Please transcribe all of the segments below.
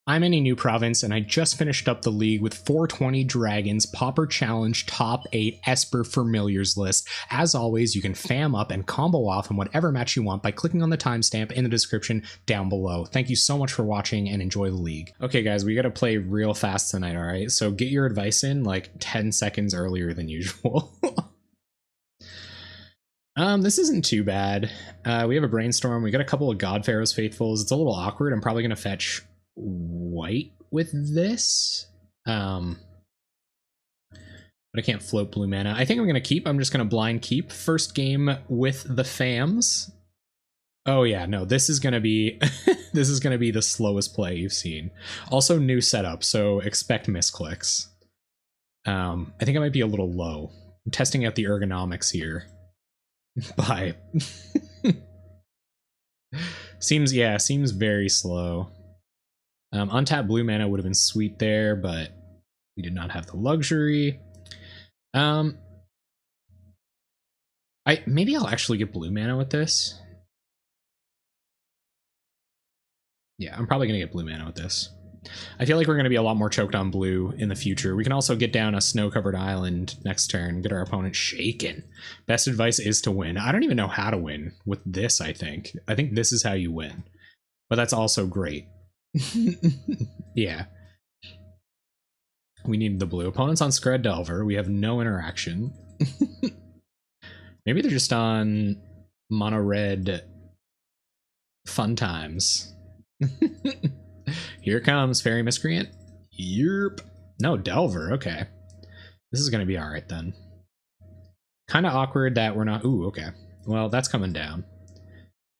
I'm in a new province, and I just finished up the league with 420 Dragons, Pauper Challenge, Top 8, Esper Familiars list. As always, you can fam up and combo off in whatever match you want by clicking on the timestamp in the description down below. Thank you so much for watching, and enjoy the league. Okay guys, we gotta play real fast tonight, alright? So get your advice in like 10 seconds earlier than usual. This isn't too bad. We have a Brainstorm, we got a couple of God Pharaoh's Faithfuls. It's a little awkward. I'm probably gonna fetch white with this, but I can't float blue mana. I think I'm gonna keep. I'm just gonna blind keep. First game with the fams. Oh yeah, no, this is gonna be this is gonna be the slowest play you've seen. Also new setup, so expect misclicks. I think I might be a little low. I'm testing out the ergonomics here. Bye. seems very slow. Untapped blue mana would have been sweet there, but we did not have the luxury. Maybe I'll actually get blue mana with this. Yeah, I'm probably gonna get blue mana with this. I feel like we're gonna be a lot more choked on blue in the future. We can also get down a snow-covered island next turn, get our opponent shaken. Best advice is to win. I don't even know how to win with this, I think. I think this is how you win. But that's also great. Yeah. We need the blue. Opponents on Scred Delver. We have no interaction. Maybe they're just on mono red fun times. Here comes Fairy Miscreant. Yerp. No, Delver. Okay. This is going to be alright then. Kind of awkward that we're not... Ooh, okay. Well, that's coming down.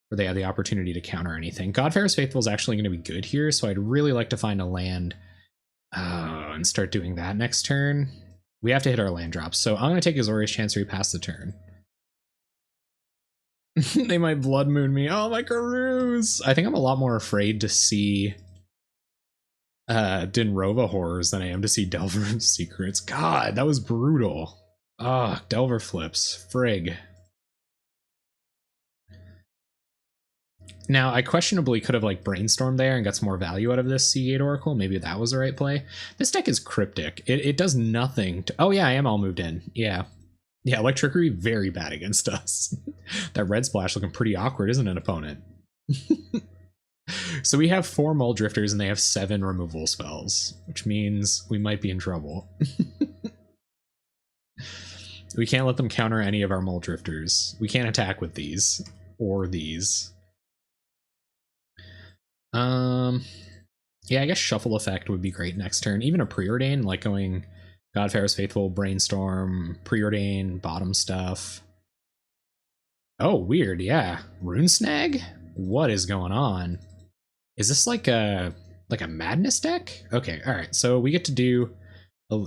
Where they have the opportunity to counter anything. God Pharaoh's Faithful is actually going to be good here, so I'd really like to find a land and start doing that next turn. We have to hit our land drops, so I'm going to take Azorius Chancery past the turn. They might Blood Moon me. Oh, my Karus! I think I'm a lot more afraid to see Dinrova horrors than I am to see Delver secrets. God, that was brutal. Ah, Delver flips. Frig. Now, I questionably could have like brainstormed there and got some more value out of this Seagate Oracle. Maybe that was the right play. This deck is cryptic. It does nothing to... Oh yeah, I am all moved in. Yeah. Yeah, Electrickery, very bad against us. That red splash looking pretty awkward, isn't it, opponent? So we have 4 Mull Drifters and they have 7 removal spells, which means we might be in trouble. We can't let them counter any of our Mull Drifters. We can't attack with these or these. Yeah, I guess Shuffle Effect would be great next turn. Even a Preordain, like going God Pharaoh's Faithful, Brainstorm, Preordain, bottom stuff. Oh, weird, yeah. Rune Snag? What is going on? Is this like a madness deck? Okay, alright, so we get to do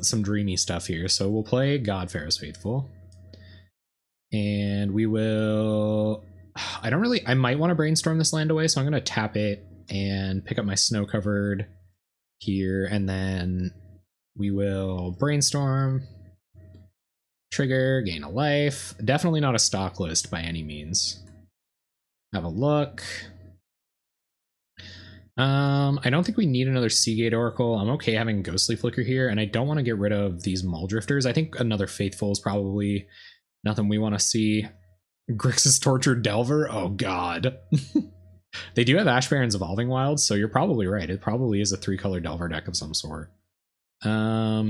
some dreamy stuff here. So we'll play God Pharaoh's Faithful. And we will... I might want to Brainstorm this land away, so I'm going to tap it and pick up my Snow Covered here, and then we will Brainstorm, trigger, gain a life. Definitely not a stock list by any means. Have a look. I don't think we need another Seagate Oracle. I'm okay having Ghostly Flicker here, and I don't want to get rid of these Mull Drifters. I think another Faithful is probably nothing we want to see. Grixis Tortured Delver? Oh god. They do have Ash Baron's Evolving Wilds, so you're probably right. It probably is a 3-color Delver deck of some sort. Yeah,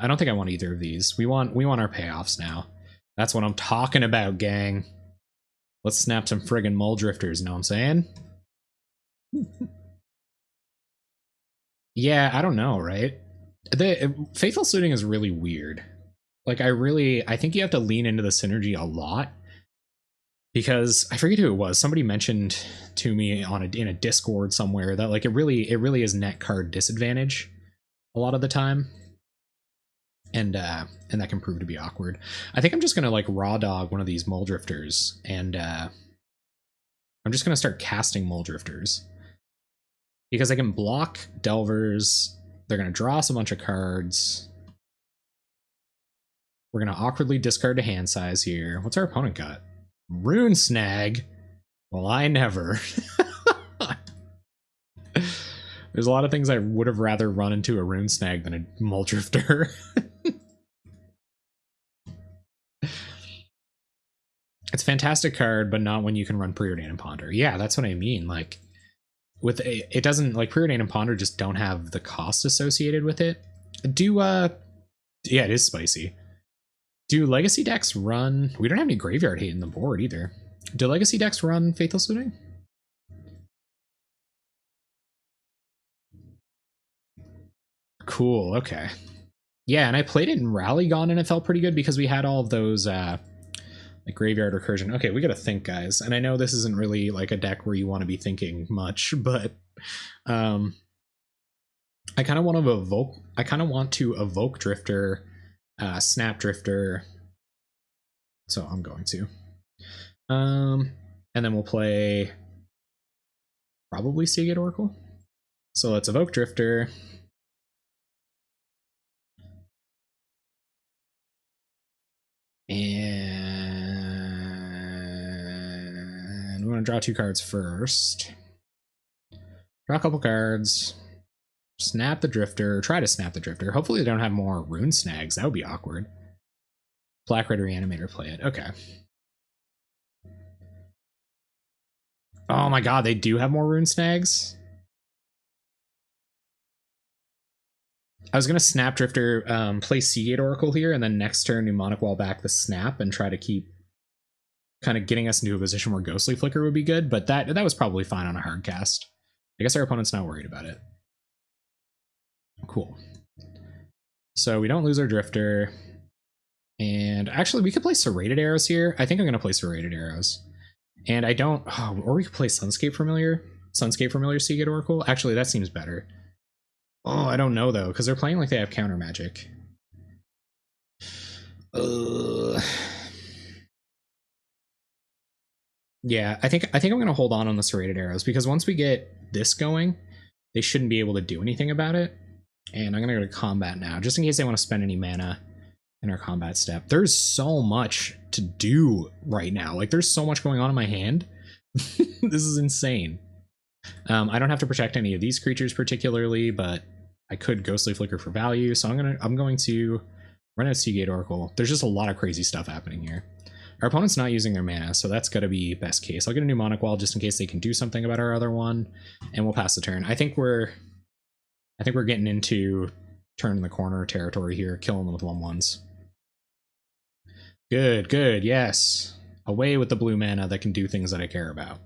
I don't think I want either of these. We want our payoffs now. That's what I'm talking about, gang. Let's snap some friggin' Mull Drifters, know what I'm saying? Yeah, I don't know, right? The Faithful Suiting is really weird. Like, I think you have to lean into the synergy a lot. Because I forget who it was. Somebody mentioned to me in a Discord somewhere that like it really is net card disadvantage a lot of the time. And that can prove to be awkward. I think I'm just gonna like raw dog one of these Mull Drifters, and I'm just gonna start casting Mull Drifters. Because I can block Delvers, they're gonna draw us a bunch of cards. We're gonna awkwardly discard to hand size here. What's our opponent got? Rune Snag? Well, I never. There's a lot of things I would have rather run into a Rune Snag than a Muldrifter. It's a fantastic card, but not when you can run Preordain and Ponder. Yeah, that's what I mean. Like, with it doesn't, like, Preordain and Ponder just don't have the cost associated with it. Yeah, it is spicy. Do Legacy decks run... We don't have any Graveyard Hate in the board either. Do Legacy decks run Faithless Looting? Cool, okay. Yeah, and I played it in Rallygon and it felt pretty good because we had all of those like Graveyard Recursion. Okay, we gotta think, guys. And I know this isn't really like a deck where you want to be thinking much, but I kind of want to evoke Drifter, Snap Drifter. So I'm going to. And then we'll play probably Seagate Oracle. So let's evoke Drifter. And we want to draw 2 cards first. Draw a couple cards. Snap the Drifter. Try to snap the Drifter. Hopefully they don't have more Rune Snags. That would be awkward. Black Red Reanimator, play it. Okay. Oh my god, they do have more Rune Snags? I was going to Snap Drifter, play Seagate Oracle here, and then next turn Mnemonic Wall back the Snap and try to keep kind of getting us into a position where Ghostly Flicker would be good, but that was probably fine on a hard cast. I guess our opponent's not worried about it. Cool. So we don't lose our Drifter. And actually, we could play Serrated Arrows here. I think I'm going to play Serrated Arrows. And I don't... Oh, or we could play Sunscape Familiar. Sunscape Familiar Seagate Oracle. Actually, that seems better. Oh, I don't know, though, because they're playing like they have counter magic. Yeah, I think I'm going to hold on the Serrated Arrows, because once we get this going, they shouldn't be able to do anything about it. And I'm going to go to combat now, just in case they want to spend any mana in our combat step. There's so much to do right now. Like, there's so much going on in my hand. This is insane. I don't have to protect any of these creatures particularly, but I could Ghostly Flicker for value, so I'm going to run out Seagate Oracle. There's just a lot of crazy stuff happening here. Our opponent's not using their mana, so that's gotta be best case. I'll get a Mnemonic Wall just in case they can do something about our other one, and we'll pass the turn. I think we're getting into turn in the corner territory here, killing them with 1/1s. Good, good, yes. Away with the blue mana that can do things that I care about.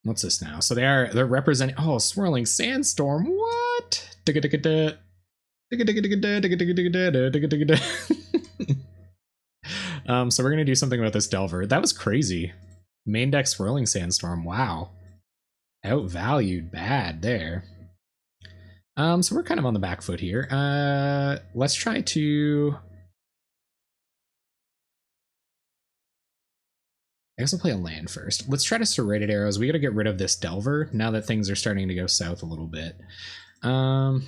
What's this now? So they're representing... Oh, Swirling Sandstorm. What? So we're gonna do something about this Delver. That was crazy. Main deck Swirling Sandstorm. Wow. Outvalued bad there. So we're kind of on the back foot here. Let's try to... I guess I'll play a land first. Let's try to Serrated Arrows. We gotta get rid of this Delver now that things are starting to go south a little bit. And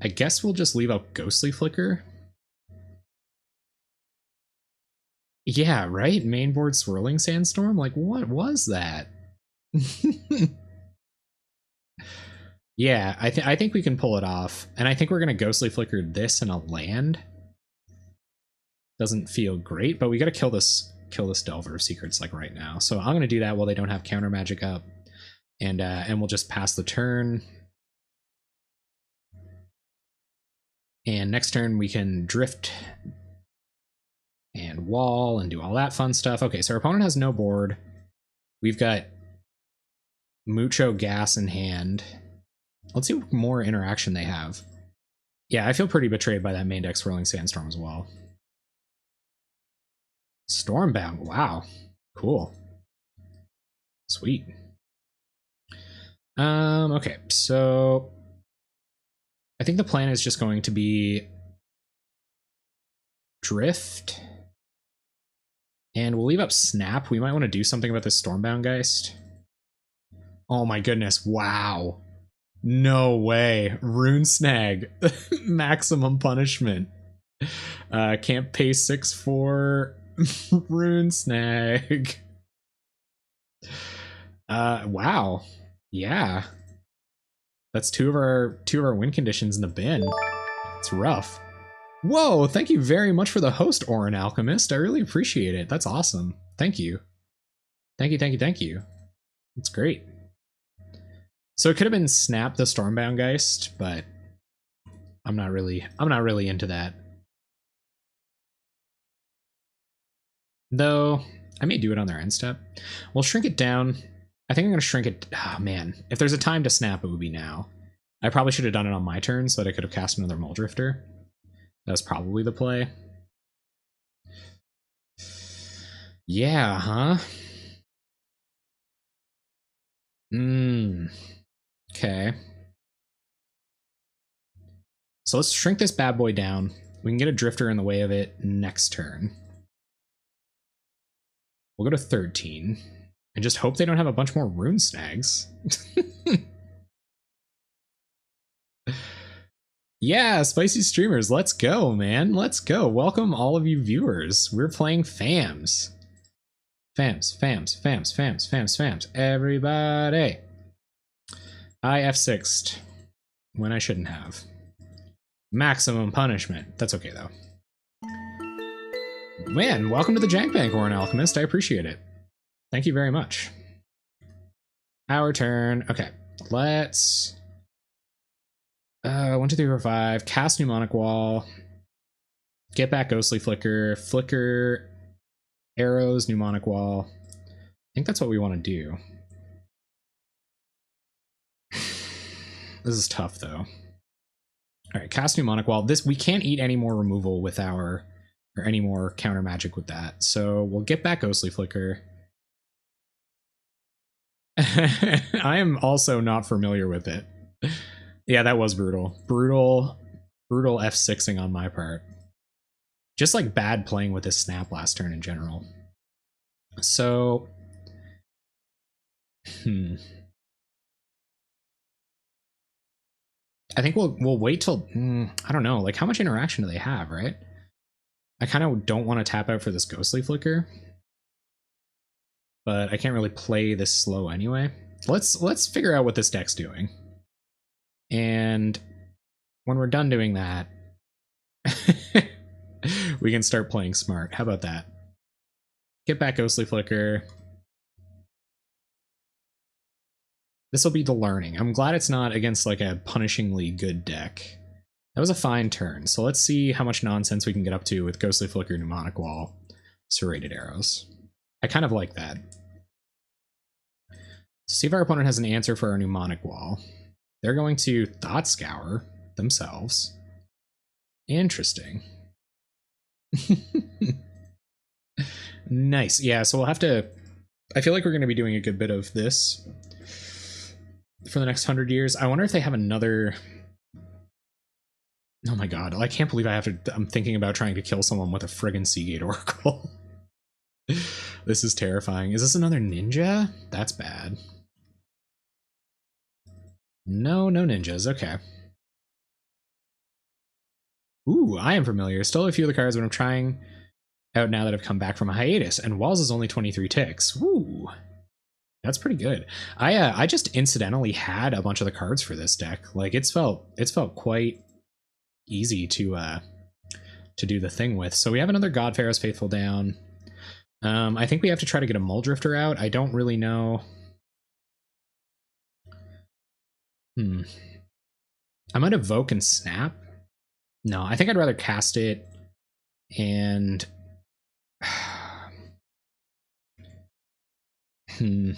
I guess we'll just leave out Ghostly Flicker. Yeah, right? Mainboard Swirling Sandstorm? Like, what was that? Yeah, I think we can pull it off. And I think we're gonna Ghostly Flicker this in a land. Doesn't feel great, but we gotta kill this Delver of Secrets like right now. So I'm gonna do that while they don't have counter magic up. And we'll just pass the turn. And next turn we can drift and wall and do all that fun stuff. Okay, so our opponent has no board. We've got mucho gas in hand. Let's see what more interaction they have. Yeah, I feel pretty betrayed by that main deck Swirling Sandstorm as well. Stormbound, wow. Cool. Sweet. Okay, so I think the plan is just going to be drift. And we'll leave up Snap. We might want to do something about this Stormbound Geist. Oh my goodness, wow. No way. Rune Snag. Maximum punishment. Can't pay 6 for Rune Snag. Wow. Yeah. That's two of our win conditions in the bin. It's rough. Whoa, thank you very much for the host, Orin Alchemist. I really appreciate it. That's awesome. Thank you. Thank you, thank you, thank you. It's great. So it could have been Snap the Stormbound Geist, but I'm not really into that. Though I may do it on their end step. We'll shrink it down. I think I'm gonna shrink it. Oh man, if there's a time to snap, it would be now. I probably should have done it on my turn so that I could have cast another Muldrifter. That's probably the play. Yeah, huh? Okay. So let's shrink this bad boy down. We can get a Drifter in the way of it next turn. We'll go to 13. And just hope they don't have a bunch more Rune Snags. Yeah, spicy streamers, let's go, man. Let's go. Welcome all of you viewers. We're playing FAMs. FAMs. Everybody. I F6'd when I shouldn't have. Maximum punishment. That's okay, though. Man, welcome to the Jank Bank, Orin Alchemist. I appreciate it. Thank you very much. Our turn. Okay, let's... 1, 2, 3, 4, 5. Cast Mnemonic Wall. Get back Ghostly Flicker. Flicker arrows, Mnemonic Wall. I think that's what we want to do. This is tough, though. Alright, cast Mnemonic Wall. This, we can't eat any more removal with our... or any more counter magic with that. So we'll get back Ghostly Flicker. I am also not familiar with it. Yeah, that was brutal. Brutal F6ing on my part. Just like bad playing with this snap last turn in general. So, I think we'll wait till I don't know, like how much interaction do they have, right? I kind of don't want to tap out for this Ghostly Flicker, but I can't really play this slow anyway. Let's figure out what this deck's doing. And when we're done doing that, we can start playing smart. How about that? Get back Ghostly Flicker. This will be the learning. I'm glad it's not against like a punishingly good deck. That was a fine turn. So let's see how much nonsense we can get up to with Ghostly Flicker, Mnemonic Wall, Serrated Arrows. I kind of like that. So see if our opponent has an answer for our Mnemonic Wall. They're going to Thought Scour themselves. Interesting. Nice. Yeah, so we'll have to... I feel like we're going to be doing a good bit of this for the next 100 years. I wonder if they have another... Oh my god, I can't believe I'm thinking about trying to kill someone with a friggin' Seagate Oracle. This is terrifying. Is this another ninja? That's bad. No ninjas, okay. Ooh, I am familiar. Still a few of the cards, but I'm trying out now that I've come back from a hiatus, and Walls is only 23 ticks. Ooh, that's pretty good. I just incidentally had a bunch of the cards for this deck. Like it's felt quite easy to do the thing with. So we have another God Pharaoh's Faithful down. I think we have to try to get a Muldrifter out. I don't really know. I might evoke and snap. No, I think I'd rather cast it and I'm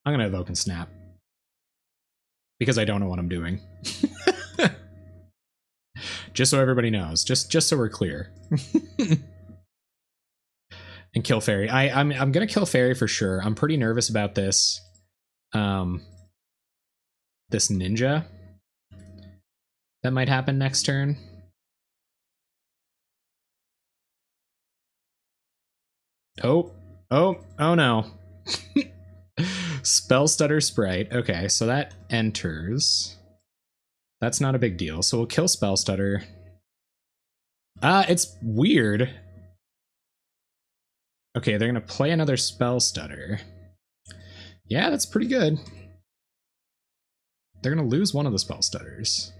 gonna evoke and snap because I don't know what I'm doing. Just so everybody knows, just so we're clear. And kill Fairy. I'm gonna kill Fairy for sure. I'm pretty nervous about this. This ninja that might happen next turn. Oh no. Spell Stutter Sprite. Okay, so that enters. That's not a big deal. So we'll kill Spell Stutter. It's weird. Okay, they're going to play another Spell Stutter. Yeah, that's pretty good. They're going to lose one of the Spell Stutters.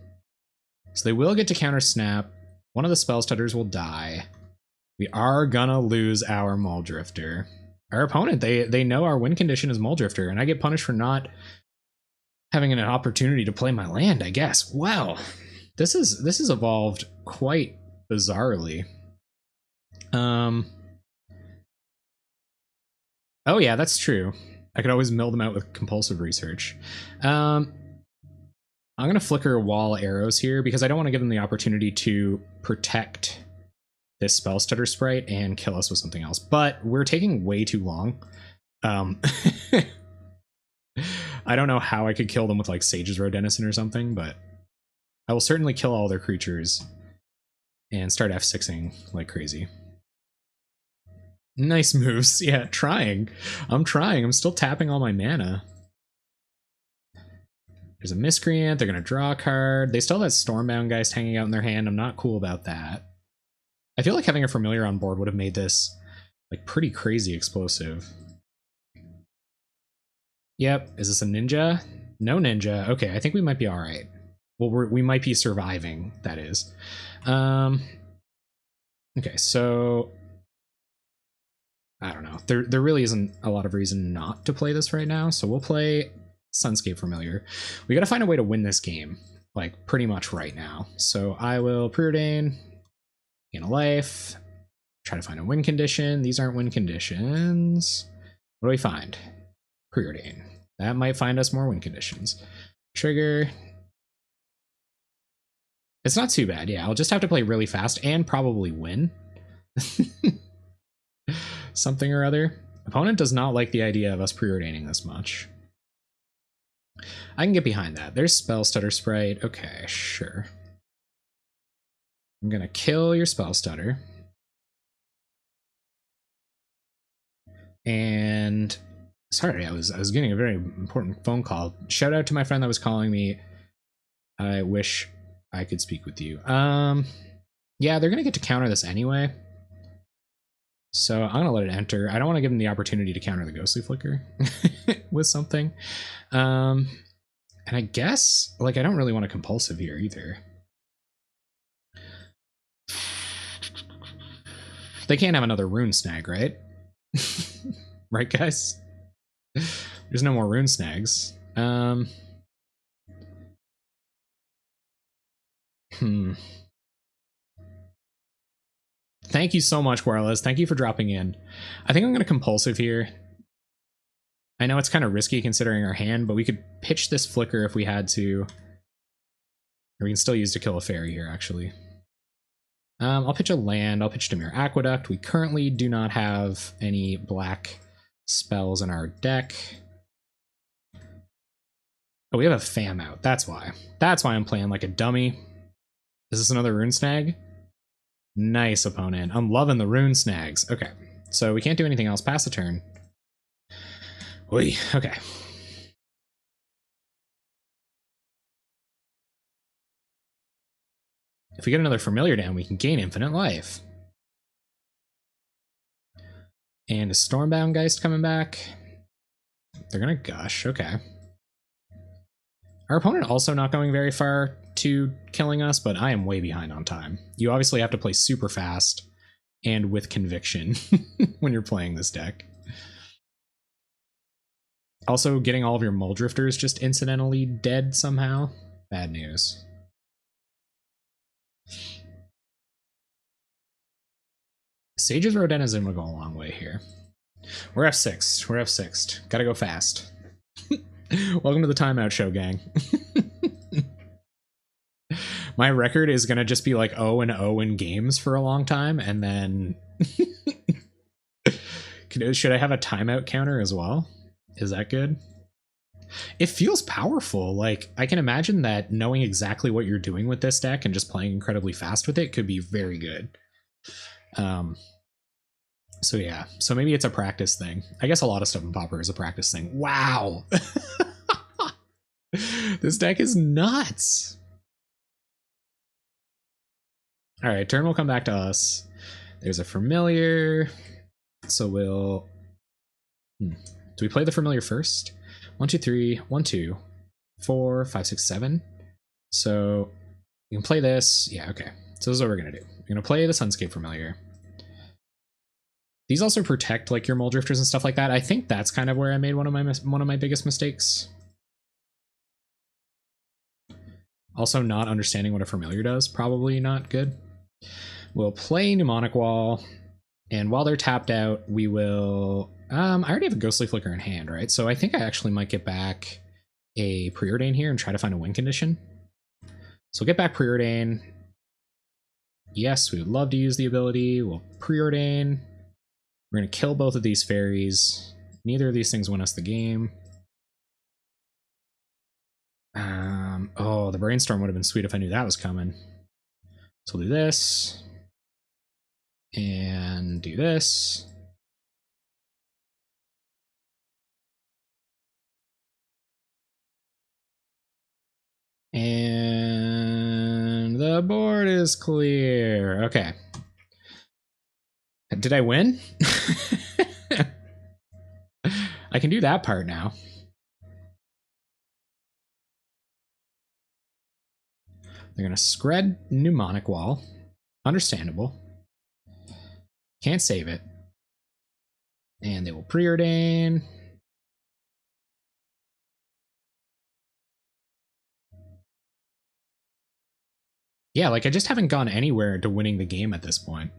So they will get to counter Snap. One of the Spell Stutters will die. We are going to lose our Muldrifter. Our opponent, they know our win condition is Muldrifter, and I get punished for not having an opportunity to play my land, I guess. Wow. This is evolved quite bizarrely. Oh yeah, that's true. I could always mill them out with compulsive research. I'm going to flicker wall arrows here because I don't want to give them the opportunity to protect this Spell Stutter Sprite and kill us with something else. But we're taking way too long. I don't know how I could kill them with like Sage's Row Denizen or something, but I will certainly kill all their creatures and start F6ing like crazy. Nice moves. Yeah, trying. I'm trying. I'm still tapping all my mana. There's a Miscreant. They're going to draw a card. They still have that Stormbound Geist hanging out in their hand. I'm not cool about that. I feel like having a Familiar on board would have made this like pretty crazy explosive. Yep. Is this a Ninja? No Ninja. Okay, I think we might be all right. Well, we might be surviving, that is. Okay, so I don't know. There really isn't a lot of reason not to play this right now, so we'll play Sunscape Familiar. We gotta find a way to win this game, like, pretty much right now. So I will Preordain, gain a life, try to find a win condition. These aren't win conditions. What do we find? Preordain. That might find us more win conditions. Trigger. It's not too bad, yeah. I'll just have to play really fast and probably win. Something or other. Opponent does not like the idea of us preordaining this much. I can get behind that. There's Spell Stutter Sprite. Okay, sure. I'm gonna kill your Spell Stutter. And sorry, I was getting a very important phone call. Shout out to my friend that was calling me. I wish I could speak with you. Yeah, they're gonna get to counter this anyway. So I'm going to let it enter. I don't want to give them the opportunity to counter the Ghostly Flicker with something. And I guess, like, I don't really want a compulsive here either. They can't have another Rune Snag, right? Right, guys? There's no more Rune Snags. Thank you so much, Warless. Thank you for dropping in. I think I'm going to compulsive here. I know it's kind of risky considering our hand, but we could pitch this flicker if we had to. Or we can still use to kill a fairy here, actually. I'll pitch a land. I'll pitch Dimir Aqueduct. We currently do not have any black spells in our deck. Oh, we have a Fam out. That's why. That's why I'm playing like a dummy. Is this another Rune Snag? Nice, opponent. I'm loving the Rune Snags. Okay, so we can't do anything else past the turn. Oy, okay. If we get another Familiar down, we can gain infinite life. And a Stormbound Geist coming back. They're gonna Gush, okay. Our opponent also not going very far to killing us, but I am way behind on time. You obviously have to play super fast and with conviction when you're playing this deck. Also, getting all of your Muldrifters just incidentally dead somehow. Bad news. Sage's Row Denizen will go a long way here. We're F6. We're F6'd. Gotta go fast. Welcome to the timeout show, gang. My record is gonna just be like 0-0 in games for a long time, and then should I have a timeout counter as well? Is that good? It feels powerful. Like, I can imagine that knowing exactly what you're doing with this deck and just playing incredibly fast with it could be very good. So yeah, so maybe it's a practice thing. I guess a lot of stuff in Pauper is a practice thing. Wow. This deck is nuts. All right, turn will come back to us. There's a familiar. So we'll... Do we play the familiar first? 1, 2, 3, 1, 2, 4, 5, 6, 7. So you can play this. Yeah, okay. So this is what we're going to do. We're going to play the Sunscape Familiar. These also protect like your Muldrifters and stuff like that. I think that's kind of where I made one of my biggest mistakes. Also, not understanding what a Familiar does, probably not good. We'll play Mnemonic Wall, and while they're tapped out, we will... I already have a Ghostly Flicker in hand, right? So I think I actually might get back a Preordain here and try to find a win condition. So we'll get back Preordain. Yes, we would love to use the ability. We'll Preordain. We're going to kill both of these fairies. Neither of these things win us the game. Oh, the Brainstorm would have been sweet if I knew that was coming. So we'll do this. And do this. And the board is clear. Okay. Did I win? I can do that part now. They're going to Scred Mnemonic Wall. Understandable. Can't save it. And they will Preordain. Yeah, like I just haven't gone anywhere to winning the game at this point.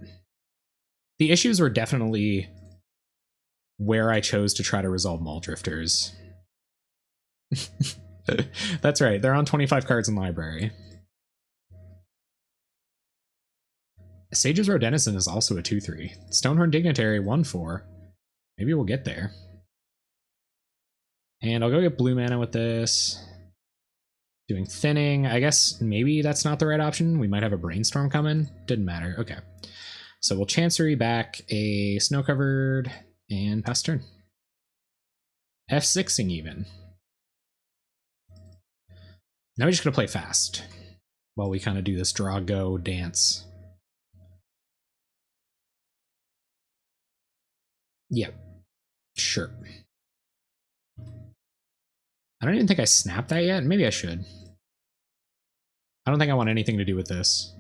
The issues were definitely where I chose to try to resolve Muldrifters. That's right, they're on 25 cards in library. Sage's Row Denizen is also a 2/3. Stonehorn Dignitary 1/4. Maybe we'll get there. And I'll go get blue mana with this. Doing Thinning. I guess maybe that's not the right option. We might have a Brainstorm coming. Didn't matter. Okay. So we'll Chancery back a Snow Covered and pass turn. F6ing even. Now we're just going to play fast while we kind of do this draw go dance. Yep. Sure. I don't even think I snapped that yet. Maybe I should. I don't think I want anything to do with this.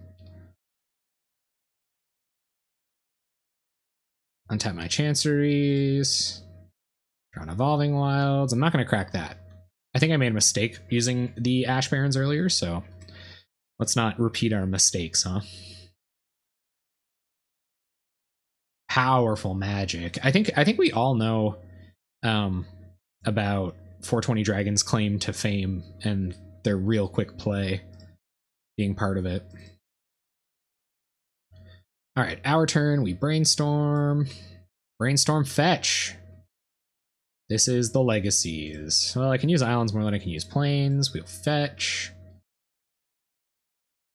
Untap my Chanceries. Draw an Evolving Wilds. I'm not going to crack that. I think I made a mistake using the Ash Barrens earlier, so let's not repeat our mistakes, huh? Powerful magic. I think we all know about 420 Dragons' claim to fame and their real quick play being part of it. All right, our turn. We Brainstorm. Brainstorm Fetch. This is the Legacies. Well, I can use islands more than I can use plains. We'll Fetch.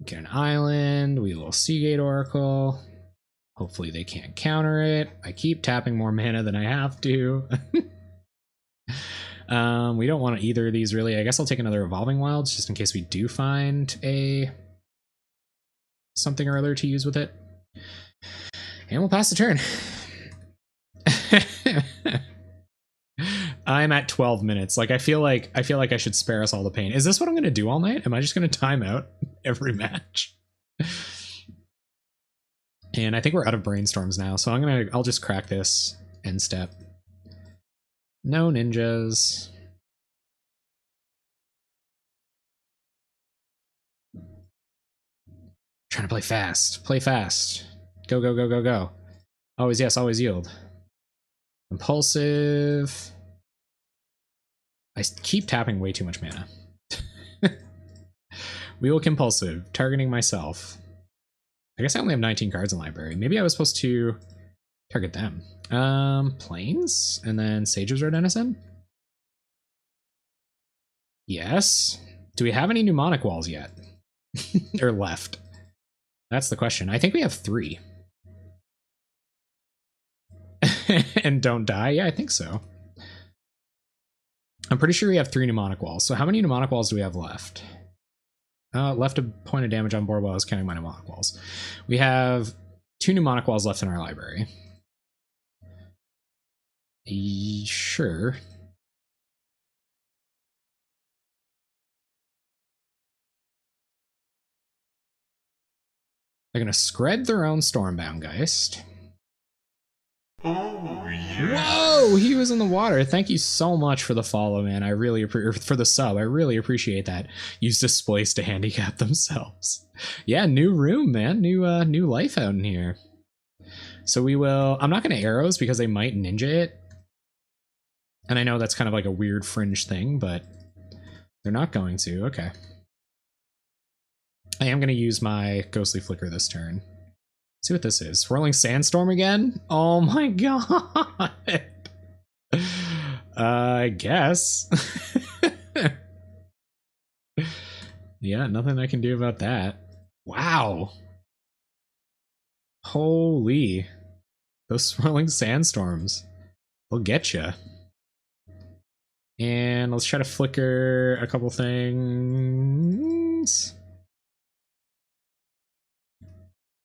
Get an island. We will Seagate Oracle. Hopefully they can't counter it. I keep tapping more mana than I have to. We don't want either of these really. I guess I'll take another Evolving Wilds just in case we do find a something or other to use with it. And we'll pass the turn. I'm at 12 minutes. Like I feel like I should spare us all the pain. Is this what I'm gonna do all night? Am I just gonna time out every match? And I think we're out of Brainstorms now, so I'll just crack this end step. No ninjas. Trying to play fast. Play fast. Go, go, go, go, go. Always yes, always yield. Impulsive. I keep tapping way too much mana. Wheel Compulsive. Targeting myself. I guess I only have 19 cards in library. Maybe I was supposed to target them. Plains? And then Sage's Row Denizen? Yes. Do we have any Mnemonic Walls yet? Or left? That's the question. I think we have 3. and don't die? Yeah, I think so. I'm pretty sure we have 3 mnemonic walls. So how many mnemonic walls do we have left? Left a point of damage on board while I was counting my mnemonic walls. We have 2 mnemonic walls left in our library. Sure. They're going to scred their own Stormbound Geist. Oh, yeah. Whoa, he was in the water. Thank you so much for the follow, man. I really appreciate for the sub. I really appreciate that. Use displays to handicap themselves. Yeah, new room, man. New life out in here. So we will. I'm not going to arrows because they might ninja it. And I know that's kind of like a weird fringe thing, but they're not going to. Okay. I am going to use my Ghostly Flicker this turn. See what this is. Swirling Sandstorm again? Oh my god. I guess. Yeah, nothing I can do about that. Wow. Holy. Those Swirling Sandstorms. They'll get you. And let's try to flicker a couple things.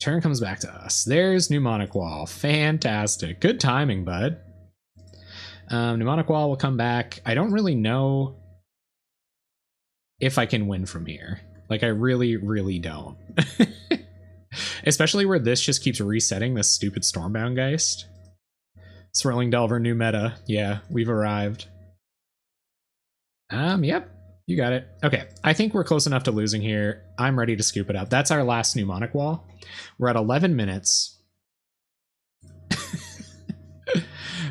Turn comes back to us. There's Mnemonic Wall. Fantastic. Good timing, bud. Mnemonic Wall will come back. I don't really know if I can win from here. Like, I really, really don't. Especially where this just keeps resetting this stupid Stormbound Geist. Swirling Delver, new meta. Yeah, we've arrived. Yep. You got it. Okay, I think we're close enough to losing here. I'm ready to scoop it up. That's our last Mnemonic Wall. We're at 11 minutes.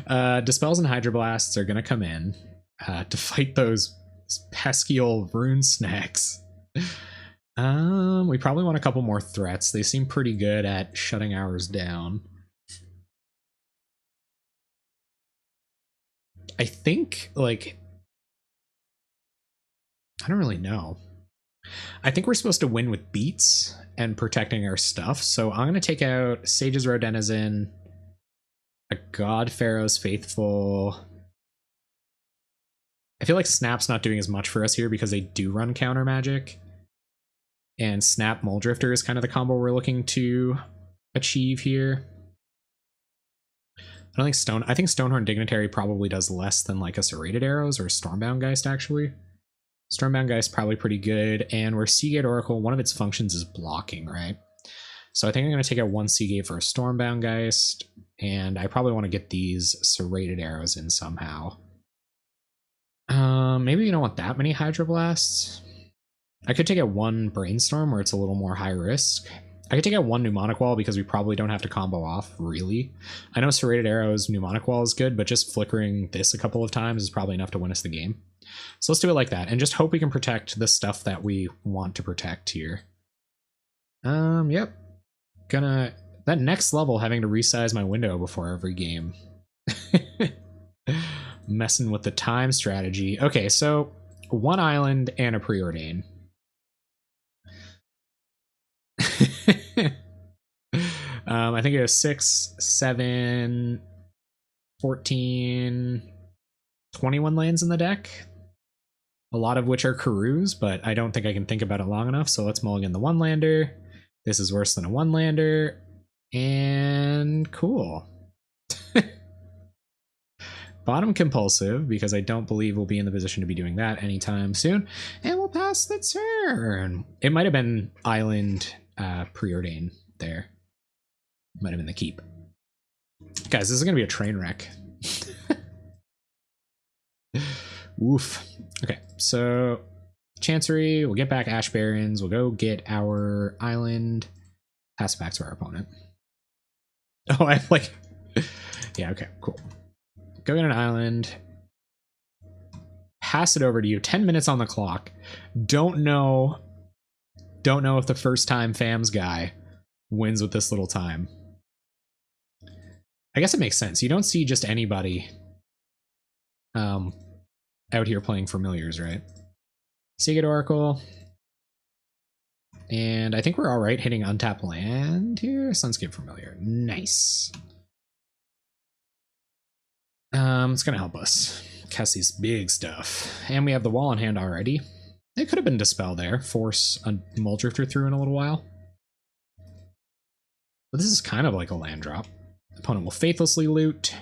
Dispels and Hydroblasts are going to come in to fight those pesky old rune snacks. We probably want a couple more threats. They seem pretty good at shutting ours down. I think, like... I don't really know. I think we're supposed to win with beats and protecting our stuff. So I'm going to take out Sage's Row Denizen, a God Pharaoh's Faithful. I feel like Snap's not doing as much for us here because they do run counter magic. And Snap Muldrifter is kind of the combo we're looking to achieve here. I think Stonehorn Dignitary probably does less than like a Serrated Arrows or Stormbound Geist actually. Stormbound Geist probably pretty good, and we're Seagate Oracle. One of its functions is blocking, right? So I think I'm going to take out 1 Seagate for a Stormbound Geist, and I probably want to get these Serrated Arrows in somehow. Maybe you don't want that many Hydroblasts. I could take out 1 Brainstorm where it's a little more high risk. I could take out 1 Mnemonic Wall because we probably don't have to combo off, really. I know Serrated Arrows Mnemonic Wall is good, but just flickering this a couple of times is probably enough to win us the game. So let's do it like that, and just hope we can protect the stuff that we want to protect here. Yep. That next level, having to resize my window before every game. Messing with the time strategy. Okay, so 1 island and a preordain. I think it was 6, 7, 14, 21 lands in the deck. A lot of which are Karus, but I don't think I can think about it long enough, so let's mulligan the 1-lander. This is worse than a 1-lander. And cool. Bottom Compulsive, because I don't believe we'll be in the position to be doing that anytime soon. And we'll pass the turn. It might have been Island Preordain there. Might have been the keep. Guys, this is going to be a train wreck. Oof. Okay, so Chancery, we'll get back Ash Barrens, we'll go get our island, pass it back to our opponent. Oh, I like... Yeah, okay, cool. Go get an island, pass it over to you, 10 minutes on the clock. Don't know if the first time FAMS guy wins with this little time. I guess it makes sense. You don't see just anybody out here playing familiars, right? Seagate Oracle. And I think we're all right hitting untapped land here. Sunscape Familiar. Nice. It's gonna help us cast these big stuff. And we have the wall in hand already. It could have been Dispel there, force a Mole Drifter through in a little while. But this is kind of like a land drop. Opponent will faithlessly loot.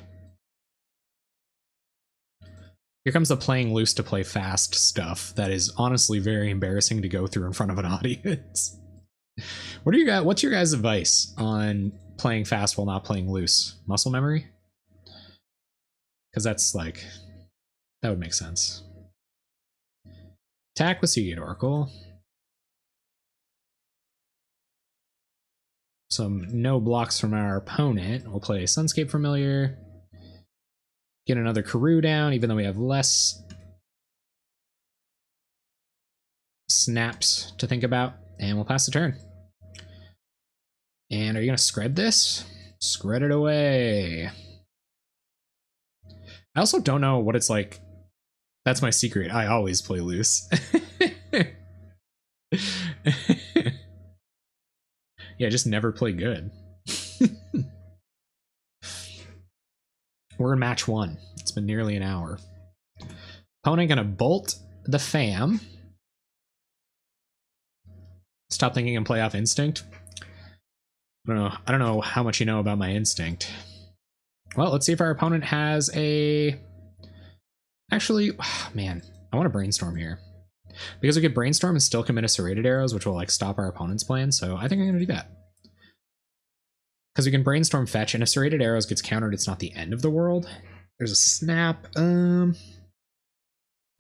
Here comes the playing loose to play fast stuff that is honestly very embarrassing to go through in front of an audience. What's your guys' advice on playing fast while not playing loose? Muscle memory? Because that's like, that would make sense. Attack with Seagate Oracle. Some no blocks from our opponent. We'll play Sunscape Familiar. Get another Karoo down, even though we have less snaps to think about. And we'll pass the turn. And are you going to scred this? Scred it away. I also don't know what it's like. That's my secret. I always play loose. Yeah, just never play good. We're in match 1. It's been nearly an hour. Opponent gonna bolt the fam. Stop thinking and play off instinct. I don't know how much you know about my instinct. Well, let's see if our opponent has a... Actually, man, I want to brainstorm here. Because we could brainstorm and still commit a serrated arrows, which will like stop our opponent's plan, so I think I'm gonna do that. Because we can brainstorm fetch, and if serrated arrows gets countered, it's not the end of the world. There's a snap. I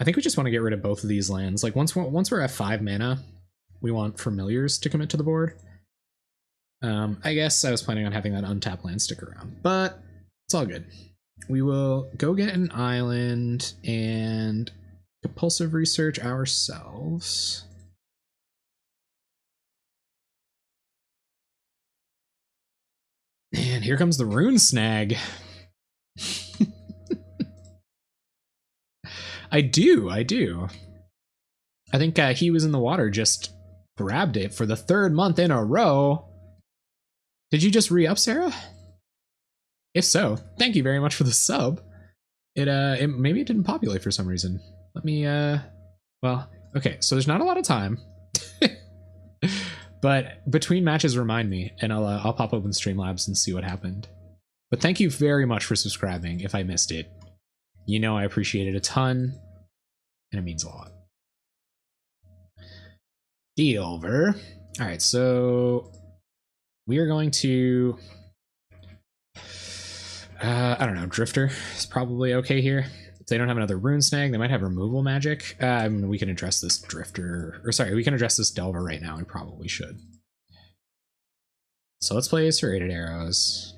think we just want to get rid of both of these lands. Like once we're at 5 mana, we want familiars to commit to the board. I guess I was planning on having that untapped land stick around, but it's all good. We will go get an island and compulsive research ourselves. And here comes the rune snag. I do. I think he was in the water, just grabbed it for the 3rd month in a row. Did you just re-up, Sarah? If so, thank you very much for the sub. Maybe it didn't populate for some reason. Let me, well, okay, so there's not a lot of time. But between matches, remind me, and I'll pop open Streamlabs and see what happened. But thank you very much for subscribing if I missed it. You know I appreciate it a ton, and it means a lot. Deal over. All right, so we are going to... I don't know, Drifter is probably okay here. If they don't have another rune snag, they might have removal magic. I mean, we can address this Drifter, or sorry, we can address this Delver right now, and probably should. So let's play serrated arrows.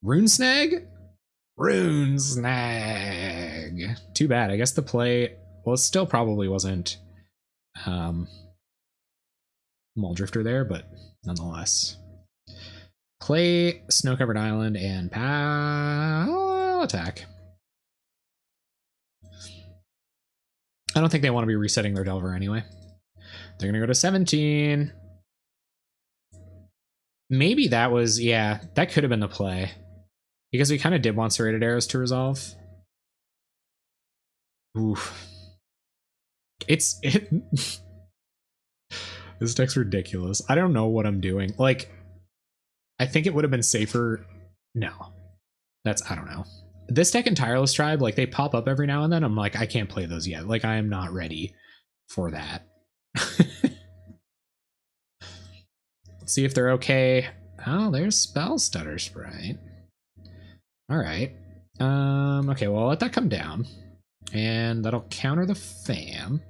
Rune snag? Rune snag. Too bad. I guess the play, well, it still probably wasn't Mole Drifter there, but nonetheless. Play Snow-Covered Island and PAL attack. I don't think they want to be resetting their Delver anyway. They're going to go to 17. Maybe that was, yeah, that could have been the play. Because we kind of did want serrated arrows to resolve. Oof. This deck's ridiculous. I don't know what I'm doing. Like, I think it would have been safer. No. I don't know. This deck and Tireless Tribe, like, they pop up every now and then. I'm like, I can't play those yet. Like, I am not ready for that. Let's see if they're okay. Oh, there's Spell Stutter Sprite. All right. Okay, well, I'll let that come down. And that'll counter the fam.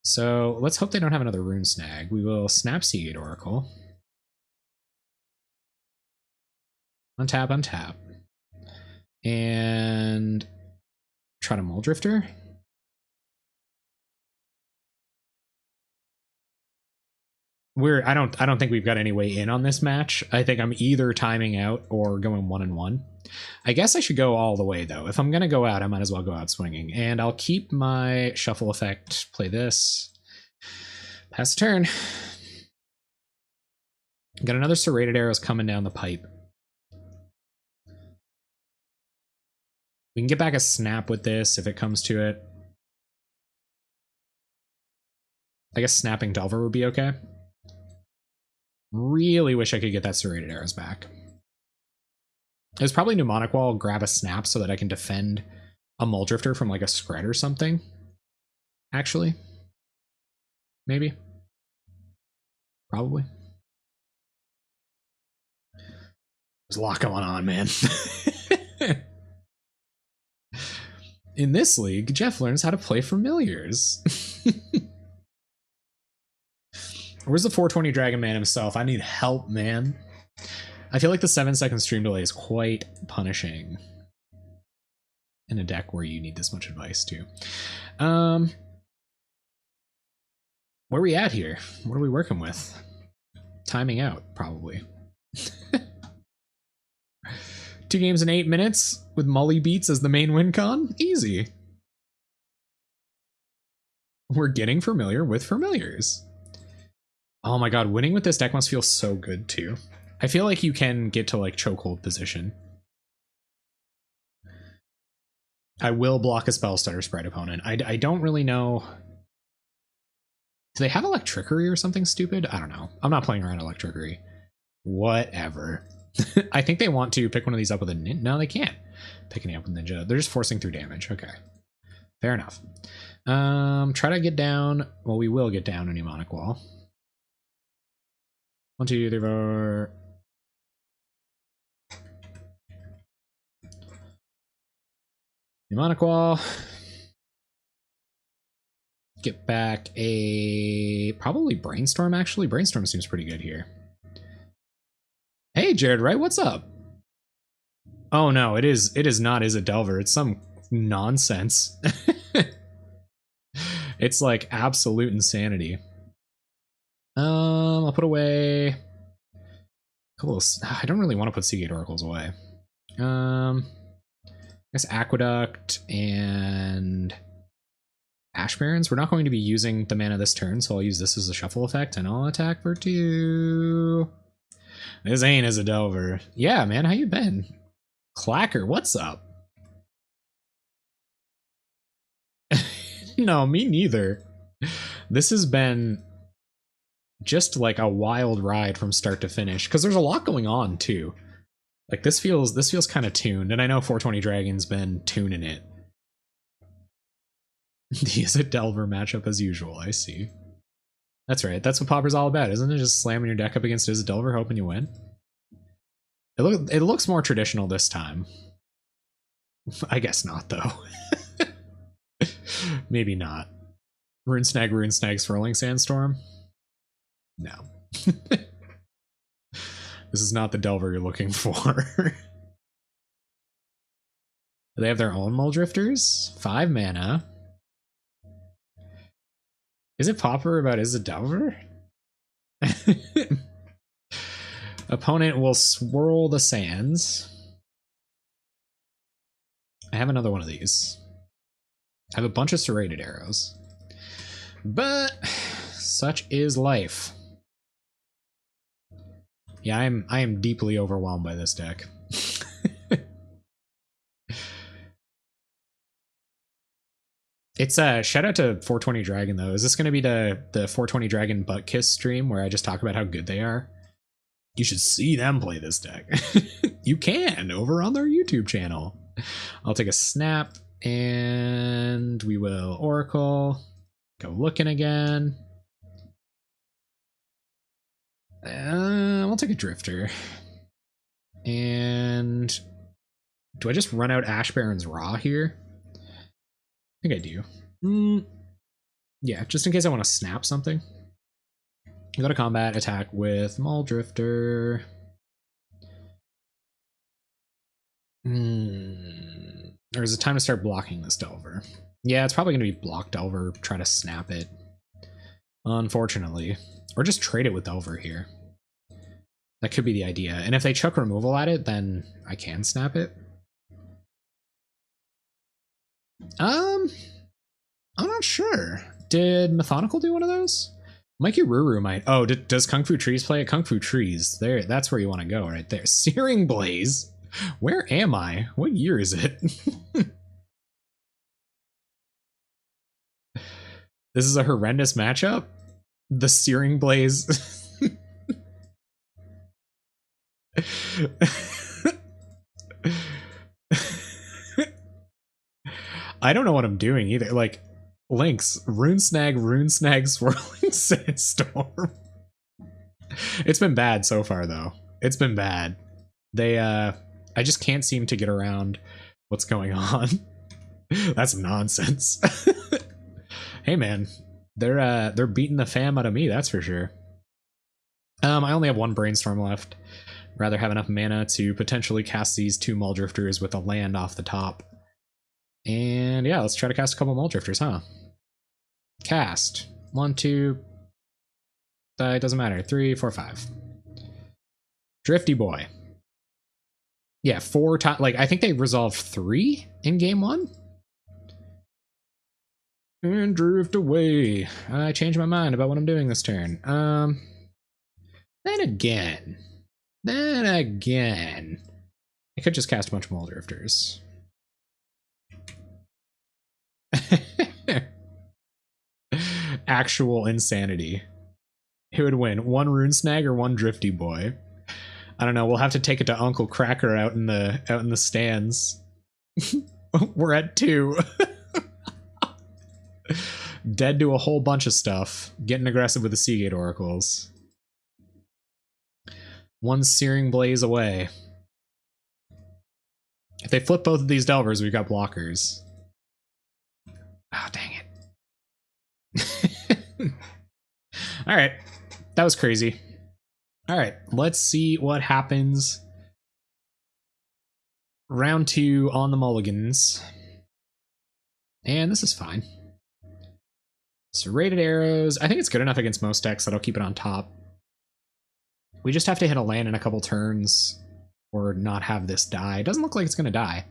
So let's hope they don't have another rune snag. We will snap Seagate Oracle. Untap, untap. And try to Mole Drifter. I don't think we've got any way in on this match. I think I'm either timing out or going 1-1. I guess I should go all the way though. If I'm gonna go out, I might as well go out swinging. And I'll keep my shuffle effect, play this. Pass the turn. Got another serrated arrows coming down the pipe. We can get back a snap with this if it comes to it. I guess snapping Delver would be okay. Really wish I could get that Serrated Arrows back. It's probably Mnemonic Wall, grab a snap so that I can defend a Muldrifter from like a Scred or something. Actually. Maybe. Probably. There's a lot going on, man. In this league, Jeff learns how to play familiars. Where's the 420 Dragon Man himself? I need help, man. I feel like the 7-second stream delay is quite punishing in a deck where you need this much advice too. Where are we at here? What are we working with? Timing out, probably. 2 games in 8 minutes with Mully Beats as the main win con? Easy. We're getting familiar with familiars. Oh my god, winning with this deck must feel so good too. I feel like you can get to like chokehold position. I will block a spell stutter sprite opponent. I don't really know. Do they have Electrickery or something stupid? I don't know. I'm not playing around Electrickery. Whatever. I think they want to pick one of these up with a ninja. No, they can't. Picking it up with ninja. They're just forcing through damage. Okay. Fair enough. Try to get down. Well, we will get down a Mnemonic Wall. 1, 2, 3, 4. Mnemonic Wall. Get back a probably Brainstorm. Actually, Brainstorm seems pretty good here. Hey, Jared, right? What's up? Oh no, it is not Is a Delver. It's some nonsense. It's like absolute insanity. I'll put away a couple of, I don't really want to put Seagate Oracles away. I guess Aqueduct and Ash Barrens. We're not going to be using the mana this turn, so I'll use this as a shuffle effect and I'll attack for 2. This ain't Is a Delver. Yeah, man, how you been? Clacker, what's up? No, me neither. This has been just like a wild ride from start to finish because there's a lot going on too. Like this feels kind of tuned, and I know 420 Dragon's been tuning it. The Is a Delver matchup as usual. I see. That's right. That's what Pauper's all about, isn't it? Just slamming your deck up against Is a Delver, hoping you win. It looks more traditional this time. I guess not, though. Maybe not. Rune Snag, Swirling Sandstorm? No. This is not the Delver you're looking for. Do they have their own Muldrifters? 5 mana. Is it Pauper about Is a Delver? Opponent will swirl the sands. I have another one of these. I have a bunch of Serrated Arrows. But such is life. Yeah, I am deeply overwhelmed by this deck. It's a shout out to 420 Dragon though. Is this going to be the 420 Dragon butt kiss stream where I just talk about how good they are? You should see them play this deck. You can over on their YouTube channel. I'll take a snap and we will Oracle. Go looking again. We'll take a Drifter. And do I just run out Ash Baron's Raw here? I think I do. Yeah, just in case I want to snap something. Go to combat, attack with Muldrifter. Or is it time to start blocking this Delver? Yeah, it's probably going to be block Delver, try to snap it. Unfortunately. Or just trade it with Delver here. That could be the idea. And if they chuck removal at it, then I can snap it. I'm not sure. Did Methodical do one of those? Mikey Ruru might. Oh, does Kung Fu Trees play it? Kung Fu Trees. There, that's where you want to go right there. Searing Blaze. Where am I? What year is it? This is a horrendous matchup. The Searing Blaze. I don't know what I'm doing either. Like, Lynx, Rune Snag, Swirling Sandstorm. It's been bad so far, though. It's been bad. I just can't seem to get around what's going on. That's nonsense. Hey, man, they're beating the fam out of me, that's for sure. I only have one Brainstorm left. Rather have enough mana to potentially cast these 2 Muldrifters with a land off the top. And yeah, let's try to cast a couple Muldrifters, huh? Cast. 1, 2. It doesn't matter. 3, 4, 5. Drifty boy. Yeah, 4 times. Like, I think they resolved 3 in game 1. And drift away. I changed my mind about what I'm doing this turn. Then again. I could just cast a bunch of Muldrifters. Actual insanity. Who would win? 1 Rune Snag or 1 Drifty Boy? I don't know. We'll have to take it to Uncle Cracker out in the stands. We're at 2. Dead to a whole bunch of stuff. Getting aggressive with the Seagate Oracles. 1 Searing Blaze away. If they flip both of these Delvers, we've got blockers. Oh, dang it. Alright. That was crazy. Alright, let's see what happens. Round 2 on the mulligans. And this is fine. Serrated Arrows. I think it's good enough against most decks that I'll keep it on top. We just have to hit a land in a couple turns or not have this die. It doesn't look like it's going to die.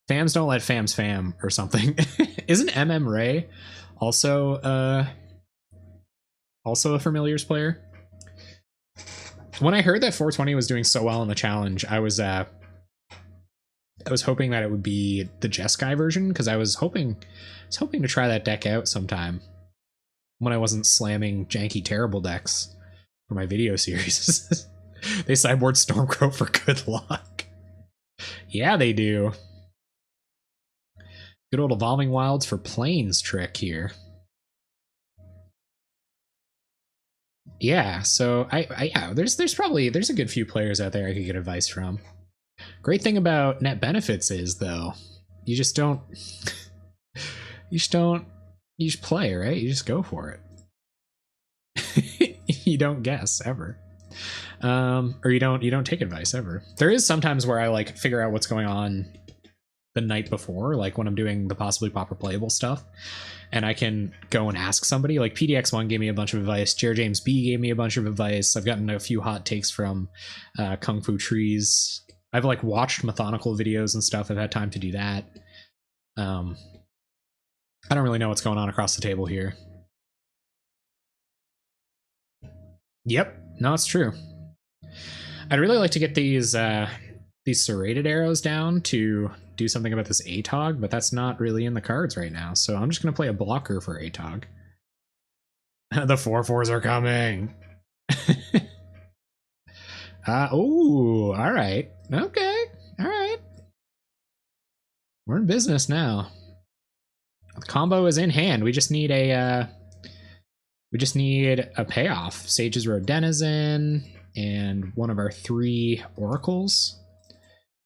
Fams don't let fams fam or something. Isn't MM Ray also a Familiars player? When I heard that 420 was doing so well in the challenge, I was hoping that it would be the Jeskai version, because I was hoping to try that deck out sometime when I wasn't slamming janky terrible decks for my video series. They sideboard Stormcrow for good luck. Yeah, they do. Good old Evolving Wilds for Plains trick here. Yeah, so yeah, there's a good few players out there I could get advice from. Great thing about net benefits is, though, you just play, right? You just go for it. You don't guess ever. Or you don't take advice ever. There is sometimes where I like figure out what's going on the night before, like when I'm doing the possibly Pauper playable stuff, and I can go and ask somebody. Like PDX1 gave me a bunch of advice. Jared James B gave me a bunch of advice. I've gotten a few hot takes from Kung Fu Trees. I've like watched Methodical videos and stuff. I've had time to do that. I don't really know what's going on across the table here. Yep, no, it's true. I'd really like to get these serrated arrows down to do something about this ATOG, but that's not really in the cards right now. So I'm just going to play a blocker for ATOG. The 4/4s are coming. Oh, all right. Okay. All right. We're in business now. The combo is in hand. We just need a payoff. Sage's Road Denizen and one of our 3 oracles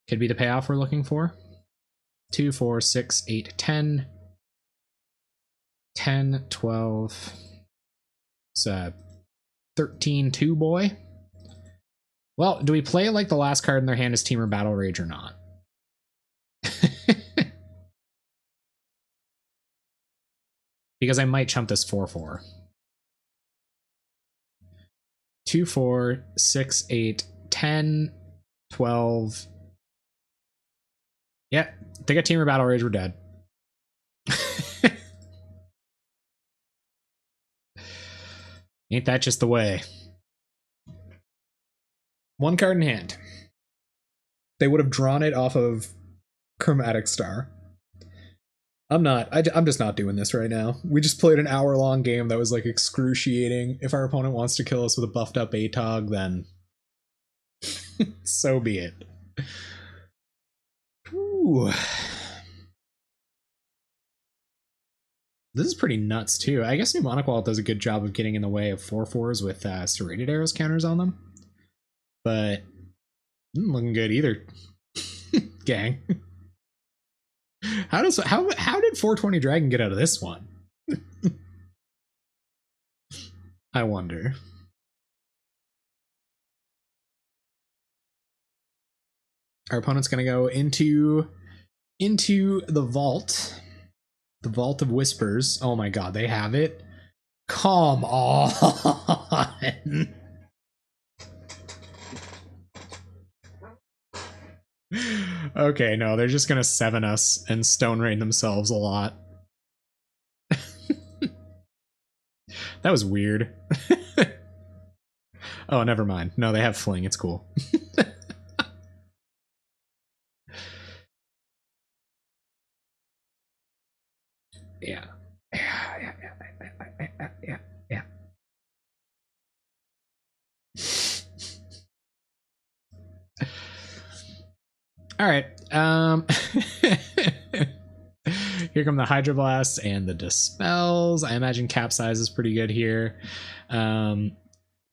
could be the payoff we're looking for. 2, 4, 6, 8, 10. 10, 12. It's a 13, 2 boy. Well, do we play like the last card in their hand is Teamer Battle Rage or not? Because I might chump this 4/4. 2, 4, 6, 8, 10, 12. Yeah, they got Teamer Battle Rage, we're dead. Ain't that just the way? 1 card in hand. They would have drawn it off of Chromatic Star. I'm just not doing this right now. We just played an hour-long game that was like excruciating. If our opponent wants to kill us with a buffed up ATOG, then so be it. Ooh. This is pretty nuts too. I guess Mnemonic Wallet does a good job of getting in the way of 4/4s with serrated arrows counters on them. But looking good either. Gang. How did 420 Dragon get out of this one? I wonder. Our opponent's gonna go into the vault. The Vault of Whispers. Oh my god, they have it. Come on. Okay, no, they're just gonna 7 us and Stone Rain themselves a lot. That was weird. Oh, never mind. No, they have Fling. It's cool. Yeah. Yeah. All right. Here come the Hydroblasts and the Dispels. I imagine Capsize is pretty good here.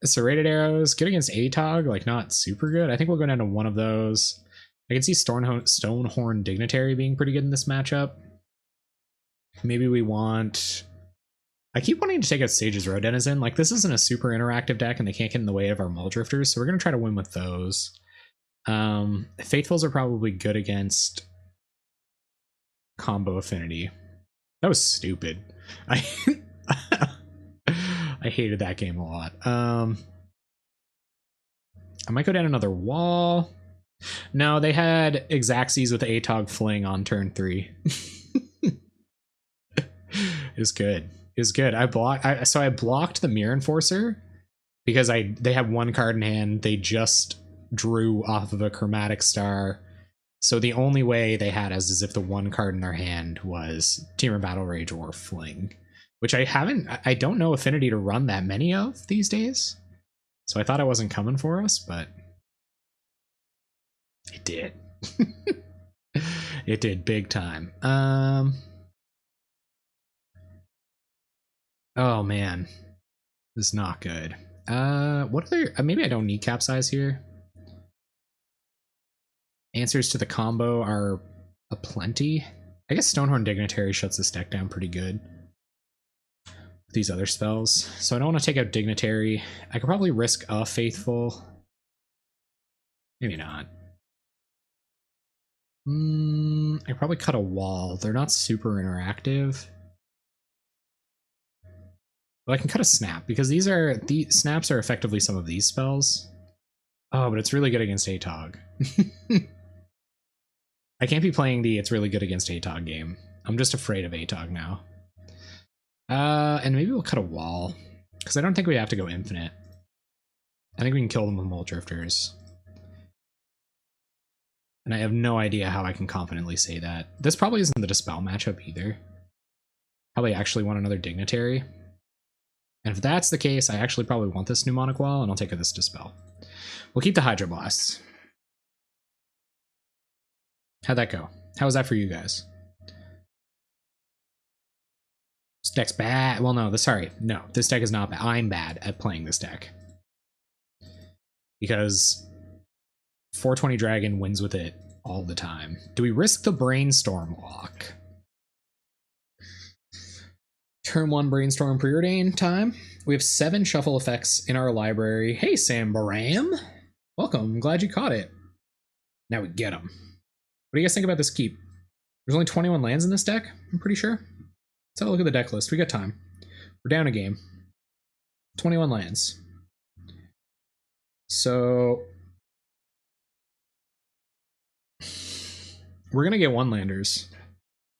Serrated Arrows, good against ATOG, like not super good. I think we'll go down to one of those. I can see Stonehorn Dignitary being pretty good in this matchup. Maybe we want... I keep wanting to take out Sage's Road Denizen. Like, this isn't a super interactive deck, and they can't get in the way of our Muldrifters, so we're going to try to win with those. Faithfuls are probably good against Combo Affinity. That was stupid. I hated that game a lot. I might go down another wall. No, they had Xaxes with ATOG Fling on turn 3. It was good. It was good. I blocked the Mirror Enforcer because they had one card in hand. They just drew off of a Chromatic Star. So the only way they had us is if the one card in their hand was Temur Battle Rage or Fling, which I don't know Affinity to run that many of these days. So I thought it wasn't coming for us, but it did. It did big time. Oh man, this is not good. What other? Maybe I don't need Capsize here. Answers to the combo are aplenty. I guess Stonehorn Dignitary shuts this deck down pretty good. These other spells, so I don't want to take out Dignitary. I could probably risk a Faithful. Maybe not. I could probably cut a wall. They're not super interactive. Well, I can cut a snap because the snaps are effectively some of these spells. Oh, but it's really good against ATOG. I can't be playing the it's really good against ATOG game. I'm just afraid of ATOG now. And maybe we'll cut a wall because I don't think we have to go infinite. I think we can kill them with Muldrifters. And I have no idea how I can confidently say that. This probably isn't the Dispel matchup either. Probably actually want another Dignitary. And if that's the case, I actually probably want this Mnemonic Wall, and I'll take this Dispel. We'll keep the Hydroblasts. How'd that go? How was that for you guys? This deck's bad. Well, no, no, this deck is not bad. I'm bad at playing this deck. Because 420 Dragon wins with it all the time. Do we risk the Brainstorm lock? Turn 1 Brainstorm Preordain time. We have 7 shuffle effects in our library. Hey, Sam Baram. Welcome. I'm glad you caught it. Now we get them. What do you guys think about this keep? There's only 21 lands in this deck, I'm pretty sure. Let's have a look at the deck list. We got time. We're down a game. 21 lands. So we're going to get one-landers.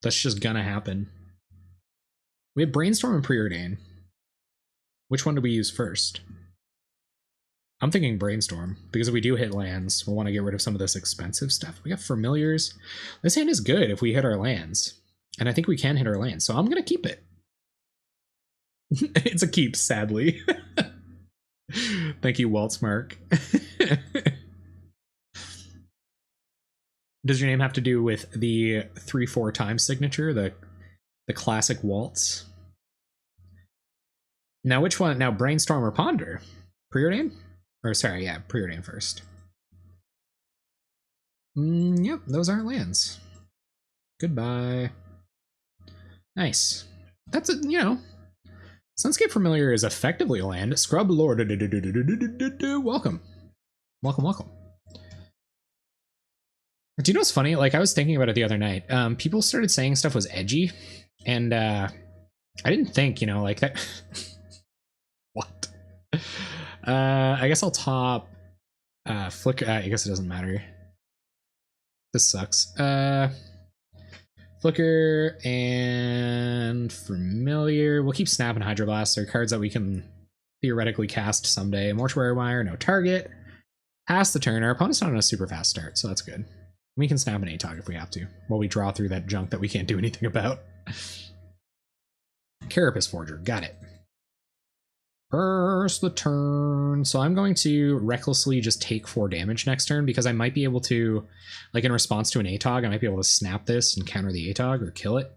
That's just going to happen. We have Brainstorm and Preordain. Which one do we use first? I'm thinking Brainstorm, because if we do hit lands, we'll want to get rid of some of this expensive stuff. We got Familiars. This hand is good if we hit our lands. And I think we can hit our lands, so I'm going to keep it. It's a keep, sadly. Thank you, Waltzmark. Does your name have to do with the 3-4 time signature, the classic waltz? Now, which one? Now, Brainstorm or Ponder? Preordain? Or sorry, yeah, Preordain first. Yep, those aren't lands. Goodbye. Nice. That's a, you know, Sunscape Familiar is effectively a land. Scrub Lord, welcome. Welcome, welcome. Do you know what's funny? Like, I was thinking about it the other night. People started saying stuff was edgy, and I didn't think, you know, like that. What? I guess I'll top Flicker. I guess it doesn't matter. This sucks. Flicker and Familiar. We'll keep Snap and Hydroblast. They're cards that we can theoretically cast someday. Mortuary Wire, no target. Pass the turn. Our opponent's not on a super fast start, so that's good. We can snap an ATOG if we have to, while we draw through that junk that we can't do anything about. Carapace Forger, got it. First the turn. So I'm going to recklessly just take 4 damage next turn, because I might be able to, like in response to an ATOG, I might be able to snap this and counter the ATOG or kill it.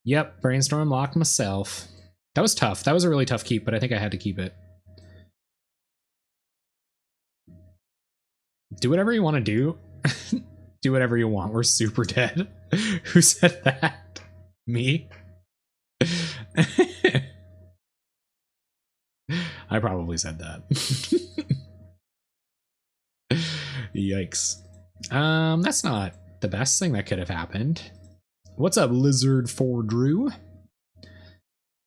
Yep, Brainstorm locked myself. That was tough. That was a really tough keep, but I think I had to keep it. Do whatever you want to do. Do whatever you want. We're super dead. Who said that? Me? I probably said that. Yikes. That's not the best thing that could have happened. What's up, Lizard for Drew?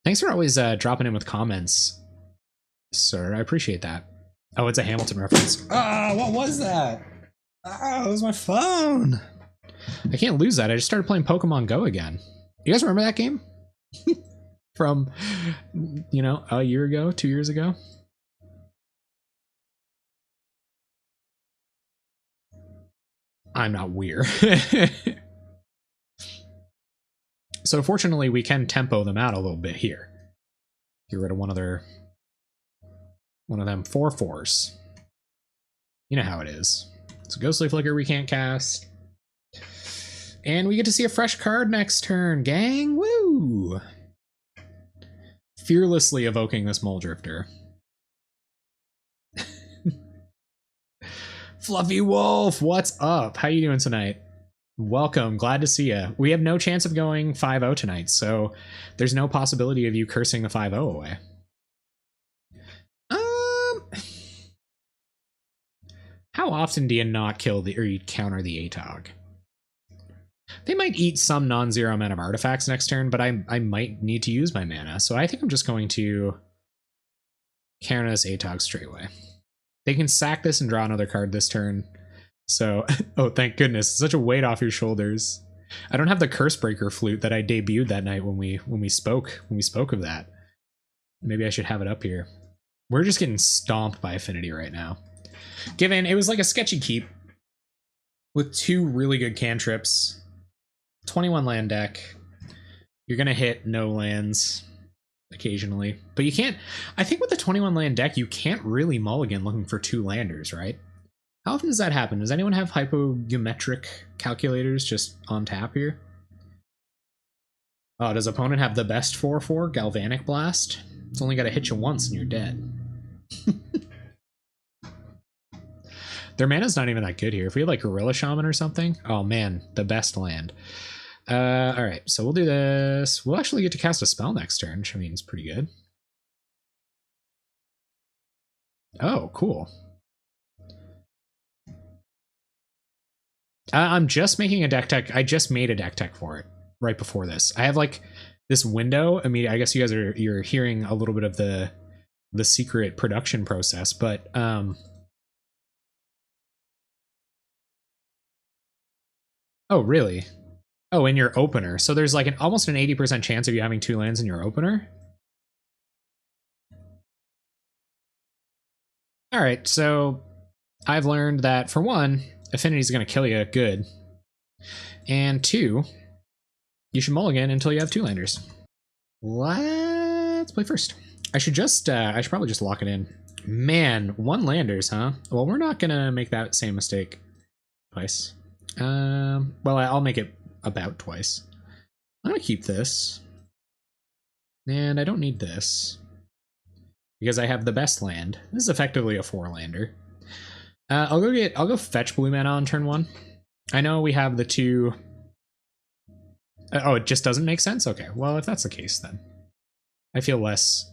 Thanks for always dropping in with comments, sir. I appreciate that. Oh, it's a Hamilton reference. Ah, what was that? Ah, it was my phone. I can't lose that. I just started playing Pokemon Go again. You guys remember that game? From, you know, a year ago, 2 years ago? I'm not weird. So fortunately, we can tempo them out a little bit here. Get rid of one of them 4/4s. You know how it is. It's a Ghostly Flicker we can't cast. And we get to see a fresh card next turn, gang. Woo! Fearlessly evoking this Mole Drifter. Fluffy Wolf, what's up? How you doing tonight? Welcome, glad to see you. We have no chance of going 5-0 tonight, so there's no possibility of you cursing the 5-0 away. How often do you not kill or you counter the ATOG? They might eat some non-zero amount of artifacts next turn, but I might need to use my mana, so I think I'm just going to counter this ATOG straight away. They can sack this and draw another card this turn. So, oh, thank goodness. It's such a weight off your shoulders. I don't have the Cursebreaker flute that I debuted that night when we spoke of that. Maybe I should have it up here. We're just getting stomped by Affinity right now. Given it was like a sketchy keep with 2 really good cantrips, 21 land deck. You're gonna hit no lands occasionally, but you can't. I think with the 21 land deck, you can't really mulligan looking for 2 landers, right? How often does that happen? Does anyone have hypogeometric calculators just on tap here? Oh, does opponent have the best 4/4 Galvanic Blast? It's only got to hit you once and you're dead. Their mana's not even that good here. If we had like Gorilla Shaman or something, oh man, the best land. All right, so we'll do this. We'll actually get to cast a spell next turn, which I mean is pretty good. Oh, cool. I'm just making a deck tech. I just made a deck tech for it right before this. I have like this window. I mean, I guess you guys you're hearing a little bit of the secret production process, but oh really? Oh, in your opener. So there's like almost an 80% chance of you having 2 lands in your opener. Alright, so I've learned that, for one, Affinity is going to kill you good. And two, you should mulligan until you have 2 landers. Let's play first. I should probably just lock it in. Man, 1 landers, huh? Well, we're not gonna make that same mistake twice. Well, I'll make it about twice. I'm gonna keep this. And I don't need this, because I have the best land. This is effectively a 4-lander. I'll go fetch blue mana on turn 1. I know we have the 2. Oh, it just doesn't make sense? Okay, well, if that's the case, then I feel less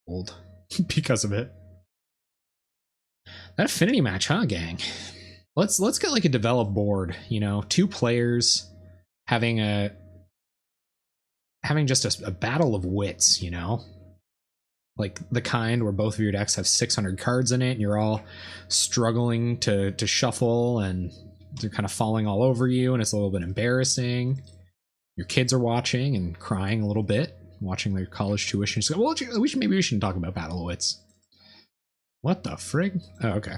old because of it. That Affinity match, huh, gang? Let's get like a developed board, you know, 2 players having just a battle of wits, you know? Like the kind where both of your decks have 600 cards in it and you're all struggling to shuffle and they're kind of falling all over you and it's a little bit embarrassing. Your kids are watching and crying a little bit, watching their college tuition. So, well, maybe we shouldn't talk about Battle of Wits. What the frig? Oh, okay.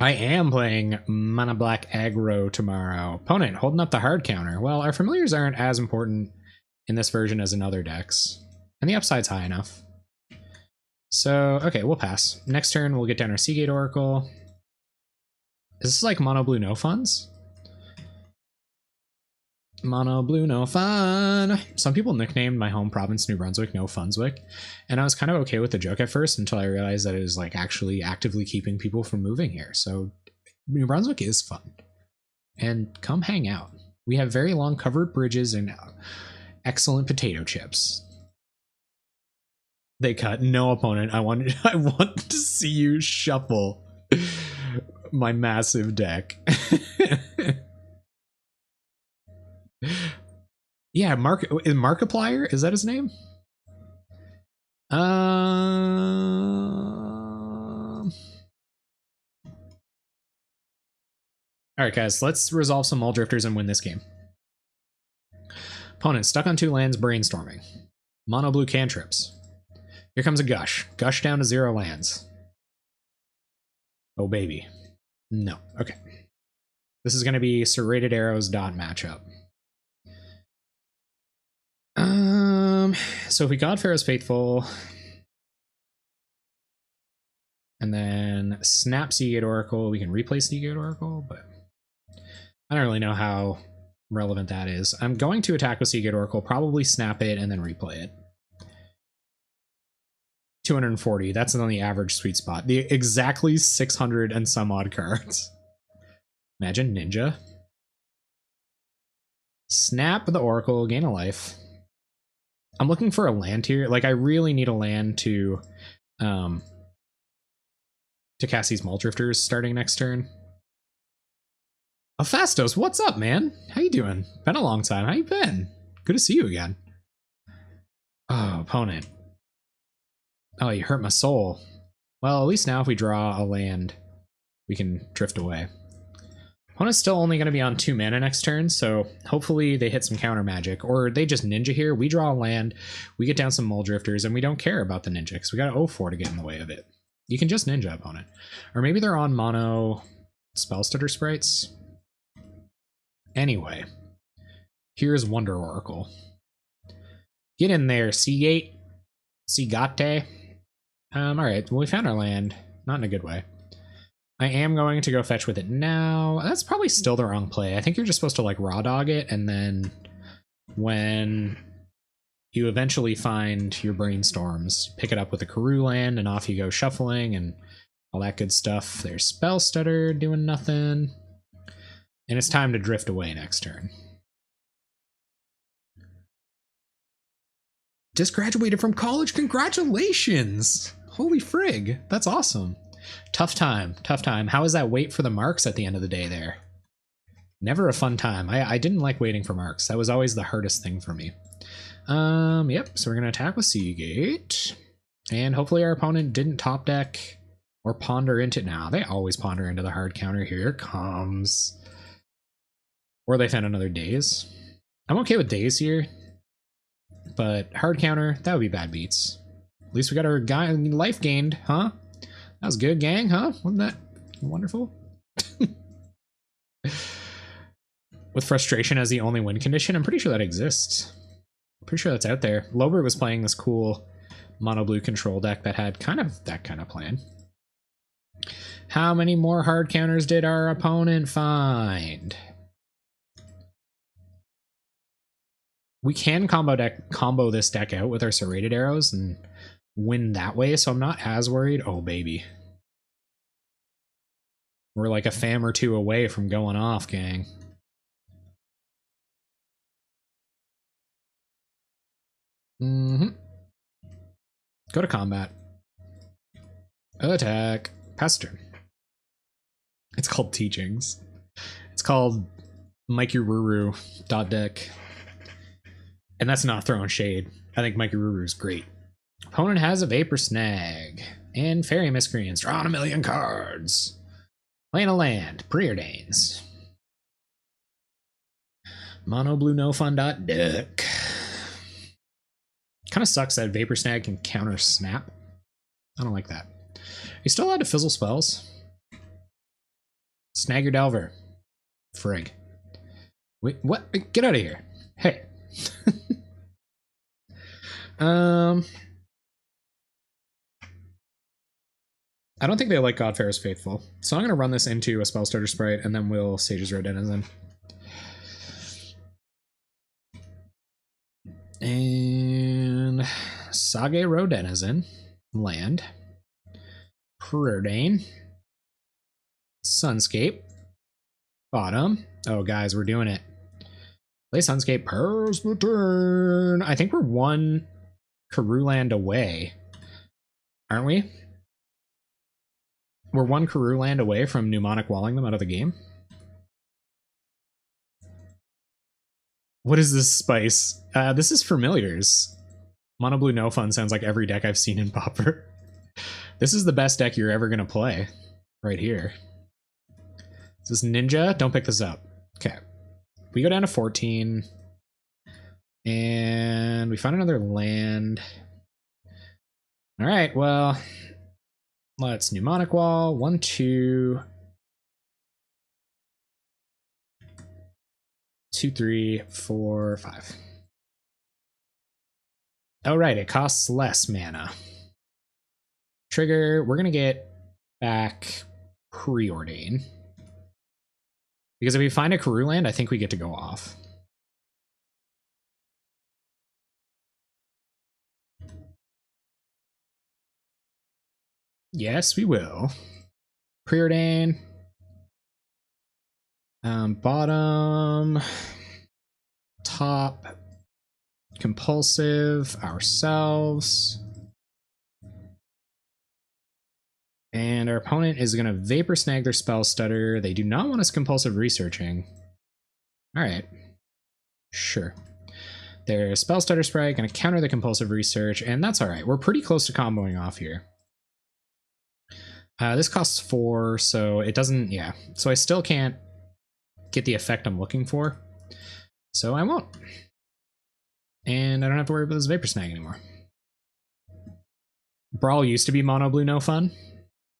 I am playing Mana Black Aggro tomorrow. Opponent holding up the hard counter. Well, our familiars aren't as important in this version as in other decks, and the upside's high enough. So, okay, we'll pass. Next turn, we'll get down our Seagate Oracle. Is this like Mono Blue No Funds? Mono Blue No Fun. Some people nicknamed my home province, New Brunswick, No Funswick, and I was kind of okay with the joke at first until I realized that it was like actually actively keeping people from moving here. So New Brunswick is fun. And come hang out. We have very long covered bridges and excellent potato chips. They cut. No, opponent. I want to see you shuffle my massive deck. Yeah, Markiplier, is that his name? Alright guys, let's resolve some Mulldrifters and win this game. Opponent stuck on 2 lands, brainstorming. Mono blue cantrips. Here comes a Gush. Gush down to 0 lands. Oh baby. No. Okay. This is going to be Serrated Arrows dot matchup. So if we God Pharaoh's Faithful and then snap Seagate Oracle, we can replace Seagate Oracle, but I don't really know how relevant that is. I'm going to attack with Seagate Oracle, probably snap it and then replay it. 240, that's on the average sweet spot. The exactly 600 and some odd cards. Imagine Ninja. Snap the Oracle, gain a life. I'm looking for a land here. Like, I really need a land to cast these Mulldrifters starting next turn. Fastos, what's up, man? How you doing? Been a long time. How you been? Good to see you again. Oh, opponent. Oh, you hurt my soul. Well, at least now if we draw a land, we can drift away. Opponent's still only going to be on 2 mana next turn, so hopefully they hit some counter magic, or they just ninja here. We draw a land, we get down some Mulldrifters, and we don't care about the ninja, because we got 0-4 to get in the way of it. You can just ninja opponent. Or maybe they're on mono Spellstutter sprites. Anyway, here's Wonder Oracle. Get in there, Seagate. Seagate. Alright, well, we found our land. Not in a good way. I am going to go fetch with it now. That's probably still the wrong play. I think you're just supposed to like raw dog it, and then when you eventually find your brainstorms, pick it up with a Karoo land, and off you go shuffling and all that good stuff. There's Spellstutter doing nothing. And it's time to drift away next turn. Just graduated from college. Congratulations! Holy frig, that's awesome. Tough time, tough time. How is that wait for the marks at the end of the day there? Never a fun time. I didn't like waiting for marks. That was always the hardest thing for me. Yep, so we're going to attack with Seagate. And hopefully our opponent didn't top deck or ponder into... Nah, they always ponder into the hard counter. Here it comes. Or they found another Daze. I'm okay with Daze here. but hard counter, that would be bad beats. At least we got our guy life gained, huh? That was good, gang, huh? Wasn't that wonderful? With frustration as the only win condition, I'm pretty sure that exists. Pretty sure that's out there. Lobert was playing this cool mono blue control deck that had kind of that kind of plan. How many more hard counters did our opponent find? We can combo this deck out with our serrated arrows and win that way, so I'm not as worried. Oh, baby. We're like a fam or two away from going off, gang. Go to combat. Attack. Pass turn. It's called Teachings. It's called Mikey Ruru .deck. And that's not throwing shade. I think Mikey Ruru is great. Opponent has a Vapor Snag. And Fairy Miscreants. Drawing a million cards. Playing a land. Preordains. Mono blue no fun .deck. Kind of sucks that Vapor Snag can counter Snap. I don't like that. You still allowed to fizzle spells? Snag your Delver. Frig. Wait, what? Get out of here. Hey. I don't think they like Godfarer's Faithful, so I'm going to run this into a Spell Starter Sprite, and then we'll Sage's Road Denizen. And Sage Road Denizen. Land. Preordain. Sunscape. Bottom. Oh, guys, we're doing it. Play Sunscape. Pass the turn. I think we're one Karoo land away. Aren't we? We're one Karoo land away from Mnemonic Walling them out of the game. What is this spice? This is Familiars. Mono Blue No Fun sounds like every deck I've seen in Pauper. This is the best deck you're ever going to play. Right here. Is this Ninja? Don't pick this up. Okay. We go down to 14. And we find another land. Alright, well... Let's Mnemonic Wall. 1, 2... 2, 3, 4, 5. Oh, right, it costs less mana. Trigger, we're going to get back Preordain. Because if we find a Karoo land, I think we get to go off. Yes, we will. Preordain. Bottom. Top. Compulsive. Ourselves. And our opponent is going to Vapor Snag their Spell Stutter. They do not want us compulsive researching. Alright. Sure. Their Spell Stutter Sprite going to counter the compulsive research, and that's alright. We're pretty close to comboing off here. This costs 4, so it doesn't... Yeah. So I still can't get the effect I'm looking for. So I won't. And I don't have to worry about this Vapor Snag anymore. Brawl used to be Mono Blue No Fun.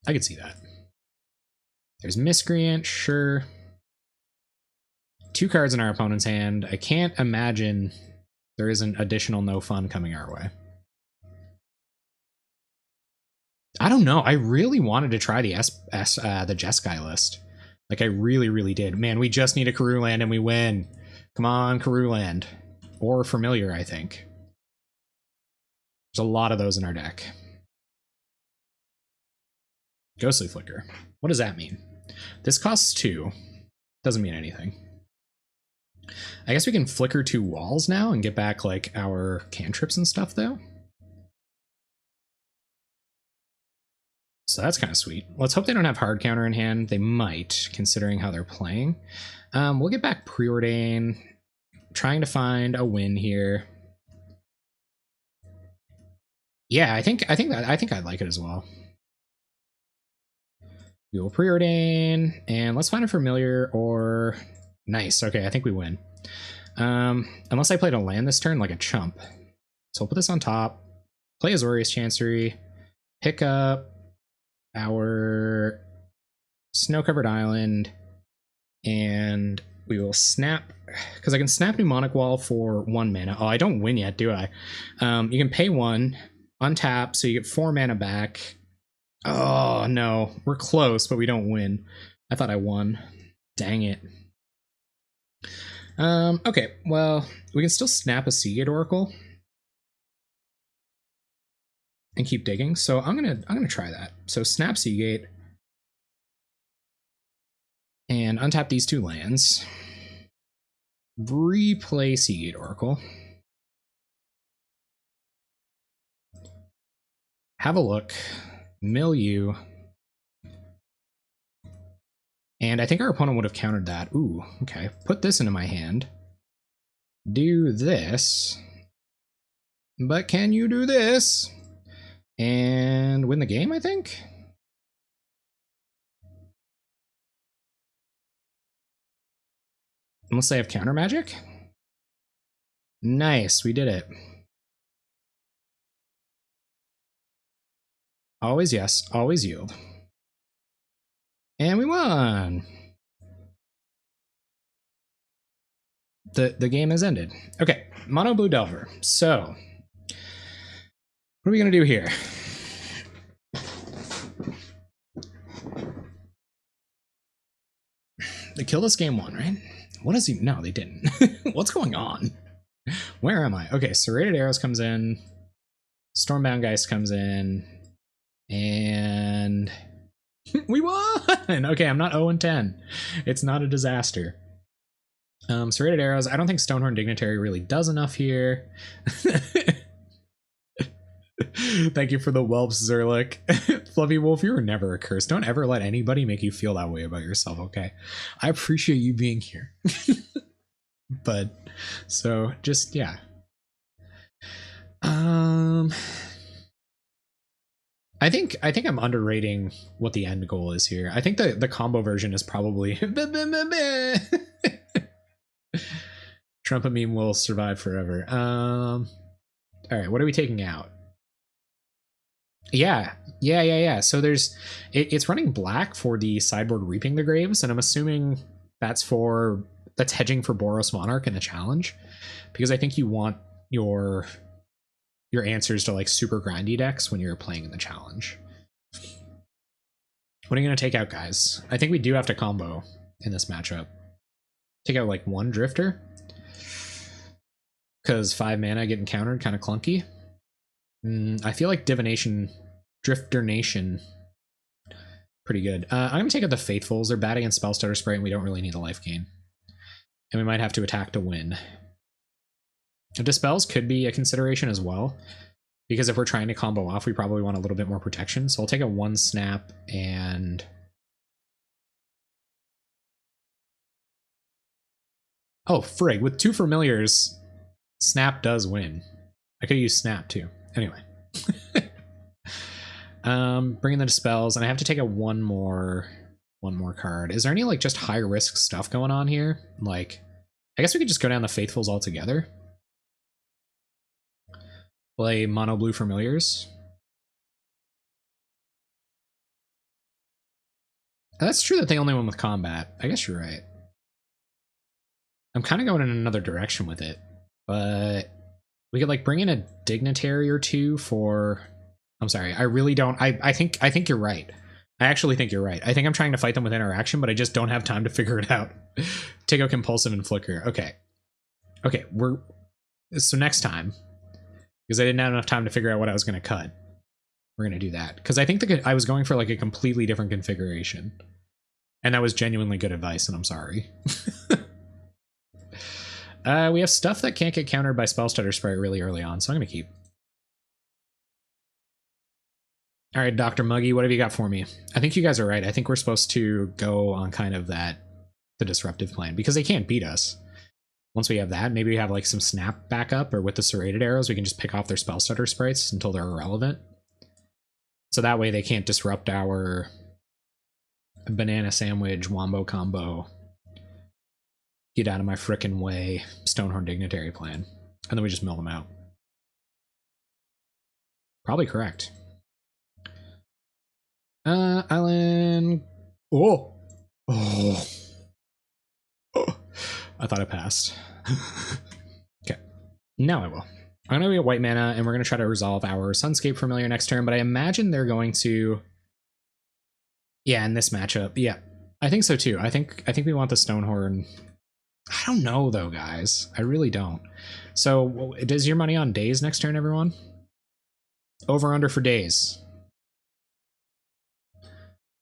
I could see that. There's Miscreant, sure. 2 cards in our opponent's hand. I can't imagine there isn't additional no fun coming our way. I don't know. I really wanted to try the the Jeskai list. Like, I really, really did. Man, we just need a Karoo land and we win. Come on, Karoo land. Or Familiar, I think. There's a lot of those in our deck. Ghostly Flicker. What does that mean? This costs 2. Doesn't mean anything. I guess we can flicker 2 walls now and get back, like, our cantrips and stuff, though. So that's kind of sweet. Let's hope they don't have hard counter in hand. They might, considering how they're playing. We'll get back Preordain. Trying to find a win here. Yeah, I think I'd like it as well. We will Preordain, and let's find a Familiar or... Nice, okay, I think we win. Unless I played a land this turn, like a chump. So we'll put this on top, play Azorius Chancery, pick up our Snow-Covered Island, and we will snap, because I can snap Mnemonic Wall for 1 mana. Oh, I don't win yet, do I? You can pay 1, untap, so you get 4 mana back. Oh, no. We're close, but we don't win. I thought I won. Dang it. Okay, well, we can still snap a Seagate Oracle and keep digging. So I'm gonna try that. So snap Seagate and untap these 2 lands. Replay Seagate Oracle. Have a look. Mill you. And I think our opponent would have countered that. Ooh, okay. Put this into my hand. Do this. But can you do this? And win the game, I think? Unless they have counter magic? Nice, we did it. Always yes, always yield. And we won! The game has ended. Okay, Mono Blue Delver. So, what are we gonna do here? They killed us game 1, right? What is he? No, they didn't. What's going on? Where am I? Okay, Serrated Arrows comes in. Stormbound Geist comes in. And we won! Okay, I'm not 0-10. It's not a disaster. Serrated Arrows. I don't think Stonehorn Dignitary really does enough here. Thank you for the whelps, Zerlik. Fluffy Wolf, you were never a curse. Don't ever let anybody make you feel that way about yourself, okay? I appreciate you being here. But, so, just, yeah. I think I'm underrating what the end goal is here. I think the combo version is probably Trumpet meme will survive forever. All right, what are we taking out? Yeah. So it's running black for the sideboard Reaping the Graves, and I'm assuming that's hedging for Boros Monarch in the challenge, because I think you want your answers to like super grindy decks when you're playing in the challenge. What are you gonna take out, guys? I think we do have to combo in this matchup. Take out like 1 Drifter, because 5 mana getting countered kind of clunky. I feel like Drifter Nation, pretty good. I'm going to take out the Faithfuls. They're bad against Spellstutter Sprite, and we don't really need a life gain. And we might have to attack to win. Dispels could be a consideration as well, because if we're trying to combo off, we probably want a little bit more protection. So I'll take a 1 snap and... Oh, frig. With 2 Familiars, snap does win. I could use snap too. Anyway. Bringing the Dispels, and I have to take a one more card. Is there any like just high risk stuff going on here? Like, I guess we could just go down the Faithfuls altogether. Play mono blue Familiars. That's true that they only went with combat. I guess you're right. I'm kind of going in another direction with it, but we could like bring in a Dignitary or 2 for... I'm sorry, I really don't... I think you're right. I actually think you're right. I think I'm trying to fight them with interaction, but I just don't have time to figure it out. Take out Compulsive and Flicker. Okay. Okay, so next time, because I didn't have enough time to figure out what I was going to cut, we're going to do that. Because I think I was going for like a completely different configuration. And that was genuinely good advice, and I'm sorry. We have stuff that can't get countered by Spellstutter Sprite really early on, so I'm going to keep. All right, Dr. Muggy, what have you got for me? I think you guys are right. I think we're supposed to go on kind of the disruptive plan, because they can't beat us. Once we have that, maybe we have like some snap backup, or with the Serrated Arrows, we can just pick off their Spellstutter Sprites until they're irrelevant. So that way they can't disrupt our banana sandwich wombo combo. Get out of my frickin' way Stonehorn Dignitary plan. And then we just mill them out. Probably correct. Island. Oh. Oh. Oh. I thought I passed. Okay. Now I will. I'm going to be a white mana, and we're going to try to resolve our Sunscape Familiar next turn, but I imagine they're going to... Yeah, in this matchup. Yeah, I think so too. I think we want the Stonehorn. I don't know, though, guys. I really don't. So, does your money on days next turn, everyone? Over under for days.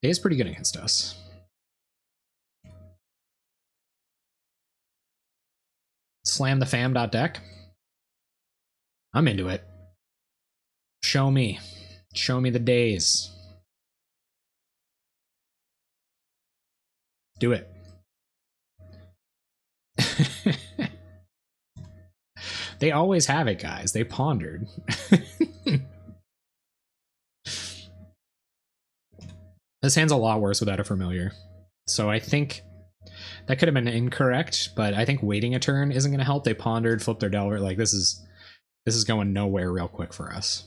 Days pretty good against us. Slam the fam.deck. I'm into it. Show me. Show me the days. Do it. They always have it, guys. They pondered. This hand's a lot worse without a familiar. So I think that could have been incorrect, but I think waiting a turn isn't going to help. They pondered, flipped their Delver. Like, this is going nowhere real quick for us.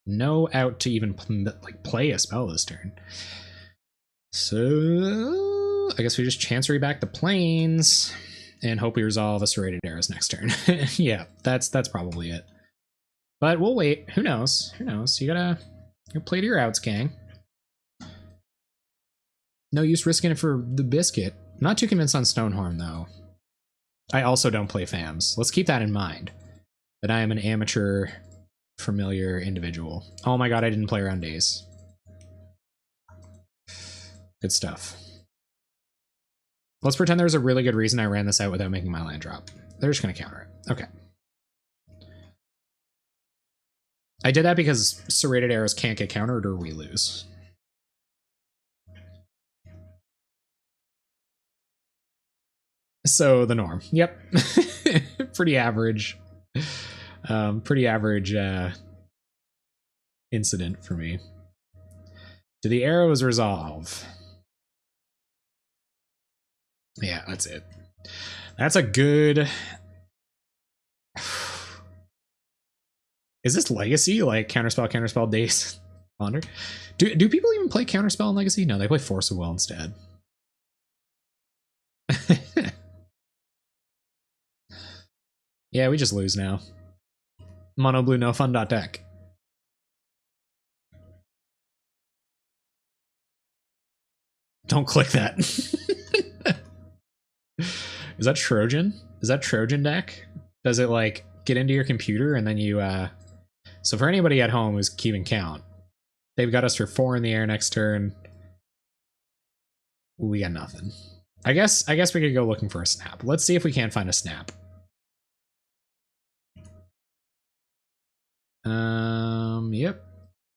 No out to even play a spell this turn. So I guess we just Chancery back the Plains and hope we resolve a Serrated Arrows next turn. Yeah, that's probably it. But we'll wait. Who knows? Who knows? You gotta play to your outs, gang. No use risking it for the biscuit. Not too convinced on Stonehorn, though. I also don't play FAMs. Let's keep that in mind. That I am an amateur, familiar individual. Oh my god, I didn't play around days. Good stuff. Let's pretend there's a really good reason I ran this out without making my land drop. They're just going to counter it. Okay. I did that because Serrated Arrows can't get countered or we lose. So the norm. Yep. Pretty average. Pretty average incident for me. Do the arrows resolve? Yeah, that's it. That's a good... Is this Legacy? Like counterspell, days, ponder? Do people even play counterspell in Legacy? No, they play Force of Will instead. Yeah, we just lose now. Mono blue no fun .deck. Don't click that. Is that Trojan? Is that Trojan deck? Does it like get into your computer and then you so for anybody at home who's keeping count, they've got us for 4 in the air next turn. We got nothing. I guess we could go looking for a snap. Let's see if we can't find a snap. Yep.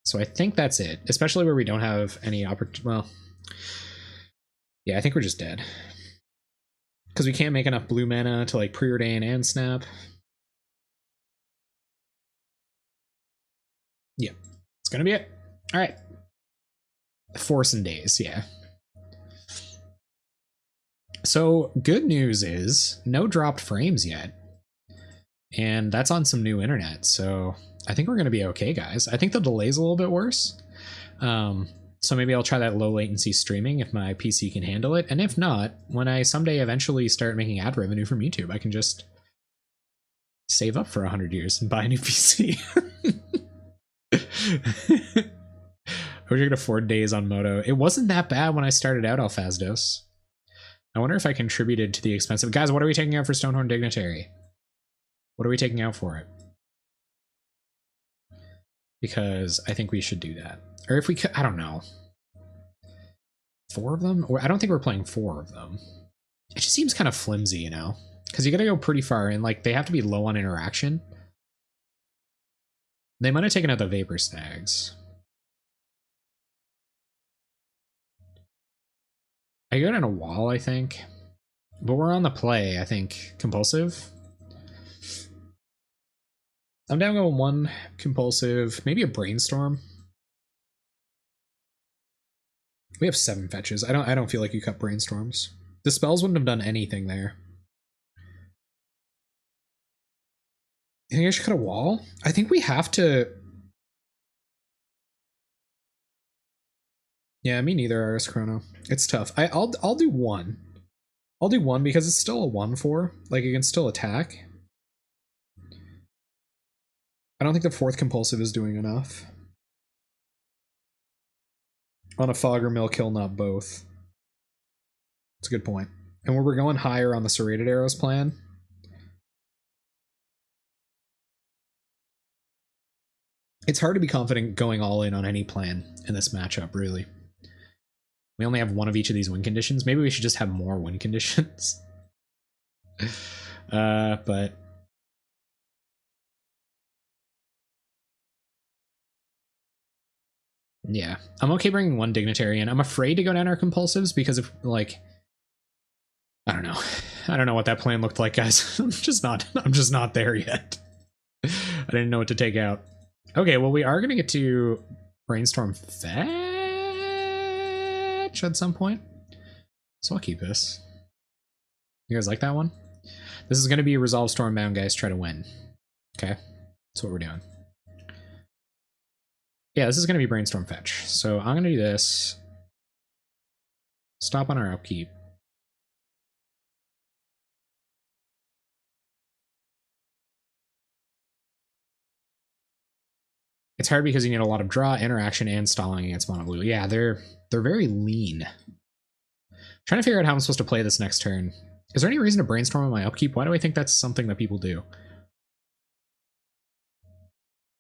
So I think that's it, especially where we don't have any well, yeah, I think we're just dead. Because we can't make enough blue mana to like preordain and snap. Yeah, it's gonna be it. All right. Force and days, yeah. So good news is no dropped frames yet. And that's on some new internet, so I think we're going to be okay, guys. I think the delay's a little bit worse. So maybe I'll try that low latency streaming if my PC can handle it. And if not, when I someday eventually start making ad revenue from YouTube, I can just save up for 100 years and buy a new PC. I wish I could afford days on Moto. It wasn't that bad when I started out Alphazdos. I wonder if I contributed to the expensive... Guys, what are we taking out for Stonehorn Dignitary? What are we taking out for it? Because I think we should do that. Or if we could, I don't know. 4 of them? Or I don't think we're playing 4 of them. It just seems kind of flimsy, you know? Because you gotta go pretty far, and like they have to be low on interaction. They might have taken out the Vapor Stags. I go down a wall, I think. But we're on the play, I think. Compulsive? I'm down going 1 compulsive, maybe a Brainstorm. We have 7 fetches. I don't feel like you cut Brainstorms. The spells wouldn't have done anything there. You think I should cut a wall? I think we have to Yeah, me neither, Iris Chrono. It's tough. I'll do one. I'll do one because it's still a 1/4. Like, it can still attack. I don't think the fourth compulsive is doing enough. On a Fogger Mill kill, not both. That's a good point. And we're going higher on the Serrated Arrows plan. It's hard to be confident going all in on any plan in this matchup, really. We only have one of each of these win conditions. Maybe we should just have more win conditions. But yeah, I'm okay bringing one dignitary in. I'm afraid to go down our compulsives because of, like, I don't know. I don't know what that plan looked like, guys. I'm just not there yet. I didn't know what to take out. Okay, well, we are going to get to Brainstorm Fetch at some point. So I'll keep this. You guys like that one? This is going to be Resolve Stormbound, guys. Try to win. Okay? That's what we're doing. Yeah, this is going to be Brainstorm Fetch. So I'm going to do this. Stop on our upkeep. It's hard because you need a lot of draw, interaction, and stalling against mono blue. Yeah, they're very lean. Trying to figure out how I'm supposed to play this next turn. Is there any reason to brainstorm on my upkeep? Why do I think that's something that people do?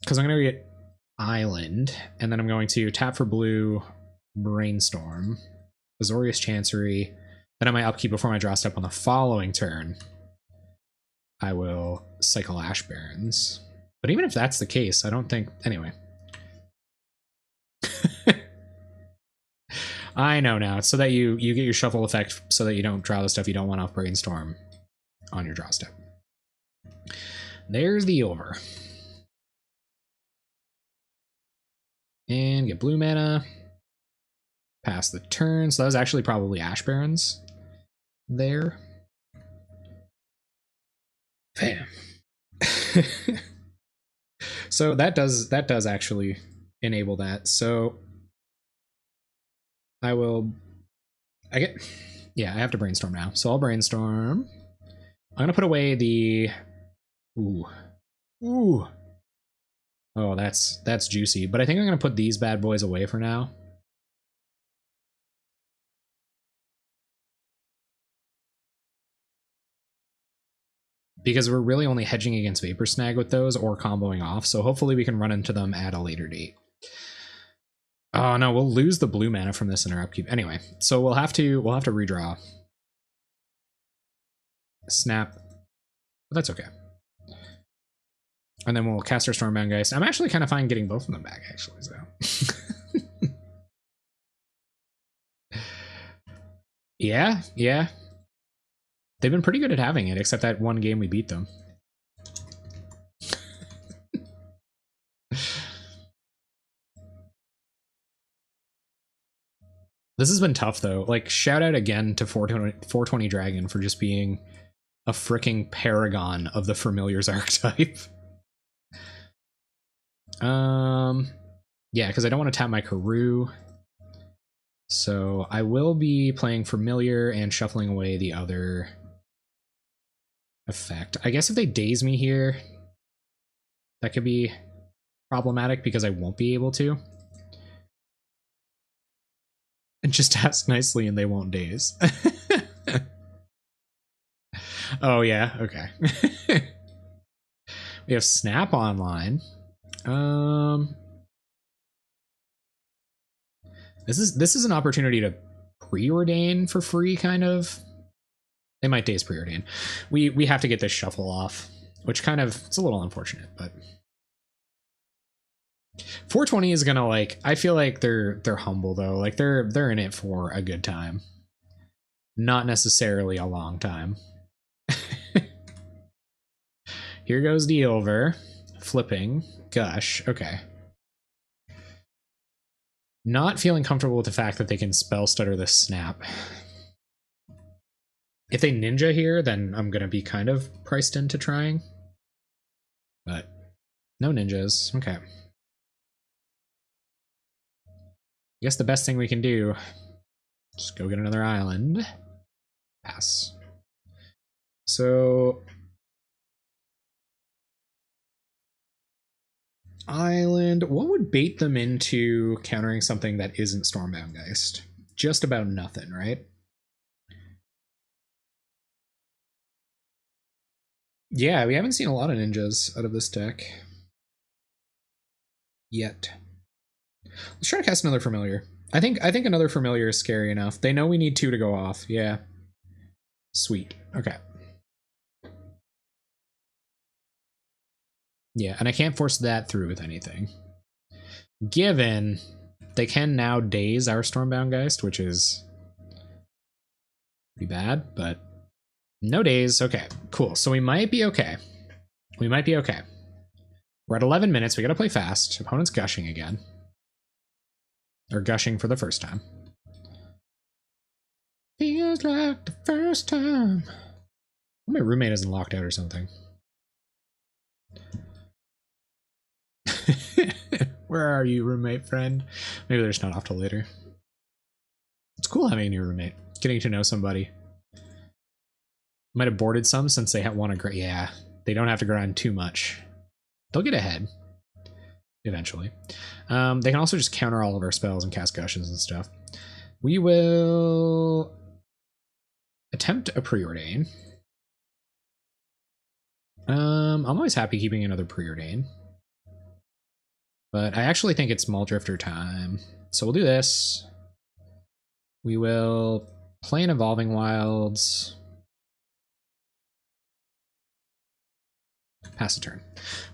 Because I'm going to get Island, and then I'm going to tap for blue, Brainstorm, Azorius Chancery. Then on my upkeep before my draw step on the following turn, I will cycle Ash Barrens. But even if that's the case, I don't think... Anyway. I know now. It's so that you get your shuffle effect so that you don't draw the stuff you don't want off Brainstorm on your draw step. There's the over. And get blue mana. Pass the turn. So that was actually probably Ash Barrens there. Bam. So that does actually enable that. So I have to brainstorm now. So I'll brainstorm. I'm gonna put away the ooh. Oh, that's juicy. But I think I'm gonna put these bad boys away for now. Because we're really only hedging against Vapor Snag with those or comboing off, so hopefully we can run into them at a later date. Oh no, we'll lose the blue mana from this in our upkeep. Anyway, so we'll have to redraw. Snap. But that's okay. And then we'll cast our Stormbound Geist. I'm actually kind of fine getting both of them back, actually, so. Yeah. They've been pretty good at having it, except that one game we beat them. This has been tough, though. Like, shout out again to 420 Dragon for just being a freaking paragon of the Familiars archetype. Yeah, because I don't want to tap my Karoo. So I will be playing Familiar and shuffling away the other effect. I guess if they daze me here, that could be problematic because I won't be able to. And just ask nicely and they won't daze. Oh yeah, okay. We have Snap online. This is an opportunity to preordain for free, kind of. They might daze preordain. We have to get this shuffle off, which kind of, it's a little unfortunate, but 420 is gonna, like, I feel like they're humble though. Like they're in it for a good time, not necessarily a long time. Here goes the over. Flipping. Gush. Okay. Not feeling comfortable with the fact that they can spell stutter this Snap. If they ninja here, then I'm gonna be kind of priced into trying. But no ninjas. Okay. guess the best thing we can do, just go get another island. Pass. So island, what would bait them into countering something that isn't Stormbound Geist? Just about nothing, right? Yeah, we haven't seen a lot of ninjas out of this deck yet. Let's try to cast another familiar. I think another familiar is scary enough. They know we need 2 to go off. Yeah. Sweet. Okay. Yeah, and I can't force that through with anything. Given they can now daze our Stormbound Geist, which is pretty bad, but no daze. Okay, cool. So we might be okay. We might be okay. We're at 11 minutes. We gotta play fast. Opponent's gushing again. Or gushing for the first time. Feels like the first time. My roommate isn't locked out or something. Where are you, roommate friend? Maybe they're just not off till later. It's cool having a new roommate. Getting to know somebody. Might have boarded some since they want to grind. Yeah, they don't have to grind too much. They'll get ahead. Eventually. They can also just counter all of our spells and cast gushes and stuff. We will attempt a preordain. I'm always happy keeping another preordain. But I actually think it's Muldrifter time. So we'll do this. We will play an Evolving Wilds. Pass a turn.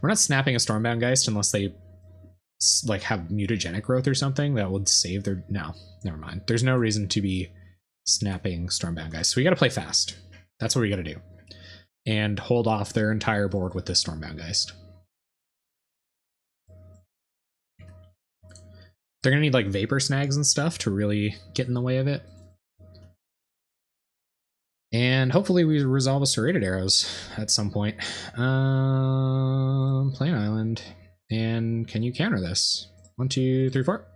We're not snapping a Stormbound Geist unless they like have mutagenic growth or something that would save their... No, never mind. There's no reason to be snapping Stormbound Geist. So we got to play fast. That's what we got to do. And hold off their entire board with this Stormbound Geist. They're going to need like Vapor Snags and stuff to really get in the way of it. And hopefully we resolve a Serrated Arrows at some point. Play an island. And can you counter this? 1, 2, 3, 4.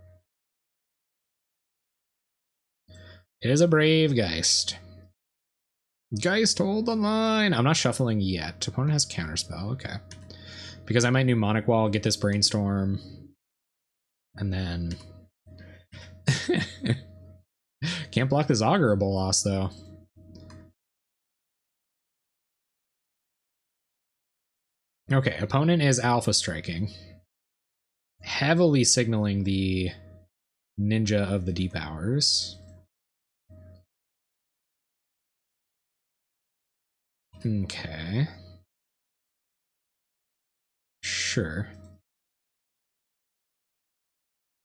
It is a Brave Geist. Geist, hold the line. I'm not shuffling yet. Opponent has Counterspell. Okay. Because I might Mnemonic Wall, get this Brainstorm. And then... Can't block this Augur Bolas, though. Okay, opponent is Alpha Striking. Heavily signaling the Ninja of the Deep Hours. Okay. Sure.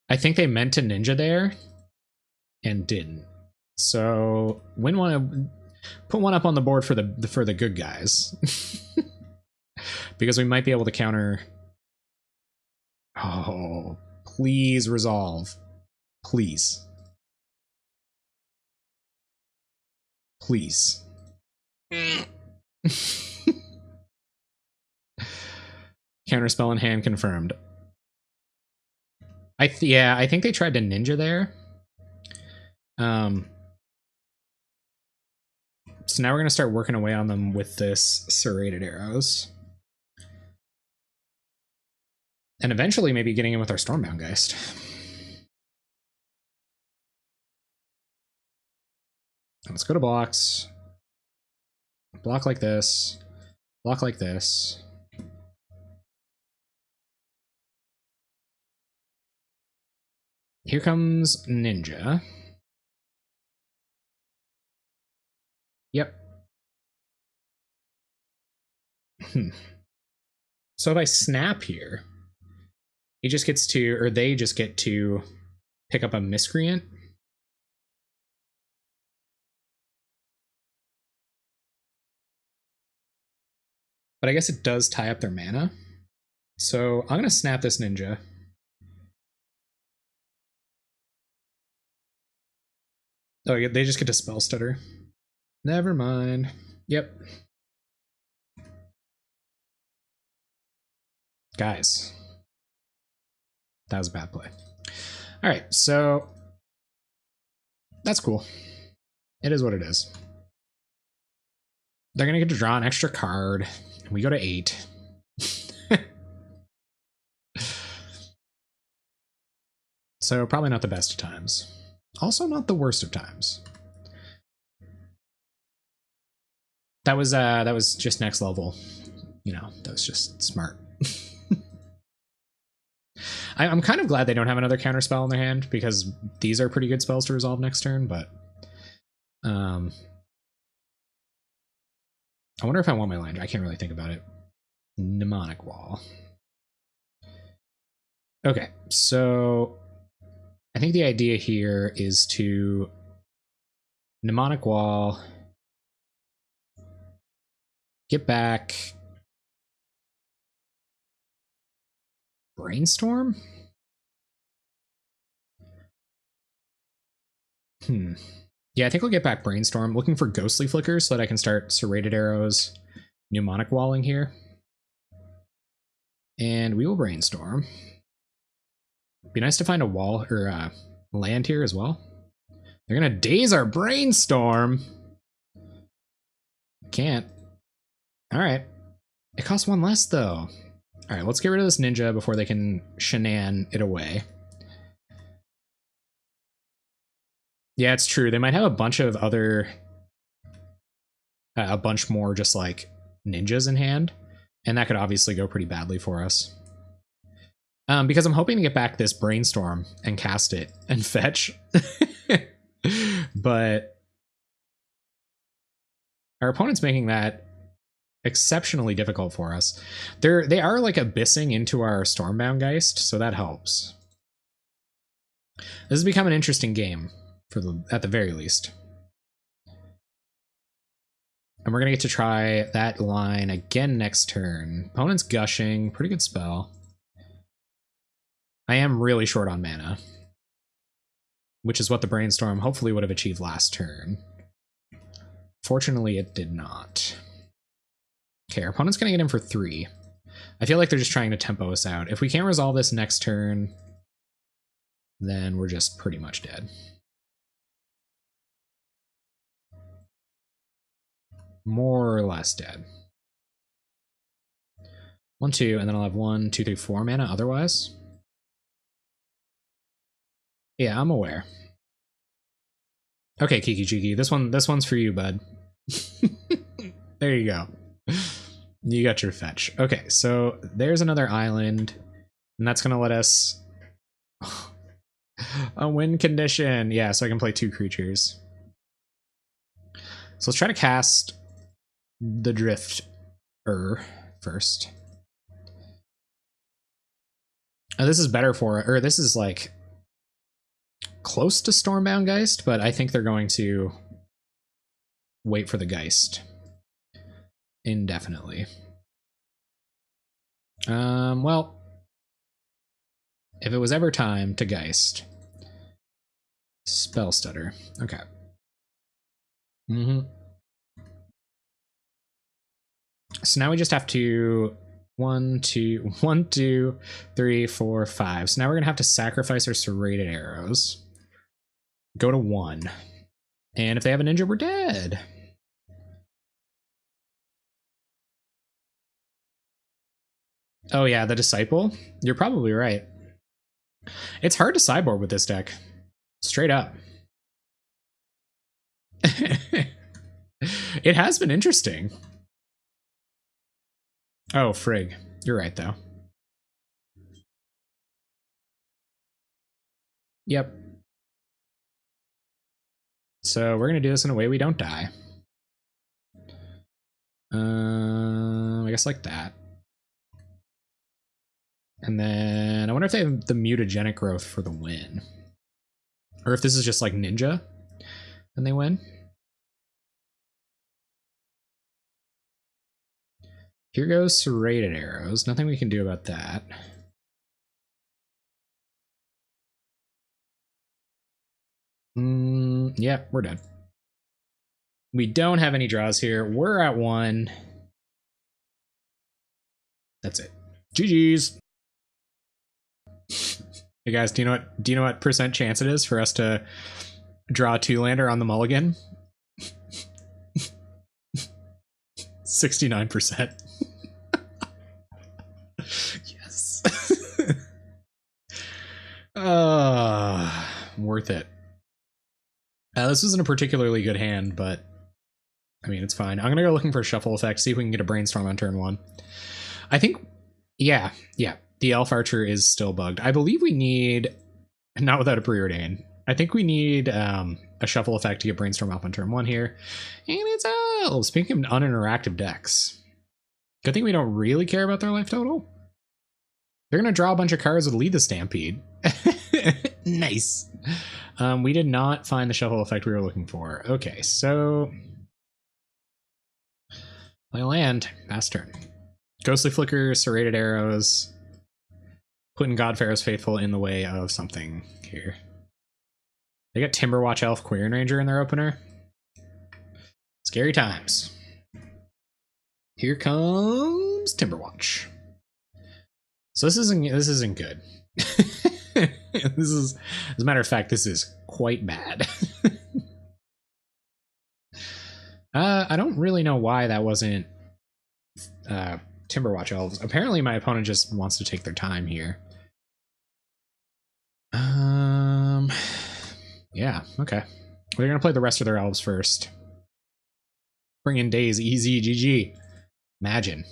I think they meant to Ninja there and didn't. So win one, put one up on the board for the good guys. Because we might be able to counter. Oh, please resolve. Please. Please. Counterspell in hand confirmed. Yeah, I think they tried to Ninja there. So now we're gonna start working away on them with this Serrated Arrows. And eventually maybe getting in with our Stormbound Geist. Let's go to blocks. Block like this. Block like this. Here comes Ninja. Yep. So if I snap here, he just gets to, or they just get to pick up a Miscreant. But I guess it does tie up their mana. So I'm going to snap this Ninja. Oh, they just get to Spell Stutter. Never mind. Yep. Guys. That was a bad play. All right, so That's cool. It is what it is. They're gonna get to draw an extra card. And we go to 8. So probably not the best of times. Also not the worst of times. That was just next level. You know, that was just smart. I'm kind of glad they don't have another counter spell in their hand, because these are pretty good spells to resolve next turn, but I wonder if I want my land. I can't really think about it. Mnemonic Wall. Okay, so I think the idea here is to Mnemonic Wall, get back Brainstorm? Yeah, I think I'll get back Brainstorm. Looking for Ghostly Flickers so that I can start Serrated Arrows, Mnemonic Walling here. And we will Brainstorm. Be nice to find a wall or land here as well. They're gonna daze our Brainstorm. Can't. All right. It costs 1 less though. All right, let's get rid of this ninja before they can shenan it away. Yeah, it's true. They might have a bunch of other, a bunch more just like ninjas in hand, and that could obviously go pretty badly for us. Because I'm hoping to get back this Brainstorm and cast it and fetch, but our opponent's making that exceptionally difficult for us. They are like abyssing into our Stormbound Geist, so that helps. This has become an interesting game at the very least. And we're gonna get to try that line again next turn. Opponent's Gushing, pretty good spell. I am really short on mana, which is what the Brainstorm hopefully would have achieved last turn. Fortunately, it did not. Okay, our opponent's gonna get in for 3. I feel like they're just trying to tempo us out. If we can't resolve this next turn, then we're just pretty much dead. More or less dead. 1, 2, and then I'll have 1, 2, 3, 4 mana otherwise. Yeah, I'm aware. Okay, Kiki Chiki, this one's for you, bud. There you go. You got your fetch. Okay, so there's another island, and that's gonna let us a win condition. Yeah, so I can play 2 creatures. So let's try to cast the Drifter first. This is better for, or this is like close to Stormbound Geist, but I think they're going to wait for the Geist indefinitely. Well, if it was ever time to Geist, Spell Stutter. Okay. So now we just have to 1, 2, 3, 4, 5. So now we're gonna have to sacrifice our Serrated Arrows. Go to 1. And if they have a ninja, we're dead. Oh yeah, the Disciple? You're probably right. It's hard to sideboard with this deck. Straight up. It has been interesting. Oh, frig. You're right, though. Yep. So we're going to do this in a way we don't die. I guess like that. And then I wonder if they have the mutagenic growth for the win. Or if this is just like ninja and they win. Here goes Serrated Arrows. Nothing we can do about that. Yeah, we're dead. We don't have any draws here. We're at 1. That's it. GG's. Hey guys, do you know what percent chance it is for us to Draw a 2-lander on the mulligan. 69%. Yes. Worth it. This wasn't a particularly good hand, but I mean, it's fine. I'm gonna go looking for a shuffle effect, see if we can get a brainstorm on turn 1. I think, yeah, the Elf Archer is still bugged. I believe we need, not without a Preordain, I think we need a shuffle effect to get brainstorm up on turn 1 here. And it's Elves. Speaking of uninteractive decks, good thing we don't really care about their life total. They're gonna draw a bunch of cards with Lead the Stampede. Nice. We did not find the shuffle effect we were looking for. Okay, so play land. Pass turn. Ghostly Flicker, Serrated Arrows, putting Godfarrow's Faithful in the way of something here. They got Timberwatch Elf, Quirion Ranger in their opener. Scary times. Here comes Timberwatch. So this isn't good. This is, as a matter of fact, this is quite bad. I don't really know why that wasn't Timberwatch Elves. Apparently my opponent just wants to take their time here. Yeah, okay. They're gonna play the rest of their elves first. Bring in Days, easy, GG. Imagine.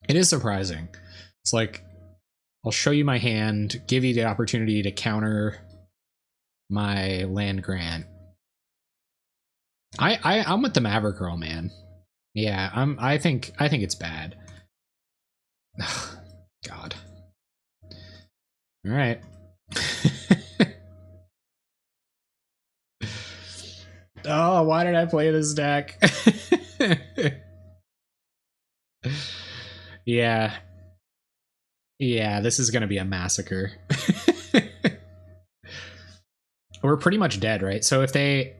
It is surprising. It's like, I'll show you my hand, give you the opportunity to counter my land grant. I'm with the Maverick Girl, man. Yeah, I think it's bad. God. All right. Oh, why did I play this deck? Yeah. Yeah, this is gonna be a massacre. We're pretty much dead, right? So if they're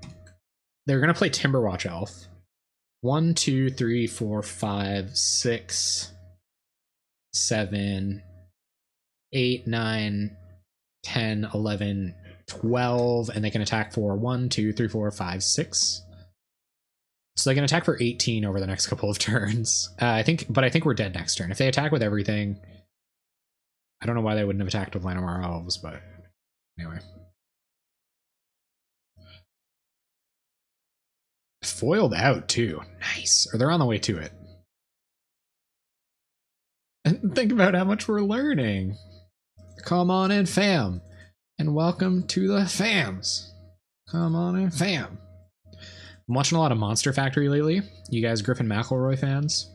gonna play Timberwatch Elf. 1, 2, 3, 4, 5, 6, 7, 8, 9, 10, 11, 12, and they can attack for 1, 2, 3, 4, 5, 6. So they can attack for 18 over the next couple of turns. I think we're dead next turn. If they attack with everything, I don't know why they wouldn't have attacked with Llanowar Elves, but anyway. Foiled out too. Nice. Or they're on the way to it. And think about how much we're learning. Come on in, fam. And welcome to the fams. Come on in, fam. I'm watching a lot of Monster Factory lately. You guys Griffin McElroy fans?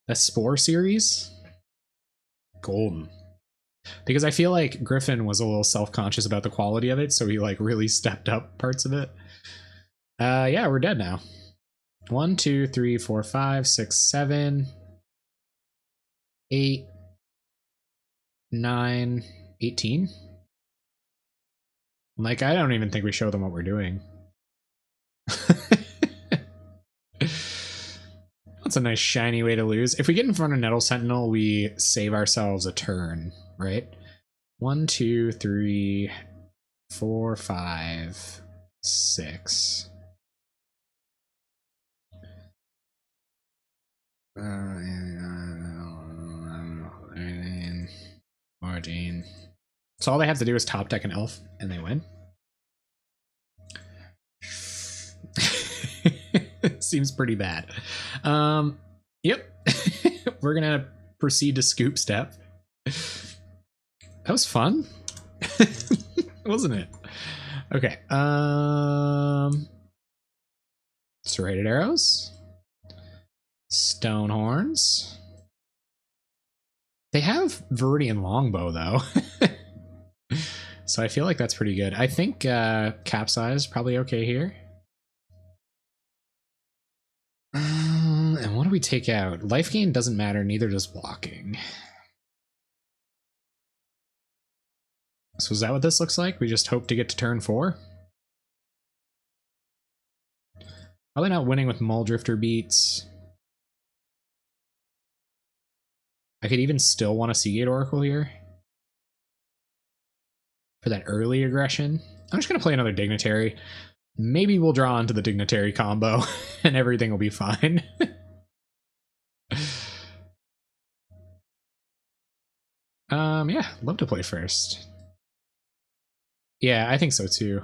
The Spore series? Golden. Because I feel like Griffin was a little self-conscious about the quality of it, so he like really stepped up parts of it. Yeah, we're dead now. 1, 2, 3, 4, 5, 6, 7, 8, 9, 18. Like, I don't even think we show them what we're doing. That's a nice shiny way to lose. If we get in front of Nettle Sentinel, we save ourselves a turn, right? 1, 2, 3, 4, 5, 6. 14. So all they have to do is top deck an elf and they win. Seems pretty bad. Yep. We're gonna proceed to scoop step. That was fun. Wasn't it? Okay. Serrated Arrows. Stone Horns. They have Viridian Longbow, though. So I feel like that's pretty good. I think Capsize probably okay here. And what do we take out? Life gain doesn't matter, neither does blocking. So is that what this looks like? We just hope to get to turn 4? Probably not winning with Muldrifter beats. I could even still want a Seagate Oracle here. for that early aggression. I'm just going to play another Dignitary. Maybe we'll draw into the Dignitary combo and everything will be fine. Yeah, love to play first. Yeah, I think so too.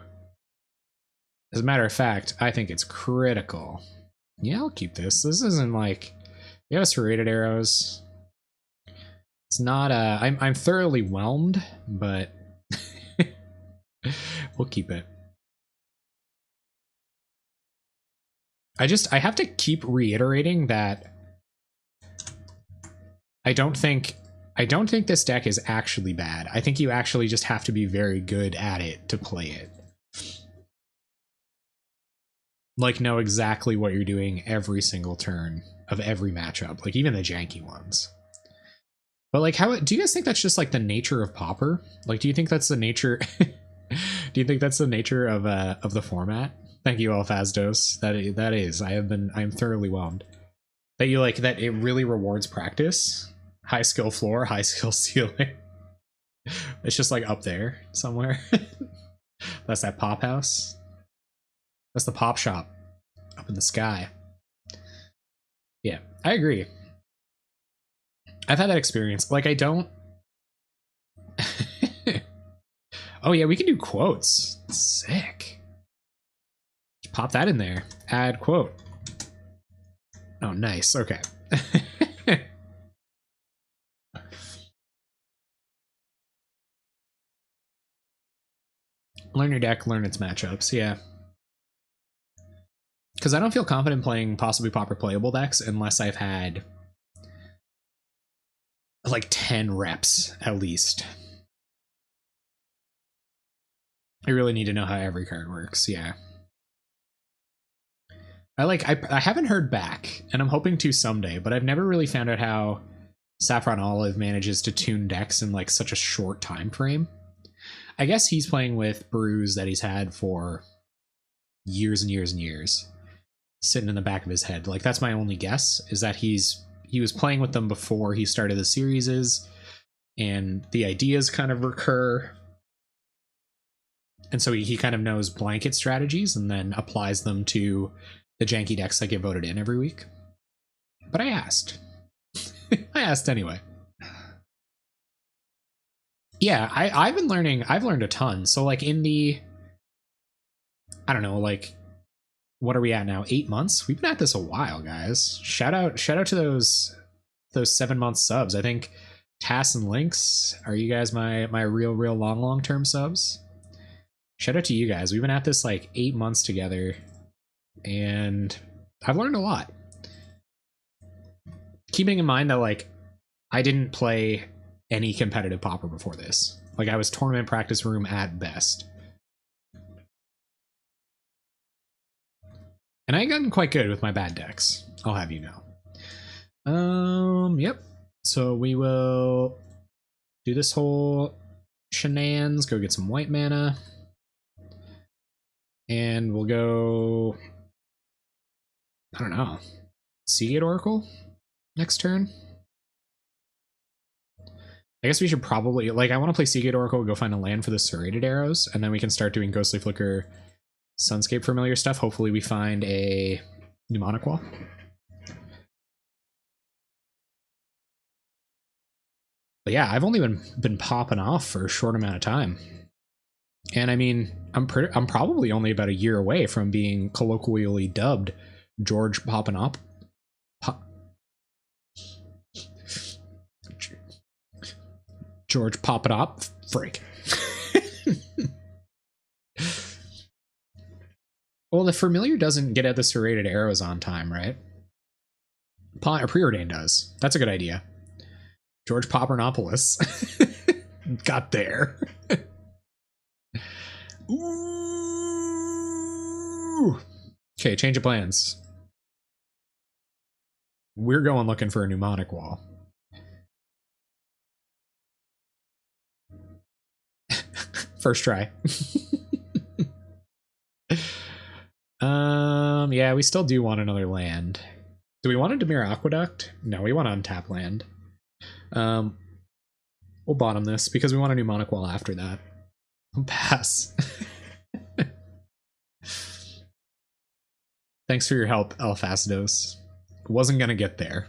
As a matter of fact, I think it's critical. Yeah, I'll keep this. This isn't like... We have serrated arrows. It's not I'm thoroughly whelmed, but we'll keep it. I have to keep reiterating that I don't think this deck is actually bad. I think you actually just have to be very good at it to play it. Like, know exactly what you're doing every single turn of every matchup, like even the janky ones. But like, how do you guys think that's just like the nature of Pauper? Like, do you think that's the nature? Do you think that's the nature of the format? Thank you, Alphasdos. That is. I'm thoroughly whelmed. That you like that it really rewards practice. High skill floor, high skill ceiling. It's just like up there somewhere. That's that pop house. That's the pop shop up in the sky. Yeah, I agree. I've had that experience. Like, I don't... Oh, yeah, we can do quotes. Sick. Just pop that in there. Add quote. Oh, nice. Okay. Learn your deck, learn its matchups. Yeah. Because I don't feel confident playing possibly Pauper playable decks unless I've had like 10 reps at least. I really need to know how every card works. Yeah. I haven't heard back, and I'm hoping to someday, but I've never really found out how Saffron Olive manages to tune decks in like such a short time frame. I guess he's playing with brews that he's had for years and years and years, sitting in the back of his head. Like, that's my only guess, is that he was playing with them before he started the series, and the ideas kind of recur. And so he kind of knows blanket strategies and then applies them to the janky decks that get voted in every week. But I asked. I asked anyway. Yeah, I've been learning. I've learned a ton. So like in the, I don't know, like, what are we at now? 8 months? We've been at this a while, guys. Shout out to those 7-month subs. I think Tass and Lynx, are you guys my real long term subs? Shout out to you guys. We've been at this like 8 months together, and I've learned a lot. Keeping in mind that like I didn't play any competitive Pauper before this. Like, I was tournament practice room at best. And I gotten quite good with my bad decks, I'll have you know. Yep. So we will do this whole shenanigans, go get some white mana. And we'll go, I don't know, Seagate Oracle next turn. I guess we should probably, like, I want to play Seagate Oracle, go find a land for the serrated arrows, and then we can start doing Ghostly Flicker, Sunscape Familiar stuff. Hopefully we find a Mnemonic Wall. But yeah, I've only been popping off for a short amount of time. And I mean, I'm probably only about a year away from being colloquially dubbed George Poppin' Up. George Poppin' Up. Freak. Well, the Familiar doesn't get at the serrated arrows on time, right? Preordain does. That's a good idea. George Poppernopolis got there. Ooh. Okay, change of plans. We're going looking for a Mnemonic Wall. First try. Yeah, we still do want another land. Do we want a Demir Aqueduct? No, we want to untap land. We'll bottom this because we want a Mnemonic Wall after that. Pass. Thanks for your help, Alphacidos. Wasn't gonna get there.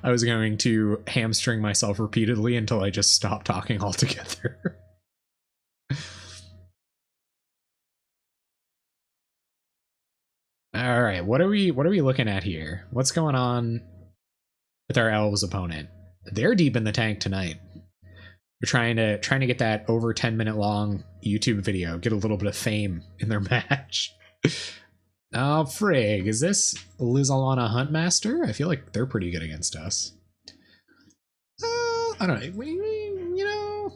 I was going to hamstring myself repeatedly until I just stopped talking altogether. All right, what are we looking at here? What's going on with our elves opponent? They're deep in the tank tonight. We're trying to get that over 10-minute long YouTube video, get a little bit of fame in their match. Oh, frig, is this Lizalana Huntmaster? I feel like they're pretty good against us. I don't know. You know,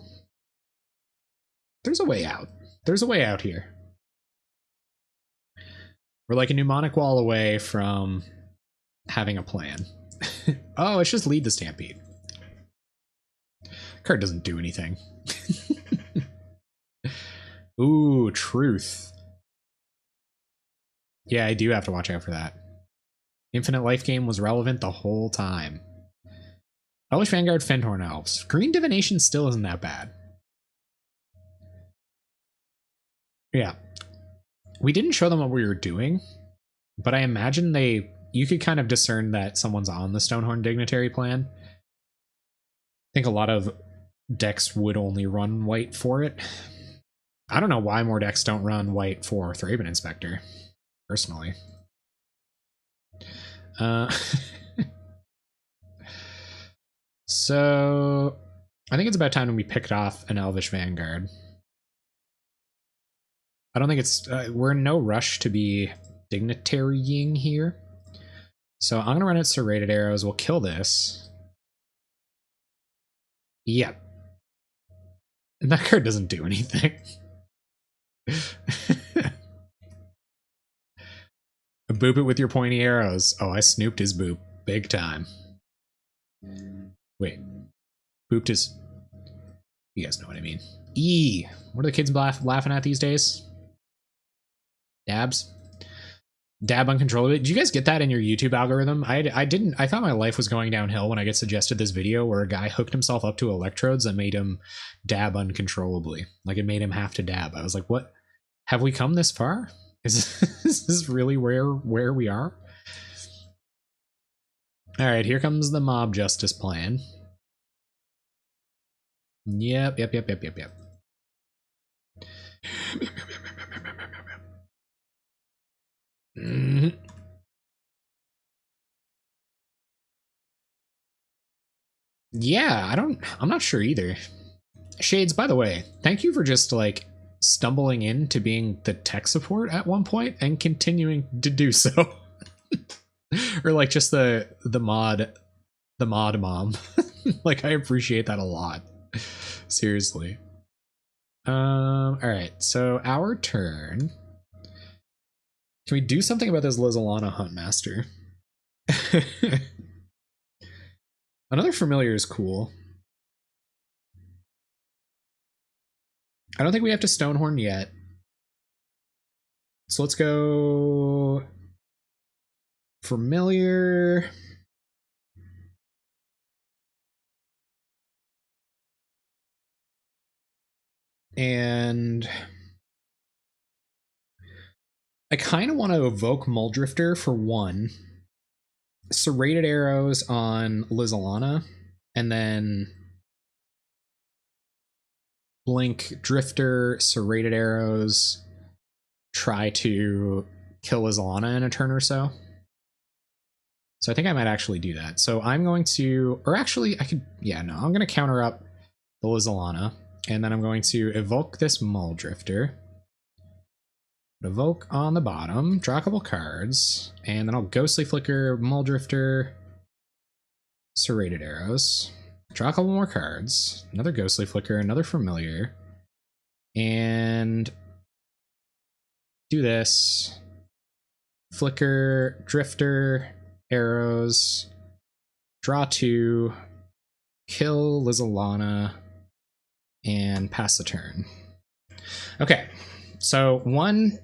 there's a way out. There's a way out here. We're like a mnemonic wall away from having a plan. Oh, it's just lead the Stampede. Card doesn't do anything. Ooh, truth. Yeah, I do have to watch out for that. Infinite Life Game was relevant the whole time. Elvish Vanguard, Fenthorn Elves. Green Divination still isn't that bad. Yeah. We didn't show them what we were doing, but I imagine you could kind of discern that someone's on the Stonehorn Dignitary plan. I think a lot of decks would only run white for it. I don't know why more decks don't run white for Thraben Inspector, personally. So I think it's about time we picked off an Elvish Vanguard. I don't think it's we're in no rush to be dignitarying here, so I'm gonna run out Serrated Arrows. We'll kill this. Yep. And that card doesn't do anything. Boop it with your pointy arrows. Oh, I snooped his boop big time. Wait, booped his. You guys know what I mean. E. What are the kids laughing at these days? Dabs. Dab uncontrollably. Did you guys get that in your YouTube algorithm? I didn't. I thought my life was going downhill when I get suggested this video where a guy hooked himself up to electrodes that made him dab uncontrollably. Like it made him have to dab. I was like, what? Have we come this far? Is this really where we are? All right, here comes the mob justice plan. Yep. Mm-hmm. Yeah, I'm not sure either. Shades, by the way, thank you for just like stumbling into being the tech support at one point and continuing to do so. Or like just the mod mom. Like I appreciate that a lot. Seriously. All right, so our turn. Can we do something about this Lizalana Huntmaster? Another familiar is cool. I don't think we have to Stonehorn yet. So let's go familiar. And I kind of want to evoke Muldrifter for one. Serrated Arrows on Lizalana. And then Blink, Drifter, Serrated Arrows. Try to kill Lizalana in a turn or so. So I think I might actually do that. So I'm going to, or actually I could, yeah, no, I'm going to counter up the Lizalana. And then I'm going to evoke this Muldrifter. Evoke on the bottom, draw a couple cards, and then I'll Ghostly Flicker, Muldrifter, Serrated Arrows. Draw a couple more cards, another Ghostly Flicker, another Familiar, and do this. Flicker, Drifter, Arrows, draw 2, kill Lizalana, and pass the turn. Okay, so one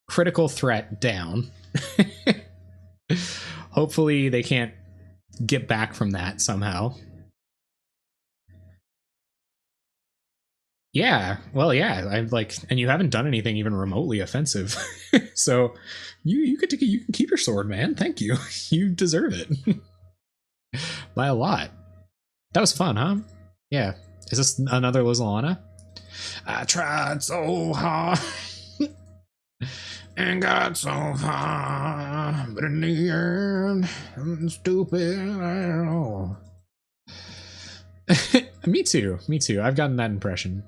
critical threat down. Hopefully they can't get back from that somehow. Yeah, well, yeah. I'm like, and you haven't done anything even remotely offensive, so you you can keep your sword, man. Thank you. You deserve it by a lot. That was fun, huh? Yeah. Is this another Lizalana? I tried so hard and got so far, but in the end, I'm stupid. I don't know. Me too. Me too. I've gotten that impression.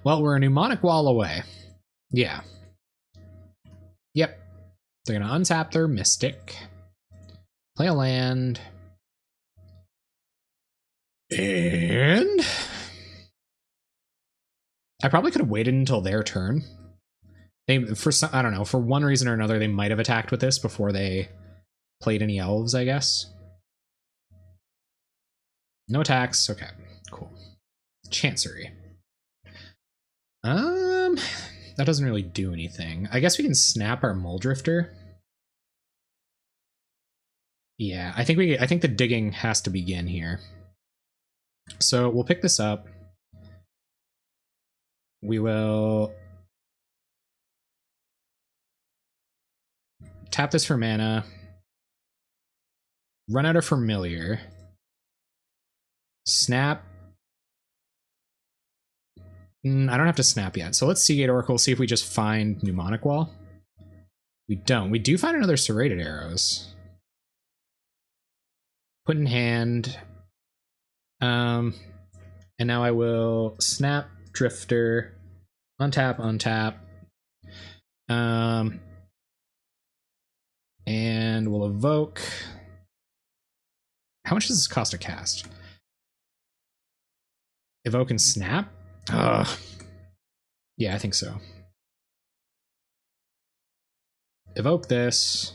Well, we're a mnemonic wall away. Yeah. Yep. They're gonna untap their Mystic, play a land, and I probably could have waited until their turn. They, for some, I don't know, for one reason or another, they might have attacked with this before they played any elves, I guess. No attacks. Okay, cool. Chancery. That doesn't really do anything. I guess we can snap our Muldrifter. Yeah, I think the digging has to begin here. So we'll pick this up. We will tap this for mana. Run out of Familiar. Snap. I don't have to snap yet. So let's Seagate Oracle, see if we just find Mnemonic Wall. We don't. We do find another Serrated Arrows. Put in hand. And now I will snap Drifter. Untap, untap. And we'll evoke. How much does this cost to cast? Evoke and snap? Yeah, I think so. Evoke this.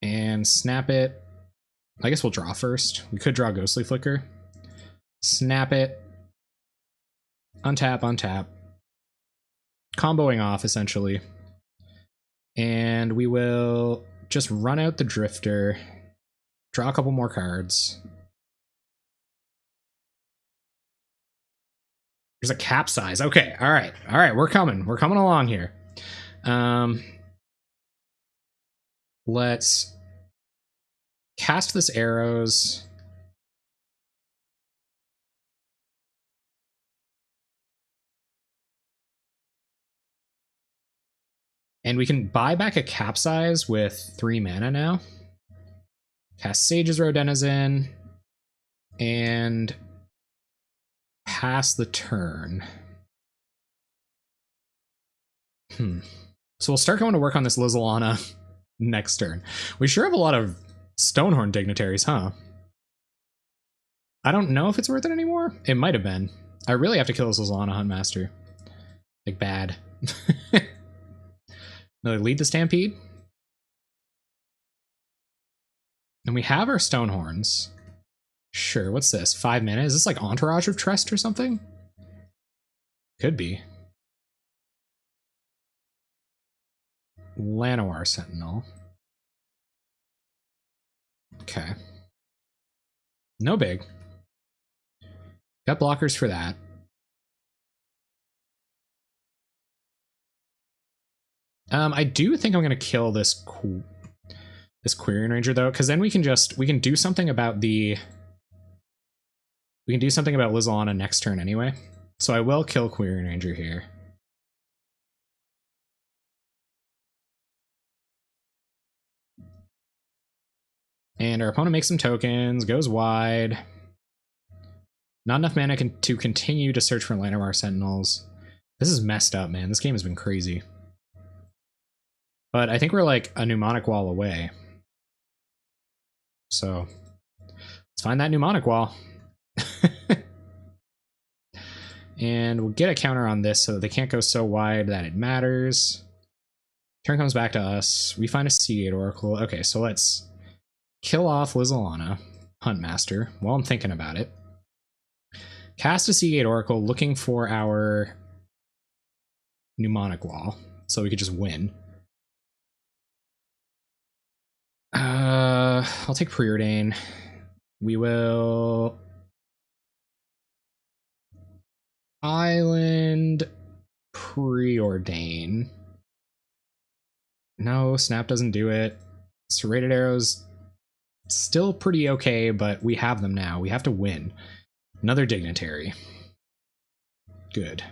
And snap it. I guess we'll draw first. We could draw Ghostly Flicker. Snap it. Untap, untap. Comboing off, essentially. And we will just run out the Drifter. Draw a couple more cards. There's a Capsize. Okay, all right. All right, we're coming. We're coming along here. Let's cast this Arrows. And we can buy back a Capsize with 3 mana now. Cast Sage's Row Denizen. And pass the turn. So we'll start going to work on this Lizalana next turn. We sure have a lot of Stonehorn Dignitaries, huh? I don't know if it's worth it anymore. It might have been. I really have to kill this Lizalana Huntmaster. Like, bad. Another Lead the Stampede. And we have our Stonehorns. Sure, what's this? 5 mana? Is this like Entourage of Trest or something? Could be. Llanowar Sentinel. Okay. No big. Got blockers for that. I do think I'm gonna kill this Quirion Ranger though, because then we can do something about Lizalana next turn anyway. So I will kill Quirion Ranger here. And our opponent makes some tokens, goes wide. Not enough mana to continue to search for Llanowar Sentinels. This is messed up, man. This game has been crazy. But I think we're like a Mnemonic Wall away. So let's find that Mnemonic Wall. And we'll get a counter on this so that they can't go so wide that it matters. Turn comes back to us. We find a Seagate Oracle. Okay, so let's kill off Lizalana Huntmaster while I'm thinking about it. Cast a Seagate Oracle looking for our Mnemonic Wall so we could just win. I'll take Preordain. We will Island Preordain. No, Snap doesn't do it. Serrated Arrows, still pretty okay, but we have them now. We have to win. Another Dignitary. Good.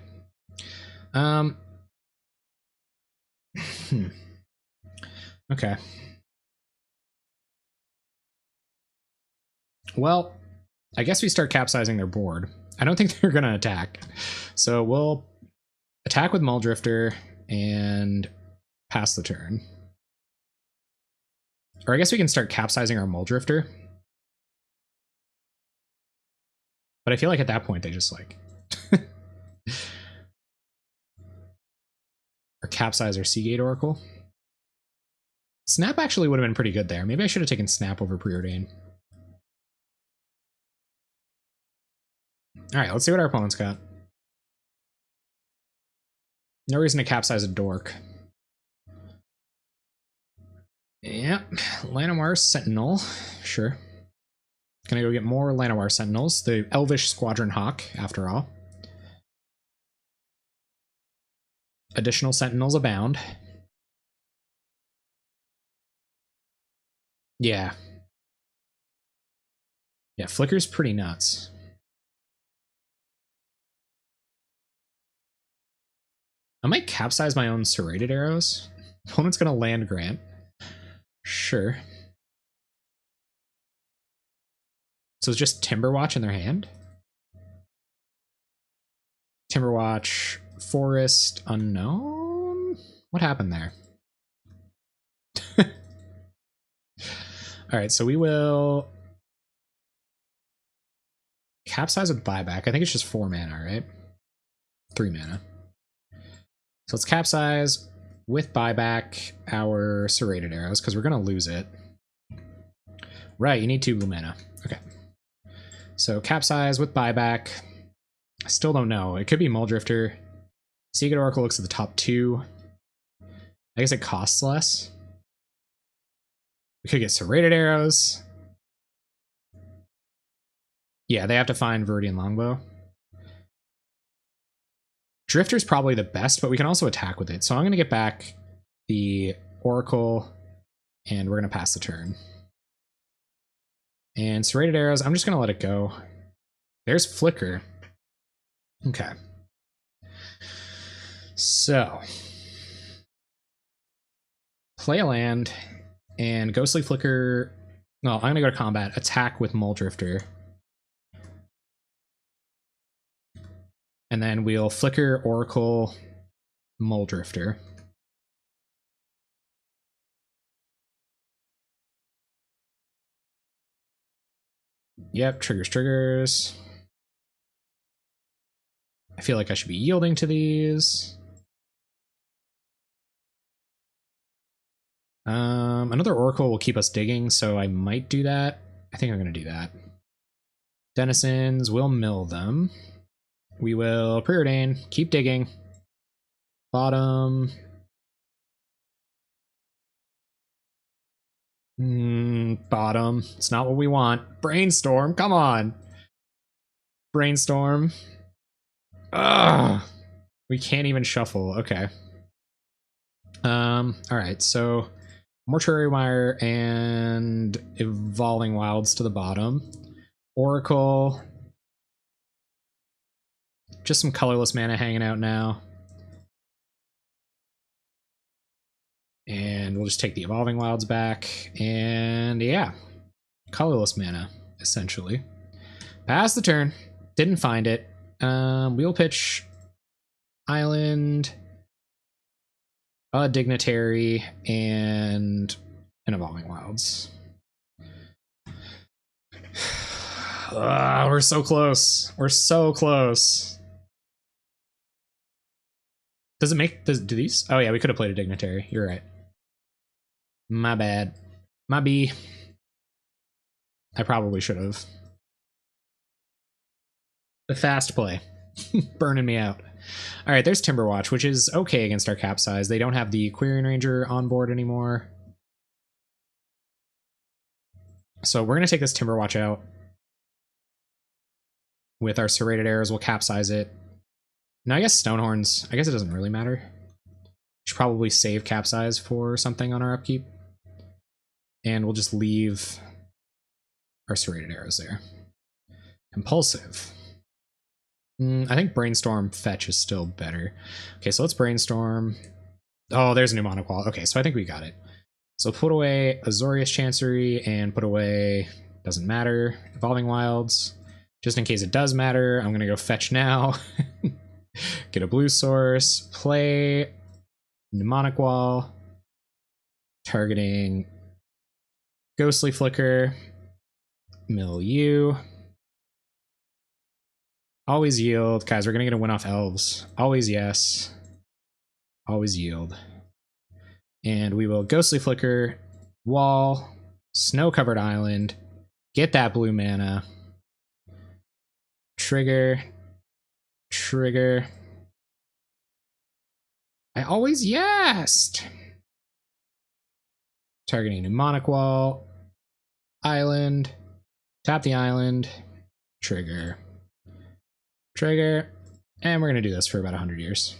Okay. Well, I guess we start capsizing their board. I don't think they're going to attack. So we'll attack with Muldrifter and pass the turn. Or I guess we can start capsizing our Muldrifter. But I feel like at that point they just like... or capsize our Seagate Oracle. Snap actually would have been pretty good there. Maybe I should have taken Snap over Preordain. Alright, let's see what our opponent's got. No reason to capsize a Dork. Yep, Llanowar Sentinel. Sure. Gonna go get more Llanowar Sentinels. The Elvish Squadron Hawk, after all. Additional Sentinels abound. Yeah. Yeah, Flicker's pretty nuts. I might capsize my own Serrated Arrows. Opponent's gonna land Grant. Sure. So it's just Timberwatch in their hand? Timberwatch, Forest, Unknown? What happened there? Alright, so we will capsize with Buyback. I think it's just 4 mana, right? 3 mana. So let's capsize with Buyback our Serrated Arrows, because we're going to lose it. Right, you need 2 blue mana. Okay. So capsize with Buyback. I still don't know. It could be Muldrifter. Seagate Oracle looks at the top 2. I guess it costs less. We could get Serrated Arrows. Yeah, they have to find Viridian Longbow. Drifter's probably the best, but we can also attack with it. So I'm going to get back the Oracle, and we're going to pass the turn. And Serrated Arrows, I'm just going to let it go. There's Flicker. Okay. So, play a land, and Ghostly Flicker... No, I'm going to go to combat, attack with Muldrifter. And then we'll Flicker, Oracle, Muldrifter. Yep, triggers. I feel like I should be yielding to these. Another Oracle will keep us digging, so I might do that. I think I'm going to do that. Denizens, we'll mill them. We will Preordain, keep digging. Bottom. Bottom. It's not what we want. Brainstorm, come on. Brainstorm. Ugh. We can't even shuffle. Okay. Alright, so Mortuary Mire and Evolving Wilds to the bottom. Oracle. Just some colorless mana hanging out now. And we'll just take the Evolving Wilds back. And yeah, colorless mana, essentially. Pass the turn. Didn't find it. We'll pitch Island, a Dignitary, and an Evolving Wilds. We're so close. We're so close. Does it make... do these? Oh yeah, we could have played a Dignitary. You're right. My bad. My B. I probably should have. The fast play. Burning me out. Alright, there's Timberwatch, which is okay against our capsize. They don't have the Quirion Ranger on board anymore. So we're going to take this Timberwatch out. With our serrated arrows, we'll capsize it. Now, I guess Stonehorns, I guess it doesn't really matter. Should probably save capsize for something on our upkeep. And we'll just leave our serrated arrows there. Compulsive. I think Brainstorm Fetch is still better. Okay, so let's Brainstorm. Oh, there's a Mnemonic Wall. Okay, so I think we got it. So put away Azorius Chancery and put away, doesn't matter, Evolving Wilds. Just in case it does matter, I'm going to go Fetch now. Get a blue source, play Mnemonic Wall, targeting Ghostly Flicker, Milieu. Always yield. Guys, we're going to get a win off elves. Always yes. Always yield. And we will Ghostly Flicker, Wall, Snow-Covered Island, get that blue mana, trigger, trigger. I always yesed. Targeting Mnemonic Wall, Island, tap the island, trigger. Trigger, and we're going to do this for about 100 years.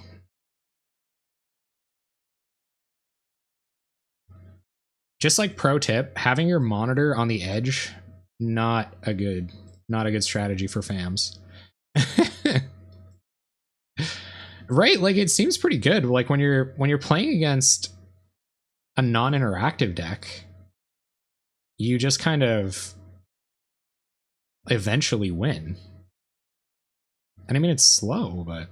Just like pro tip, having your monitor on the edge, not a good strategy for fams. Right? Like it seems pretty good. Like when you're playing against a non-interactive deck, you just kind of eventually win. And I mean, it's slow, but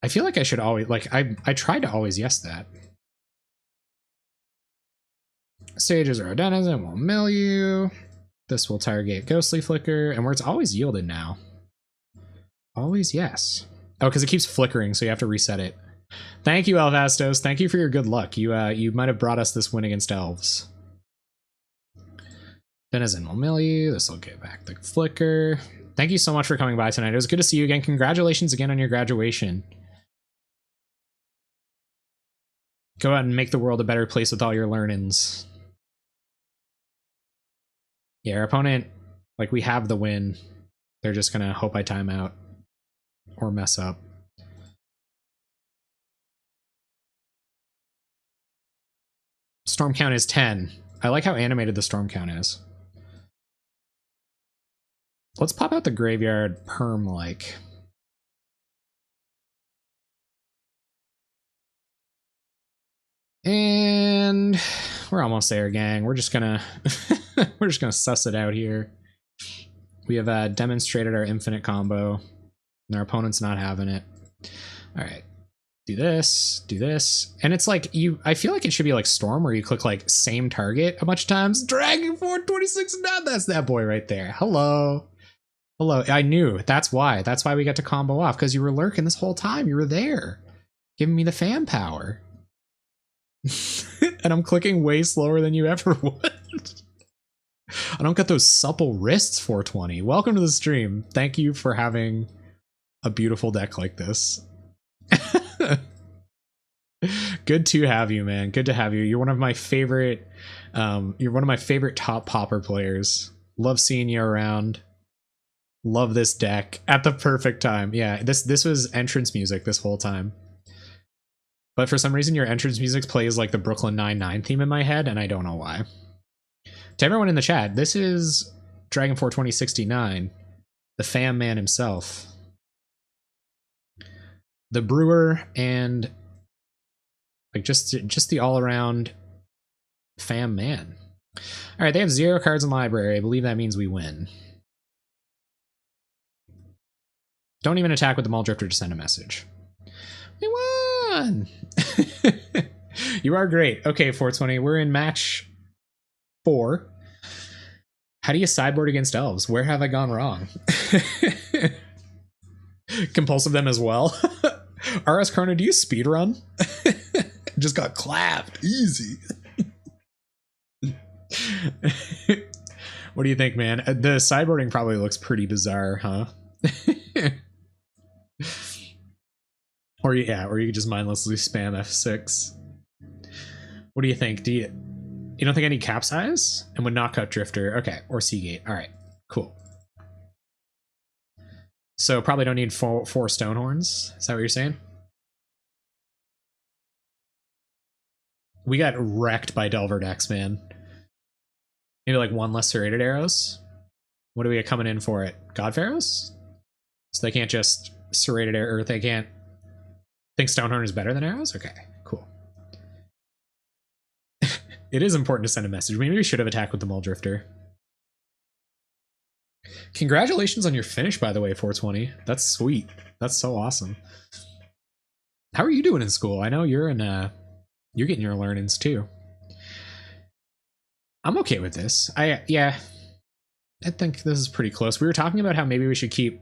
I feel like I should always, like, I tried to always yes that. Sages or Denizen will mill you. This will target Ghostly Flicker, and where it's always yielded now. Always yes. Oh, because it keeps flickering, so you have to reset it. Thank you, Alvastos. Thank you for your good luck. You might have brought us this win against elves. Denizen will mill you. This will get back the flicker. Thank you so much for coming by tonight. It was good to see you again. Congratulations again on your graduation. Go out and make the world a better place with all your learnings. Yeah, our opponent, like, we have the win. They're just gonna hope I time out or mess up. Storm count is 10. I like how animated the storm count is. Let's pop out the graveyard perm-like. And we're almost there, gang. We're just gonna we're just gonna suss it out here. We have demonstrated our infinite combo, and our opponent's not having it. All right, do this, and it's like I feel like it should be like Storm, where you click like same target a bunch of times. Dragon 426, now that's that boy right there. Hello. Hello, I knew. That's why we got to combo off, because you were lurking this whole time. You were there, giving me the fan power. And I'm clicking way slower than you ever would. I don't get those supple wrists, 420. Welcome to the stream. Thank you for having a beautiful deck like this. Good to have you, man. Good to have you. You're one of my favorite top Pauper players. Love seeing you around. Love this deck at the perfect time. Yeah, this was entrance music this whole time. But for some reason, your entrance music plays like the Brooklyn Nine-Nine theme in my head, and I don't know why. To everyone in the chat, this is Dragon 42069, the fam man himself. The brewer and like just the all-around fam man. All right, they have 0 cards in library. I believe that means we win. Don't even attack with the Maul Drifter to send a message. We won! You are great. Okay, 420, we're in match 4. How do you sideboard against elves? Where have I gone wrong? Compulsive them as well. RS Chrono, do you speedrun? Just got clapped. Easy. What do you think, man? The sideboarding probably looks pretty bizarre, huh? Or you could just mindlessly spam F6. What do you think? You don't think I need capsize? And would not cut drifter. Okay, or Seagate. All right, cool. So probably don't need four Stonehorns. Is that what you're saying? We got wrecked by Delver decks, man. Maybe like one less serrated arrows. What do we get coming in for it? God Pharaohs? So they can't just serrated arrow, or they can't think Stonehorn is better than arrows? Okay, cool. It is important to send a message. Maybe we should have attacked with the Muldrifter. Congratulations on your finish, by the way, 420. That's sweet. That's so awesome. How are you doing in school? I know you're in you're getting your learnings too. I'm okay with this. Yeah, I think this is pretty close. We were talking about how maybe we should keep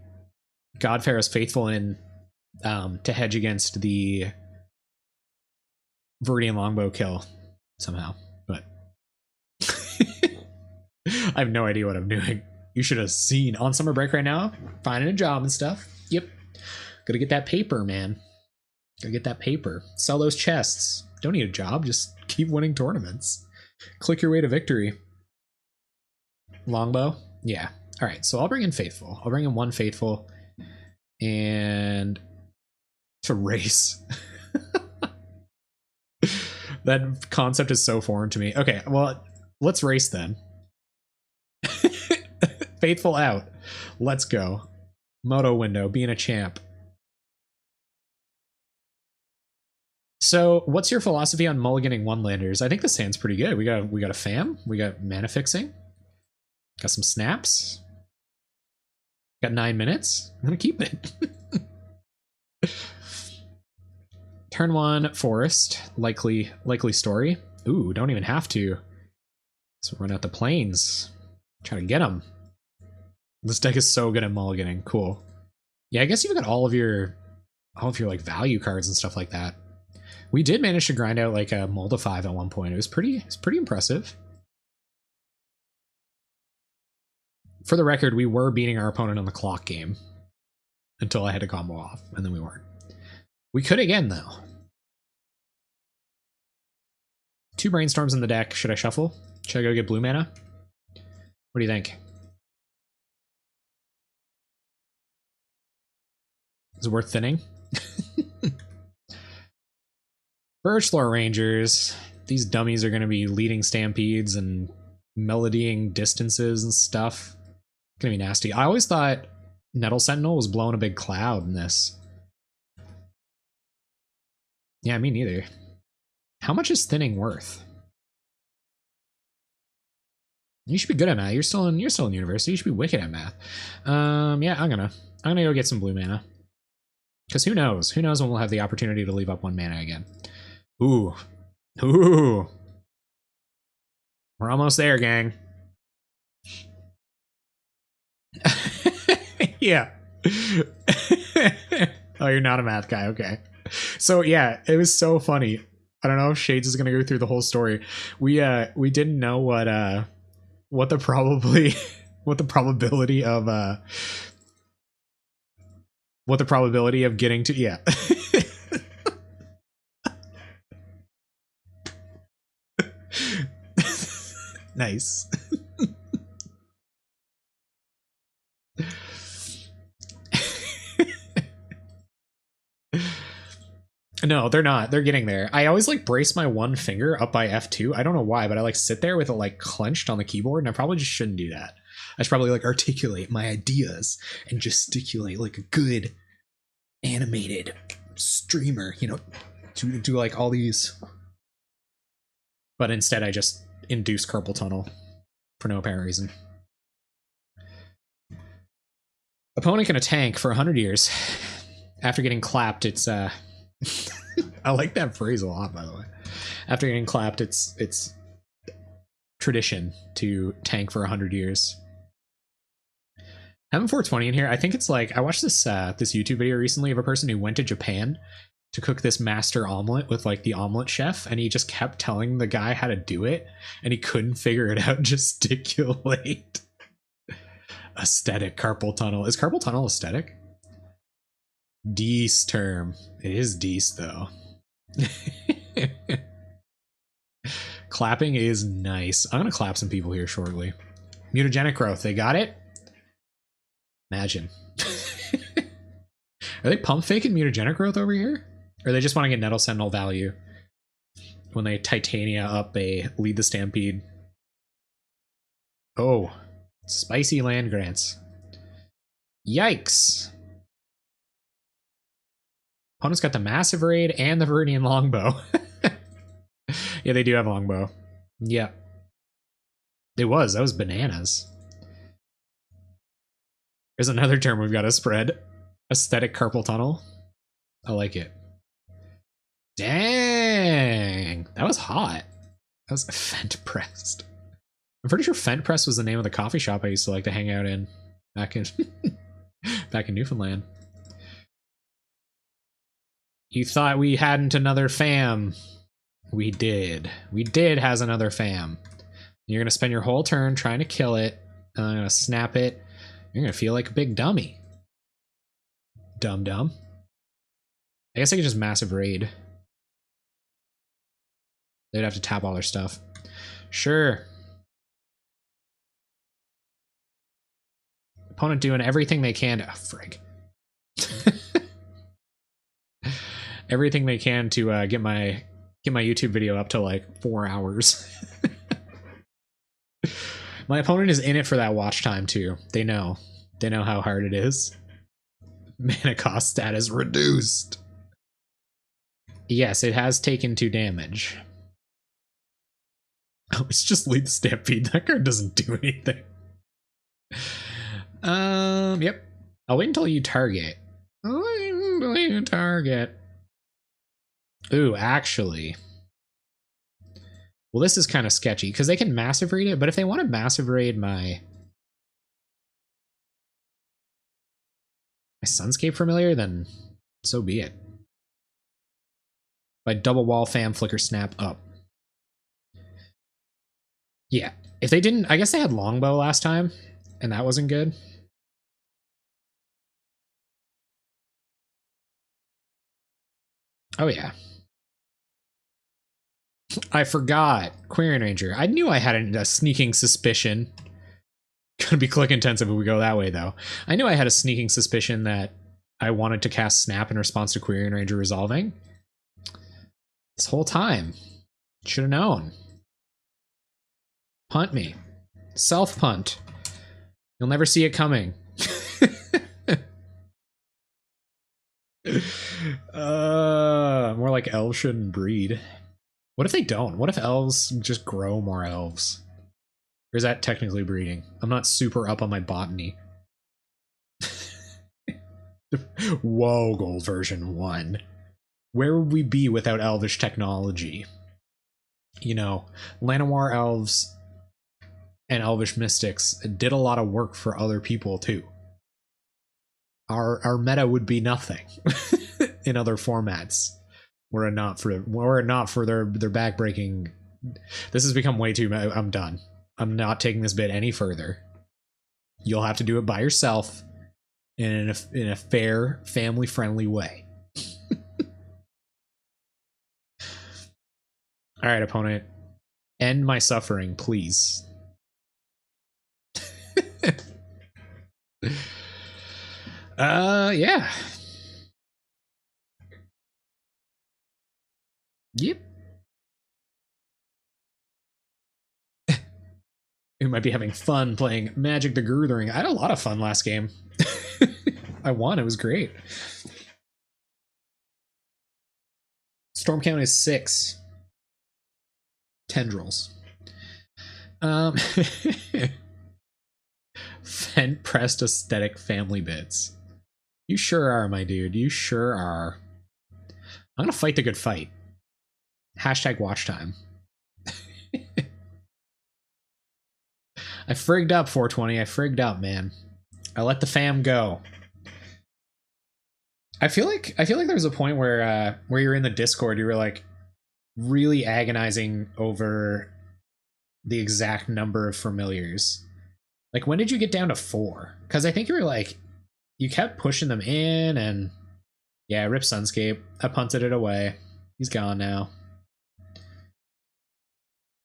God Pharaoh's Faithful in to hedge against the Viridian Longbow kill somehow, but I have no idea what I'm doing. You should have seen on summer break right now, finding a job and stuff. Yep. Gotta get that paper, man. Gotta get that paper. Sell those chests. Don't need a job, just keep winning tournaments. Click your way to victory. Longbow? Yeah. All right, so I'll bring in Faithful. I'll bring in one Faithful and to race. That concept is so foreign to me. Okay, well, let's race then. Faithful out. Let's go. Moto window, being a champ. So, what's your philosophy on mulliganing one-landers? I think this hand's pretty good. We got a fam. We got mana fixing. Got some snaps. Got 9 minutes. I'm gonna keep it. Turn 1 forest. Likely story. Ooh, don't even have to. So run out the plains. Try to get them. This deck is so good at mulliganing. Cool. Yeah, I guess you've got all of your like value cards and stuff like that. We did manage to grind out like a Molda 5 at one point. It was pretty impressive. For the record, we were beating our opponent on the clock game until I had to combo off, and then we weren't. We could again, though. 2 brainstorms in the deck. Should I shuffle? Should I go get blue mana? What do you think? Is it worth thinning? Birchthorn Rangers. These dummies are going to be leading stampedes and melodying distances and stuff. It's going to be nasty. I always thought Nettle Sentinel was blowing a big cloud in this. Yeah, me neither. How much is thinning worth? You should be good at math. You're still in university. You should be wicked at math. Yeah, I'm gonna go get some blue mana. Because who knows? Who knows when we'll have the opportunity to leave up 1 mana again. Ooh. Ooh. We're almost there, gang. Yeah. Oh, you're not a math guy. Okay. So yeah, it was so funny. I don't know if Shades is gonna go through the whole story. We didn't know what the probability of getting to, yeah. Nice. No, they're not. They're getting there. I always like brace my one finger up by F2. I don't know why, but I like sit there with it like clenched on the keyboard, and I probably just shouldn't do that. I should probably like articulate my ideas and gesticulate like a good animated streamer, you know, do like all these. But instead I just induce carpal tunnel for no apparent reason. Opponent can a tank for 100 years. After getting clapped, it's I like that phrase a lot, by the way. After getting clapped, it's tradition to tank for 100 years. Having 420 in here, I think it's like, I watched this this YouTube video recently of a person who went to Japan to cook this master omelet with like the omelet chef, and he just kept telling the guy how to do it, and he couldn't figure it out. Gesticulate. Aesthetic carpal tunnel. Is carpal tunnel aesthetic? Deece term. It is Deece though. Clapping is nice. I'm gonna clap some people here shortly. Mutagenic growth, they got it? Imagine. Are they pump faking mutagenic growth over here? Or they just want to get Nettle Sentinel value when they Titania up a Lead the Stampede? Oh, spicy land grants. Yikes. Opponent's got the Massive Raid and the Viridian Longbow. Yeah, they do have Longbow. Yeah. That was bananas. There's another term we've got to spread. Aesthetic Carpal Tunnel. I like it. Dang. That was hot. That was Fent Pressed. I'm pretty sure Fent Press was the name of the coffee shop I used to like to hang out in back in back in Newfoundland. You thought we hadn't another fam. We did. We did has another fam. You're going to spend your whole turn trying to kill it, and I'm going to snap it. You're going to feel like a big dummy. Dum-dum. I guess I could just Massive Raid. They'd have to tap all their stuff. Sure. Opponent doing everything they can to... Oh, frig. Everything they can to get my YouTube video up to like 4 hours. My opponent is in it for that watch time too. They know how hard it is. Mana cost status reduced. Yes, it has taken 2 damage. Oh, it's just Lead the Stampede. That card doesn't do anything. Yep. I'll wait until you target. Ooh, actually. Well, this is kind of sketchy, because they can Massive Raid it, but if they want to Massive Raid my Sunscape Familiar, then so be it. By double wall fam flicker snap up. Yeah. If they didn't, I guess they had Longbow last time, and that wasn't good. Oh yeah. I forgot. Quarian Ranger. I knew I had a sneaking suspicion. Gonna be click intensive if we go that way, though. I knew I had a sneaking suspicion that I wanted to cast Snap in response to Quarian Ranger resolving. This whole time. Should have known. Punt me. Self-punt. You'll never see it coming. More like elves shouldn't breed. What if they don't? What if elves just grow more elves? Or is that technically breeding? I'm not super up on my botany. Whoa, Gold version 1. Where would we be without elvish technology? You know, Llanowar elves and elvish mystics did a lot of work for other people too. Our meta would be nothing in other formats. Were it not for their backbreaking. This has become way too. I'm done. I'm not taking this bit any further. You'll have to do it by yourself in a fair, family-friendly way. All right, opponent. End my suffering, please. Yeah. Yep. We might be having fun playing Magic the Gathering. I had a lot of fun last game. I won. It was great. Storm count is 6. Tendrils. Fent pressed aesthetic family bits. You sure are, my dude. You sure are. I'm gonna fight the good fight. Hashtag watch time. I frigged up, 420. I frigged up, man. I let the fam go. I feel like there was a point where you're in the Discord, you were like really agonizing over the exact number of familiars. Like, when did you get down to 4? Because I think you were like, you kept pushing them in, and yeah, rip Sunscape. I punted it away. He's gone now.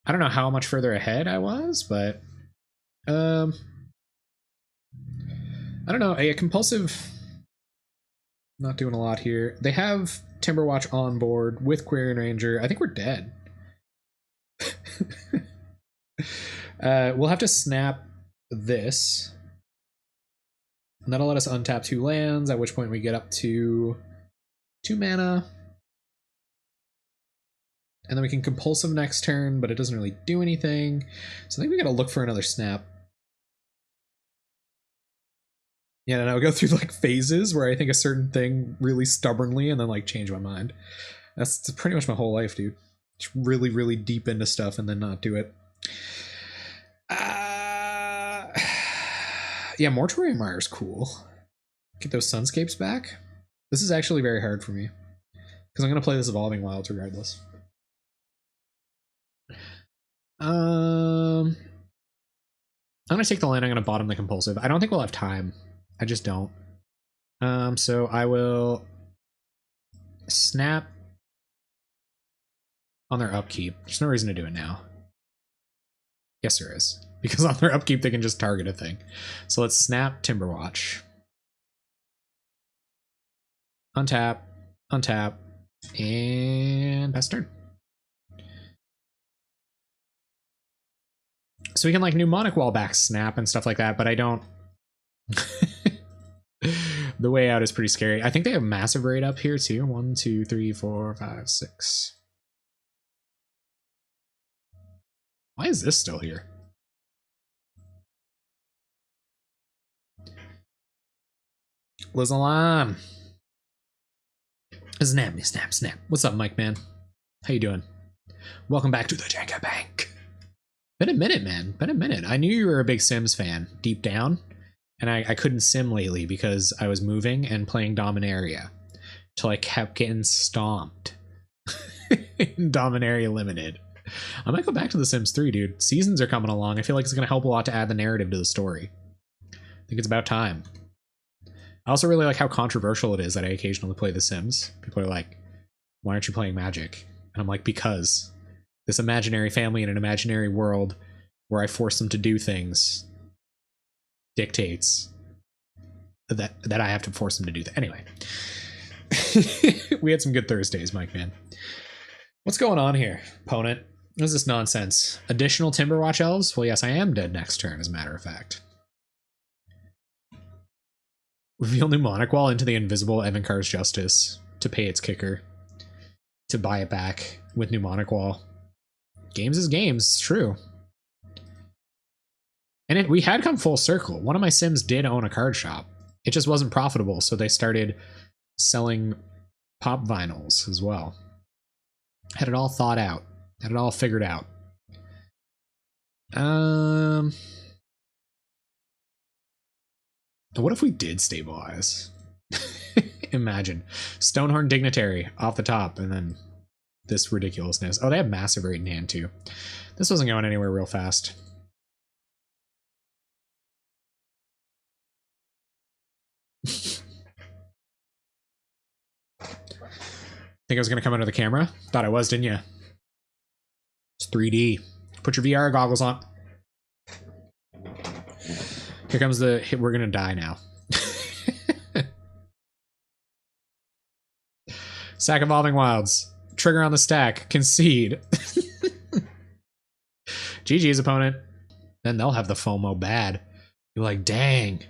I don't know how much further ahead I was, but I don't know. A compulsive, not doing a lot here. They have Timberwatch on board with Quarian Ranger. I think we're dead. We'll have to snap this. And that'll let us untap 2 lands, at which point we get up to 2 mana. And then we can compulsive next turn, but it doesn't really do anything. So I think we gotta look for another snap. Yeah, and I'll go through like phases where I think a certain thing really stubbornly and then like change my mind. That's pretty much my whole life, dude. Just really, really deep into stuff and then not do it. Yeah, Mortuary Mire's cool. Get those Sunscapes back. This is actually very hard for me because I'm going to play this Evolving Wilds regardless. I'm going to take the land. I'm going to bottom the compulsive. I don't think we'll have time. I just don't. So I will snap on their upkeep. There's no reason to do it now. Yes, there is. Because on their upkeep, they can just target a thing. So let's snap Timberwatch. Untap, untap, and pass turn. So we can like mnemonic wall back snap and stuff like that, but I don't. The way out is pretty scary. I think they have massive raid up here too. 1, 2, 3, 4, 5, 6. Why is this still here? Lizalan. Snap, snap, snap. What's up, Mike, man? How you doing? Welcome back to the Jenga Bank. Been a minute, man. Been a minute. I knew you were a big Sims fan, deep down. And I couldn't sim lately because I was moving and playing Dominaria. Till I kept getting stomped. In Dominaria Limited. I might go back to The Sims 3, dude. Seasons are coming along. I feel like it's going to help a lot to add the narrative to the story. I think it's about time. I also really like how controversial it is that I occasionally play The Sims. People are like, why aren't you playing Magic? And I'm like, because this imaginary family in an imaginary world where I force them to do things dictates that I have to force them to do that. Anyway, we had some good Thursdays, Mike, man. What's going on here, opponent? What is this nonsense? Additional Timberwatch elves? Well, yes, I am dead next turn, as a matter of fact. Reveal Mnemonic Wall into the invisible Evankar's Justice to pay its kicker. To buy it back with Mnemonic Wall. Games is games, it's true. And we had come full circle. One of my Sims did own a card shop. It just wasn't profitable, so they started selling pop vinyls as well. Had it all thought out. Had it all figured out. What if we did stabilize? Imagine. Stonehorn Dignitary off the top, and then this ridiculousness. Oh, they have massive raid in hand, too. This wasn't going anywhere real fast. Think I was going to come under the camera? Thought I was, didn't you? It's 3D. Put your VR goggles on. Here comes the hit. We're going to die now. Sack Evolving Wilds. Trigger on the stack. Concede. GG's, opponent. Then they'll have the FOMO bad. You're like, dang.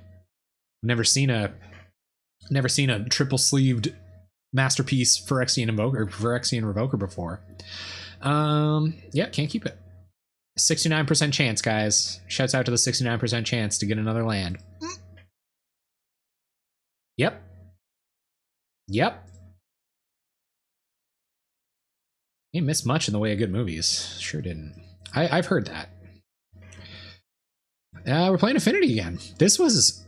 Never seen a triple sleeved masterpiece Phyrexian Invoker, Phyrexian Revoker before. Yeah, can't keep it. 69% chance, guys. Shouts out to the 69% chance to get another land. Yep. Yep. You didn't miss much in the way of good movies. Sure didn't. I've heard that. We're playing Affinity again. This was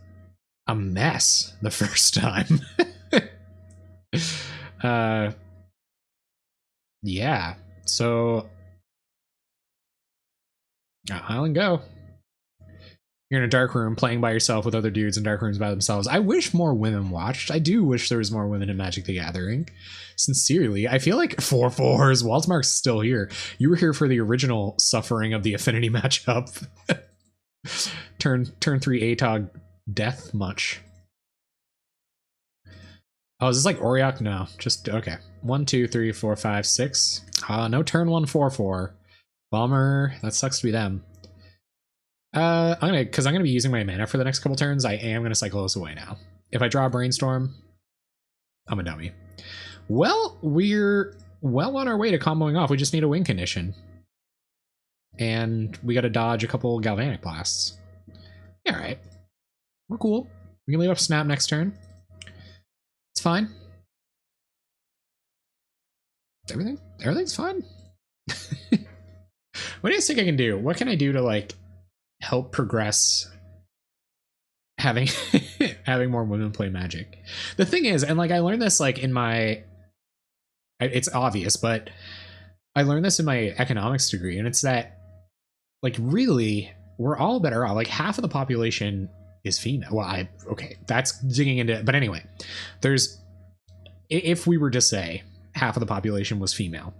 a mess the first time. Yeah. So Island go. You're in a dark room playing by yourself with other dudes in dark rooms by themselves. I wish more women watched. I do wish there was more women in Magic the Gathering. Sincerely, I feel like 4/4s. Waltmark's still here. You were here for the original suffering of the Affinity matchup. turn 3 ATOG death much. Oh, is this like Oriok? No, just okay. 1, 2, 3, 4, 5, 6. No turn 1 4/4. Bummer. That sucks to be them. I'm gonna be using my mana for the next couple turns. I am gonna cycle this away now. If I draw a Brainstorm, I'm a dummy. Well, we're well on our way to comboing off. We just need a win condition, and we got to dodge a couple Galvanic Blasts. Yeah, all right, we're cool. We can leave up Snap next turn. It's fine. Everything's fine. What do you think I can do? What can I do to like help progress having having more women play Magic? The thing is, and like I learned this like in my, it's obvious, but I learned this in my economics degree, and it's that like really we're all better off. Like half of the population is female. Well, okay, that's digging into it, but anyway, if we were to say half of the population was female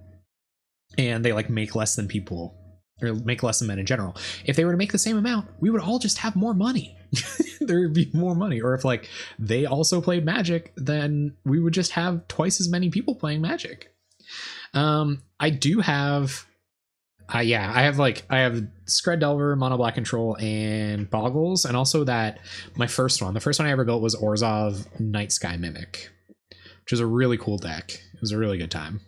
and they like make less than people, or make less than men in general, if they were to make the same amount, we would all just have more money. There would be more money. Or if like they also played Magic, then we would just have twice as many people playing Magic. I do have I have Scred Delver, Mono Black Control, and Boggles, and also the first one I ever built was Orzhov Night Sky Mimic, which is a really cool deck. It was a really good time.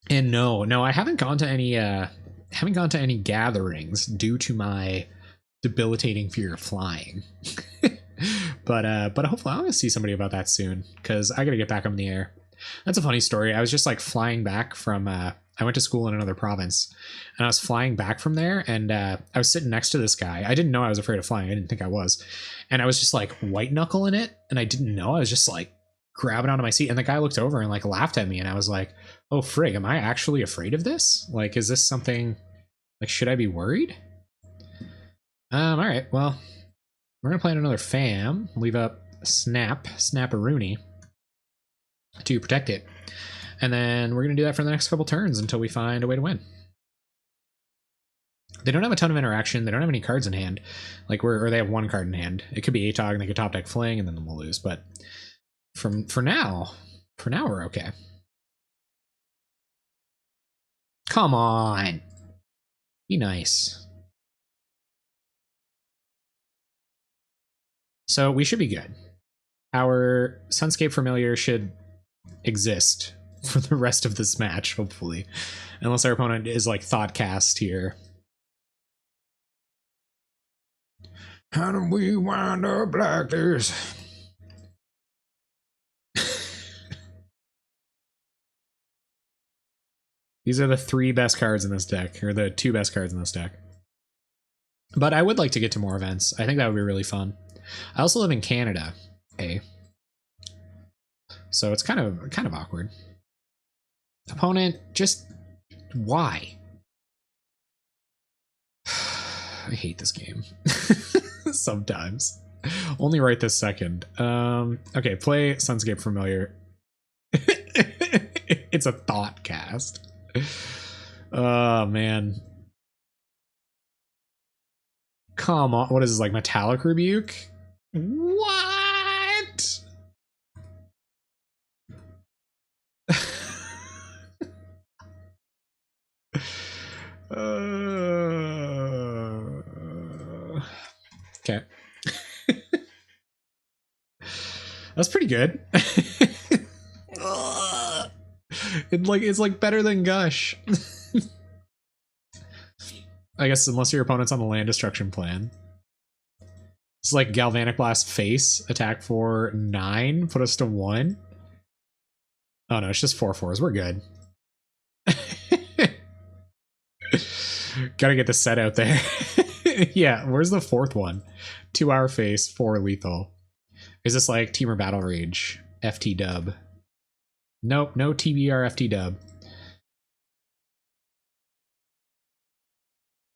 And no, I haven't gone to any gatherings due to my debilitating fear of flying. but hopefully I'm gonna see somebody about that soon, because I gotta get back up in the air. That's a funny story. I was just like flying back from I went to school in another province, and I was flying back from there, and I was sitting next to this guy. I didn't know I was afraid of flying. I didn't think I was. And I was just like white knuckling it, and I didn't know. I was just like grabbing onto my seat, and the guy looked over and like laughed at me, and I was like, oh frig, am I actually afraid of this? Like, is this something, like, should I be worried? All right, well, we're gonna play in another fam, leave up Snap-a-Rooney to protect it, and then we're gonna do that for the next couple turns until we find a way to win. They don't have a ton of interaction. They don't have any cards in hand, like or they have one card in hand. It could be ATOG, and they could top deck Fling, and then we'll lose. But for now we're okay. Come on, be nice. So we should be good. Our Sunscape Familiar should exist for the rest of this match, hopefully, unless our opponent is like Thoughtcast here. How do we wind up like this? These are the 3 best cards in this deck, or the 2 best cards in this deck. But I would like to get to more events. I think that would be really fun. I also live in Canada, so it's kind of awkward. Opponent, just why? I hate this game. Sometimes. Only right this second. Okay, play Sunscape Familiar. It's a Thoughtcast. Oh man. Come on. What is this, like Metallic Rebuke? What? Okay. That's pretty good. It's like better than Gush. I guess unless your opponent's on the land destruction plan. It's like Galvanic Blast face, attack for 9, put us to 1. Oh no, it's just 4/4s. We're good. Gotta get the set out there. Yeah, where's the 4th one? 2-hour face, 4 lethal. Is this like Teamer Battle Rage? FT dub. Nope, no TBR FT dub.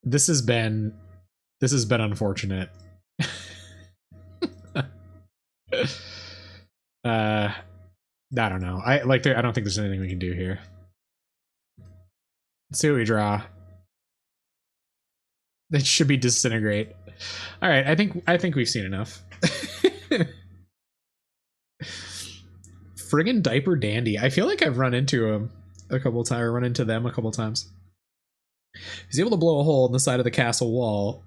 This has been This has been unfortunate. I don't know. I don't think there's anything we can do here. Let's see what we draw. That should be disintegrate. All right, I think we've seen enough. Friggin' Diaper Dandy. I feel like I've run into him a couple times. Run into them a couple times. He's able to blow a hole in the side of the castle wall.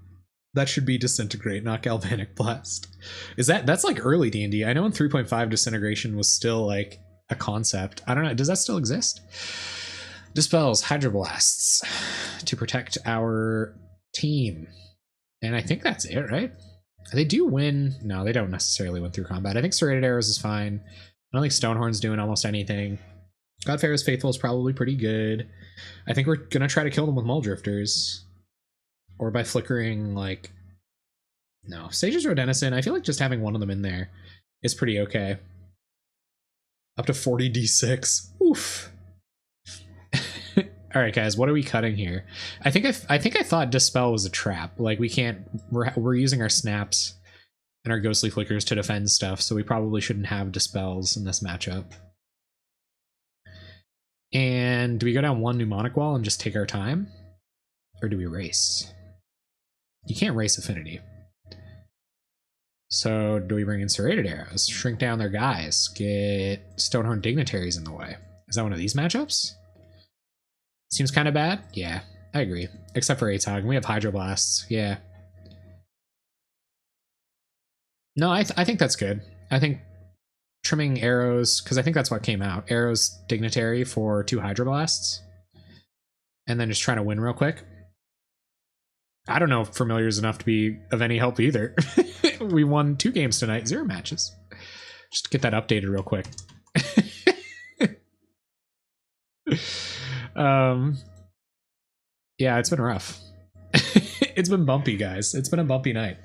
That should be disintegrate, not galvanic blast. That's like early D&D? I know in 3.5 disintegration was still like a concept. I don't know. Does that still exist? Dispels hydroblasts to protect our team. And I think that's it, right? They do win. No, they don't necessarily win through combat. I think serrated arrows is fine. I don't think Stonehorn's doing almost anything. Godfarrow's Faithful is probably pretty good. I think we're gonna try to kill them with Mulldrifters. Or by flickering, like... No. Sage's Rhodennison, I feel like just having one of them in there is pretty okay. Up to 40 d6. Oof. Alright guys, what are we cutting here? I think I thought Dispel was a trap. Like, we can't... We're using our snaps and our ghostly flickers to defend stuff, so we probably shouldn't have Dispels in this matchup. And do we go down one Mnemonic Wall and just take our time? Or do we race? You can't race Affinity. So do we bring in Serrated Arrows? Shrink down their guys. Get Stonehorn Dignitaries in the way. Is that one of these matchups? Seems kind of bad? Yeah, I agree. Except for Atog. We have Hydroblasts. Yeah. No, I think that's good. I think trimming arrows, because I think that's what came out. Arrows Dignitary for 2 Hydroblasts. And then just trying to win real quick. I don't know if Familiar's enough to be of any help either. We won 2 games tonight, 0 matches. Just get that updated real quick. Yeah, it's been rough. It's been bumpy, guys. It's been a bumpy night.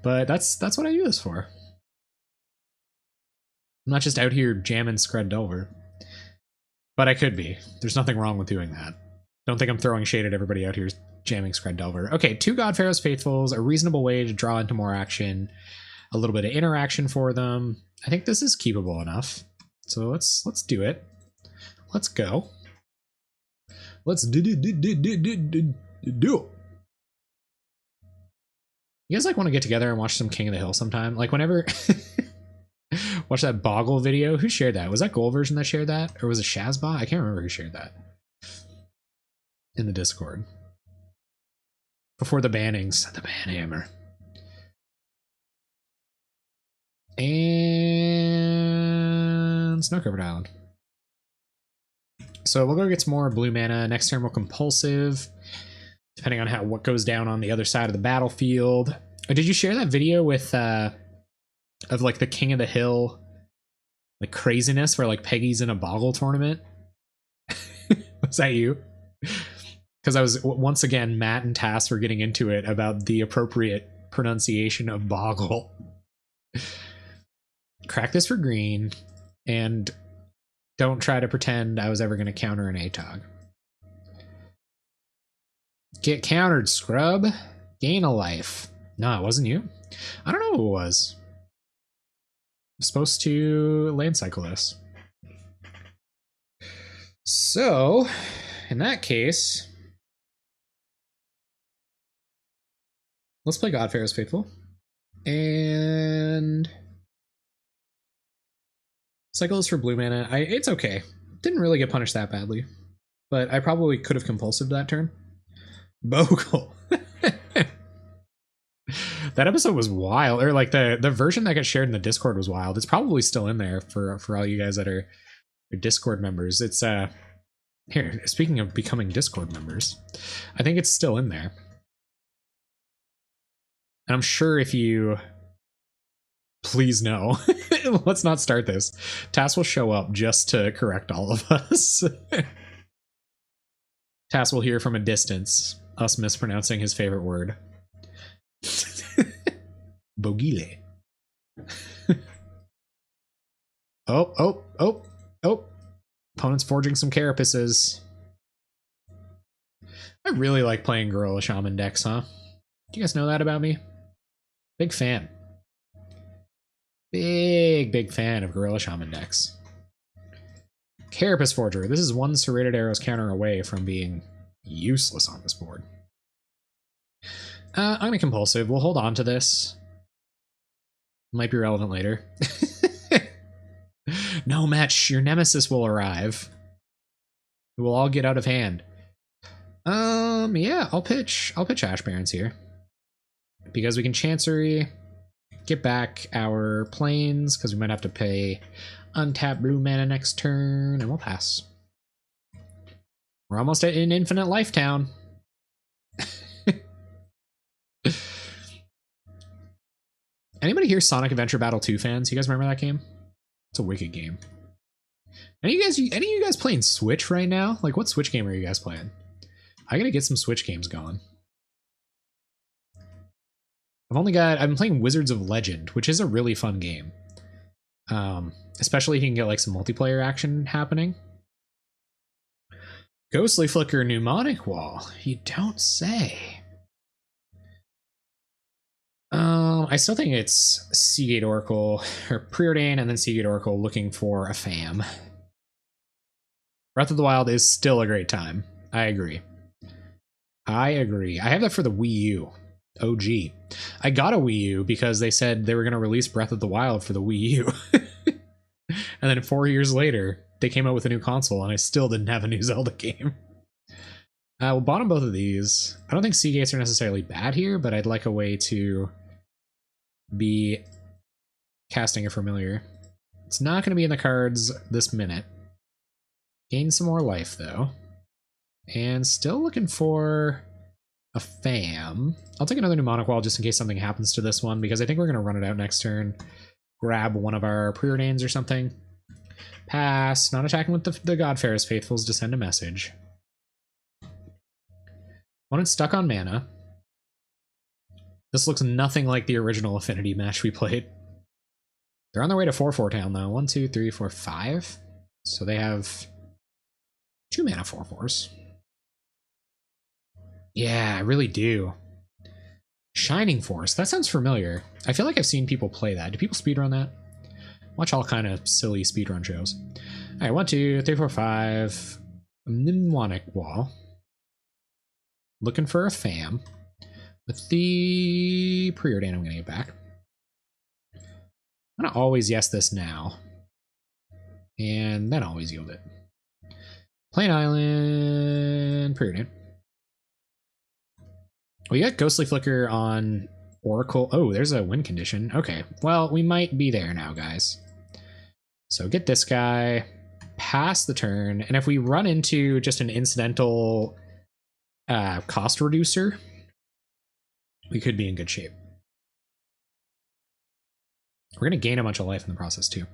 But that's what I do this for. I'm not just out here jamming Scred Delver. But I could be. There's nothing wrong with doing that. Don't think I'm throwing shade at everybody out here jamming Scred Delver. Okay, 2 Godfarrow's Faithfuls, a reasonable way to draw into more action, a little bit of interaction for them. I think this is keepable enough. So let's do it. Let's go. Let's do it. You guys like want to get together and watch some King of the Hill sometime? Like whenever watch that Boggle video. Who shared that? Was that Gold Version that shared that? Or was it Shazbot? I can't remember who shared that in the Discord. Before the bannings. The ban hammer. And Snow-Covered Island. So we'll go get some more blue mana. Next turn we'll Compulsive. Depending on what goes down on the other side of the battlefield. Oh, did you share that video with of like the King of the Hill like craziness where like Peggy's in a Boggle tournament? Was that you? Because I was, once again, Matt and Tass were getting into it about the appropriate pronunciation of Boggle. Crack this for green, and don't try to pretend I was ever going to counter an Atog. Get countered, scrub. Gain a life. No, it wasn't you. I don't know who it was. I'm supposed to land cycle this. So, in that case, let's play Godfarrow's Faithful. And cycle this for blue mana. It's okay. Didn't really get punished that badly. But I probably could have compulsive that turn. Bogle. That episode was wild. Or like the version that got shared in the Discord was wild. It's probably still in there for all you guys that are Discord members. It's here, speaking of becoming Discord members, I think it's still in there. And I'm sure if you please no, let's not start this. Tass will show up just to correct all of us. Tass will hear from a distance us mispronouncing his favorite word. Bogile. Oh. Opponent's forging some carapaces. I really like playing Gorilla Shaman decks, huh? Do you guys know that about me? Big fan. Big fan of Gorilla Shaman decks. Carapace Forger. This is one Serrated Arrows counter away from being useless on this board. I'm going to Compulsive. We'll hold on to this. Might be relevant later. No, Match. Your nemesis will arrive. It will all get out of hand. Yeah, I'll pitch Ash Barons here. Because we can Chancery, get back our planes, because we might have to pay untap blue mana next turn, and we'll pass. We're almost at an infinite life town. Anybody here Sonic Adventure Battle 2 fans? You guys remember that game? It's a wicked game. Any of you guys playing Switch right now? Like, what Switch game are you guys playing? I gotta get some Switch games going. I've been playing Wizards of Legend, which is a really fun game. Especially if you can get like some multiplayer action happening. Ghostly Flicker Mnemonic Wall. You don't say. I still think it's Seagate Oracle, or Preordain, and then Seagate Oracle looking for a FAM. Breath of the Wild is still a great time. I agree. I have that for the Wii U. OG. I got a Wii U because they said they were going to release Breath of the Wild for the Wii U. And then 4 years later, they came out with a new console, and I still didn't have a new Zelda game. We'll bottom both of these. I don't think Seagates are necessarily bad here, but I'd like a way to be casting a familiar. It's not going to be in the cards this minute. Gain some more life, though. And still looking for a FAM. I'll take another Mnemonic Wall just in case something happens to this one, because I think we're going to run it out next turn. Grab one of our Preordains or something. Pass. Not attacking with the Godfair's Faithfuls to send a message. When it's stuck on mana. This looks nothing like the original Affinity match we played. They're on their way to 4/4 town, though. 1, 2, 3, 4, 5. So they have 2 mana 4/4s. Yeah, I really do. Shining Force. That sounds familiar. I feel like I've seen people play that. Do people speedrun that? Watch all kind of silly speedrun shows. All right, 1, 2, 3, 4, 5. Mnemonic Wall. Looking for a FAM. With the Preordain, I'm going to get back. I'm going to always yes this now. And then always yield it. Plain Island, Preordain. We got Ghostly Flicker on Oracle. Oh, there's a win condition. Okay, well, we might be there now, guys. So get this guy, pass the turn, and if we run into just an incidental cost reducer, we could be in good shape. We're going to gain a bunch of life in the process, too.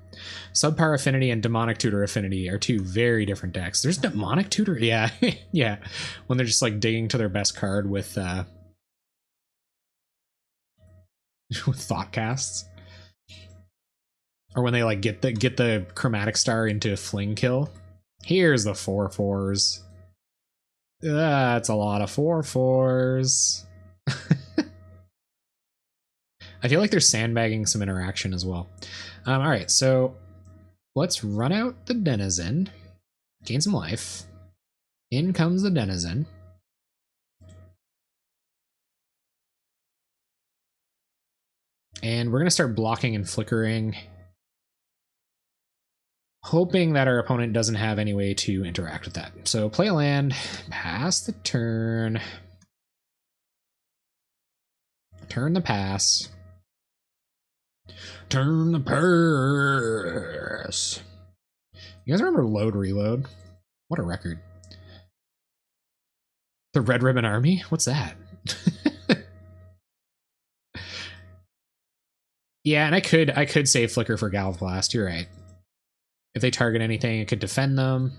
Subpower Affinity and Demonic Tutor Affinity are two very different decks. There's Demonic Tutor? Yeah, yeah. When they're just, like, digging to their best card with Thought Casts. Or when they, like, get the Chromatic Star into Fling Kill. Here's the 4/4s. That's a lot of 4/4s. I feel like they're sandbagging some interaction as well. All right, so let's run out the Denizen, gain some life. In comes the Denizen. And we're going to start blocking and flickering, hoping that our opponent doesn't have any way to interact with that. So play a land, pass the turn, turn the pass. Turn the pass. You guys remember Load Reload? What a record. The Red Ribbon Army? What's that? Yeah, and I could save Flicker for Galv Blast. You're right. If they target anything, it could defend them.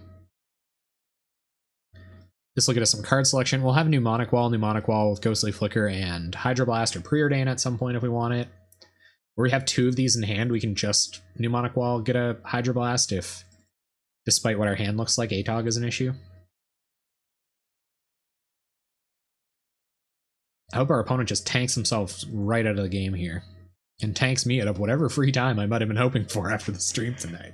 Just look at some card selection. We'll have Mnemonic Wall with Ghostly Flicker and Hydroblast or Preordain at some point if we want it. Or we have 2 of these in hand, we can just Mnemonic Wall, get a Hydroblast if, despite what our hand looks like, Atog is an issue. I hope our opponent just tanks himself right out of the game here. And tanks me out of whatever free time I might have been hoping for after the stream tonight.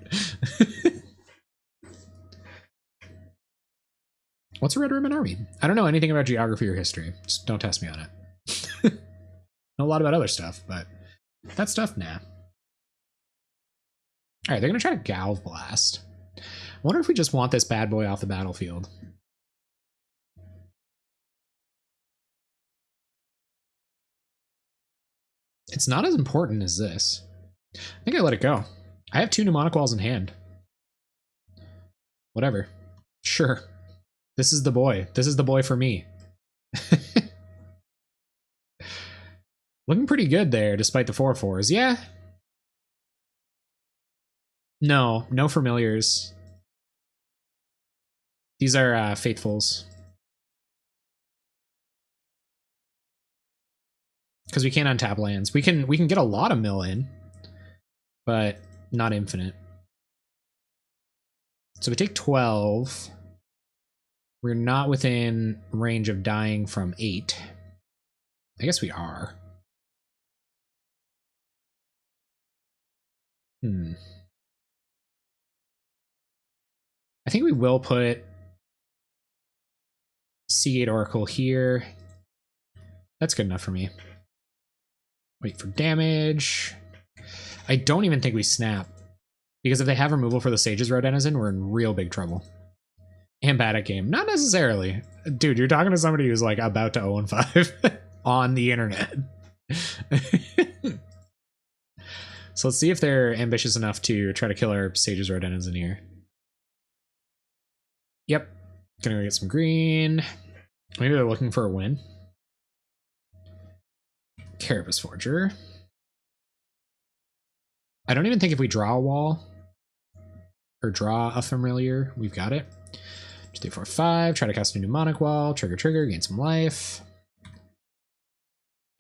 What's a Red Ribbon Army? I don't know anything about geography or history. Just don't test me on it. Know a lot about other stuff, but that stuff, nah. Alright, they're gonna try to Galv Blast. I wonder if we just want this bad boy off the battlefield. It's not as important as this. I think I let it go. I have 2 Mnemonic Walls in hand. Whatever. Sure. This is the boy. This is the boy for me. Looking pretty good there, despite the 4/4s. Yeah. No familiars. These are faithfuls. Because we can't untap lands. We can get a lot of mill in, but not infinite. So we take 12. We're not within range of dying from 8. I guess we are. I think we will put Seagate Oracle here. That's good enough for me. Wait for damage. I don't even think we snap. Because if they have removal for the Sage's Row Denizen, we're in real big trouble. And bad at game. Not necessarily. Dude, you're talking to somebody who's like about to 0-5 on the internet. So let's see if they're ambitious enough to try to kill our Sage's Row Denizen here. Yep. Gonna go get some green. Maybe they're looking for a win. Carapace Forger. I don't even think if we draw a wall or draw a familiar, we've got it. 2, 3, 4, 5. Try to cast a Mnemonic Wall. Trigger, gain some life.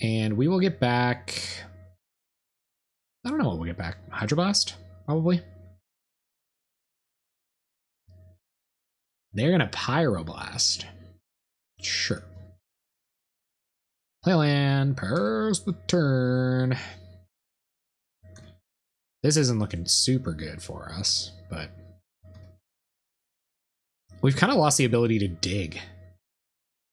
And we will get back. I don't know what we'll get back. Hydroblast, probably. They're gonna Pyroblast. Sure. Playland, pairs the turn. This isn't looking super good for us, but we've kind of lost the ability to dig.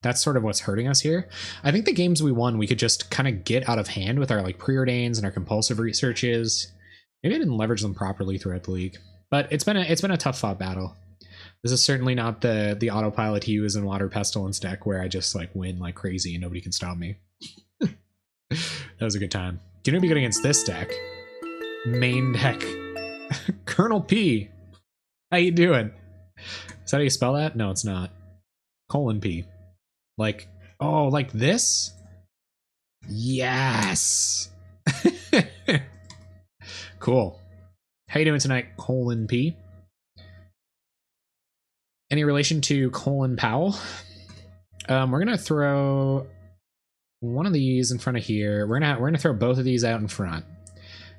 That's sort of what's hurting us here. I think the games we won, we could just kind of get out of hand with our like preordains and our compulsive researches. Maybe I didn't leverage them properly throughout the league, but it's been a tough fought battle. This is certainly not the autopilot Hughes and Water Pestilence deck where I just like win like crazy and nobody can stop me. That was a good time. Do you know who'd be good against this deck? Main deck. Colonel P. How you doing? Is that how you spell that? No, it's not. P. Like, oh, like this? Yes. Cool. How you doing tonight, P? Any relation to Colin Powell? We're gonna throw one of these in front of here. We're gonna throw both of these out in front,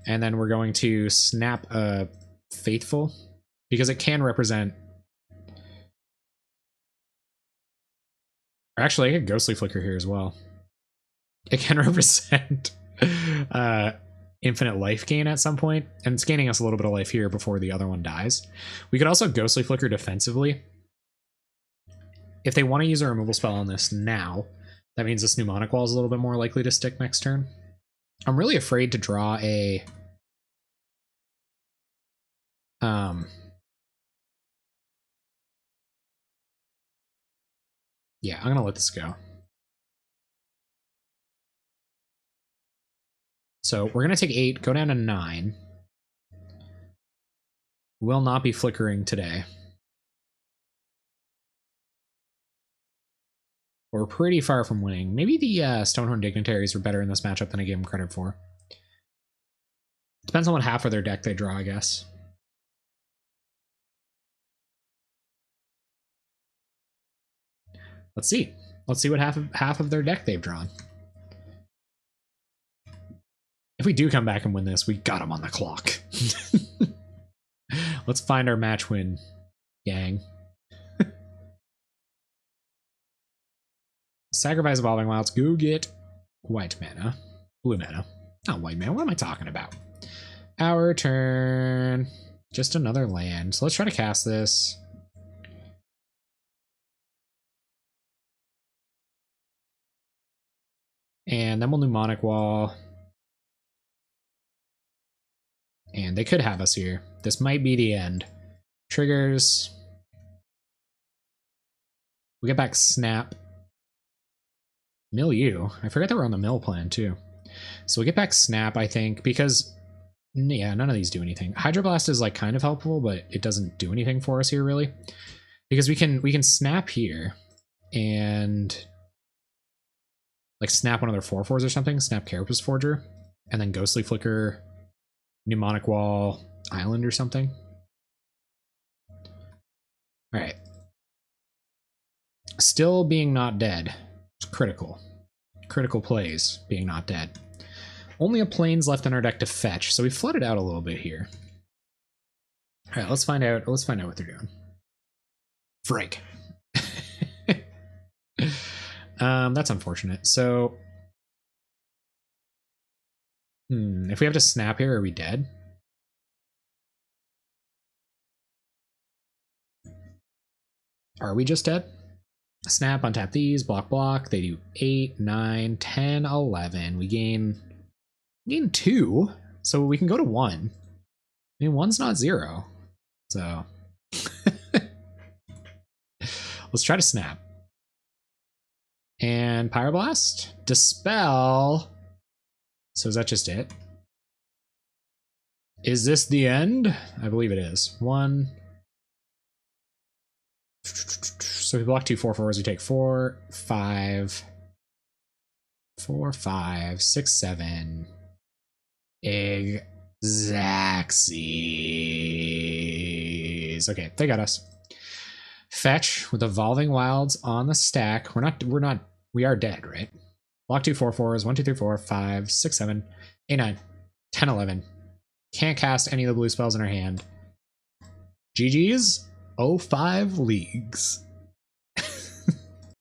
and then we're going to snap a Faithful because it can represent. Actually, I get Ghostly Flicker here as well. It can represent infinite life gain at some point, and it's gaining us a little bit of life here before the other one dies. We could also Ghostly Flicker defensively. If they want to use a removal spell on this now, that means this Mnemonic Wall is a little bit more likely to stick next turn. I'm really afraid to draw a... Yeah, I'm going to let this go. So we're going to take 8, go down to 9. Will not be flickering today. We're pretty far from winning. Maybe the Stonehorn Dignitaries were better in this matchup than I gave them credit for. Depends on what half of their deck they draw, I guess. Let's see. Let's see what half of their deck they've drawn. If we do come back and win this, we got them on the clock. Let's find our match win, gang. Sacrifice Evolving Wilds. Go get white mana. Blue mana. Not white mana. What am I talking about? Our turn. Just another land. So let's try to cast this. And then we'll Mnemonic Wall. And they could have us here. This might be the end. Triggers. We get back Snap. Mill you. I forgot that we're on the mill plan too. So we get back Snap, I think, because yeah, none of these do anything. Hydroblast is like kind of helpful, but it doesn't do anything for us here really. Because we can Snap here and like snap one of their 4/4s or something, snap Carapace Forger, and then Ghostly Flicker, Mnemonic Wall, Island or something. Alright. Still being not dead. It's critical. Critical plays, being not dead. Only a planes left in our deck to fetch, so we flooded out a little bit here. Alright, let's find out what they're doing. Frick. That's unfortunate. So if we have to snap here, are we dead? Are we just dead? Snap, untap these, block. They do 8, 9, 10, 11. We gain 2, so we can go to 1. I mean, 1's not 0. So let's try to snap. And Pyroblast, Dispel. So is that just it? Is this the end? I believe it is. 1. So we block 2 4/4s, we take 4, 5, 4, 5, 6, 7. Exacxies. Okay, they got us. Fetch with Evolving Wilds on the stack. We are dead, right? Block 2 4/4s, 1, 2, 3, 4, 5, 6, 7, 8, 9, 10, 11. Can't cast any of the blue spells in our hand. GG's 05 leagues.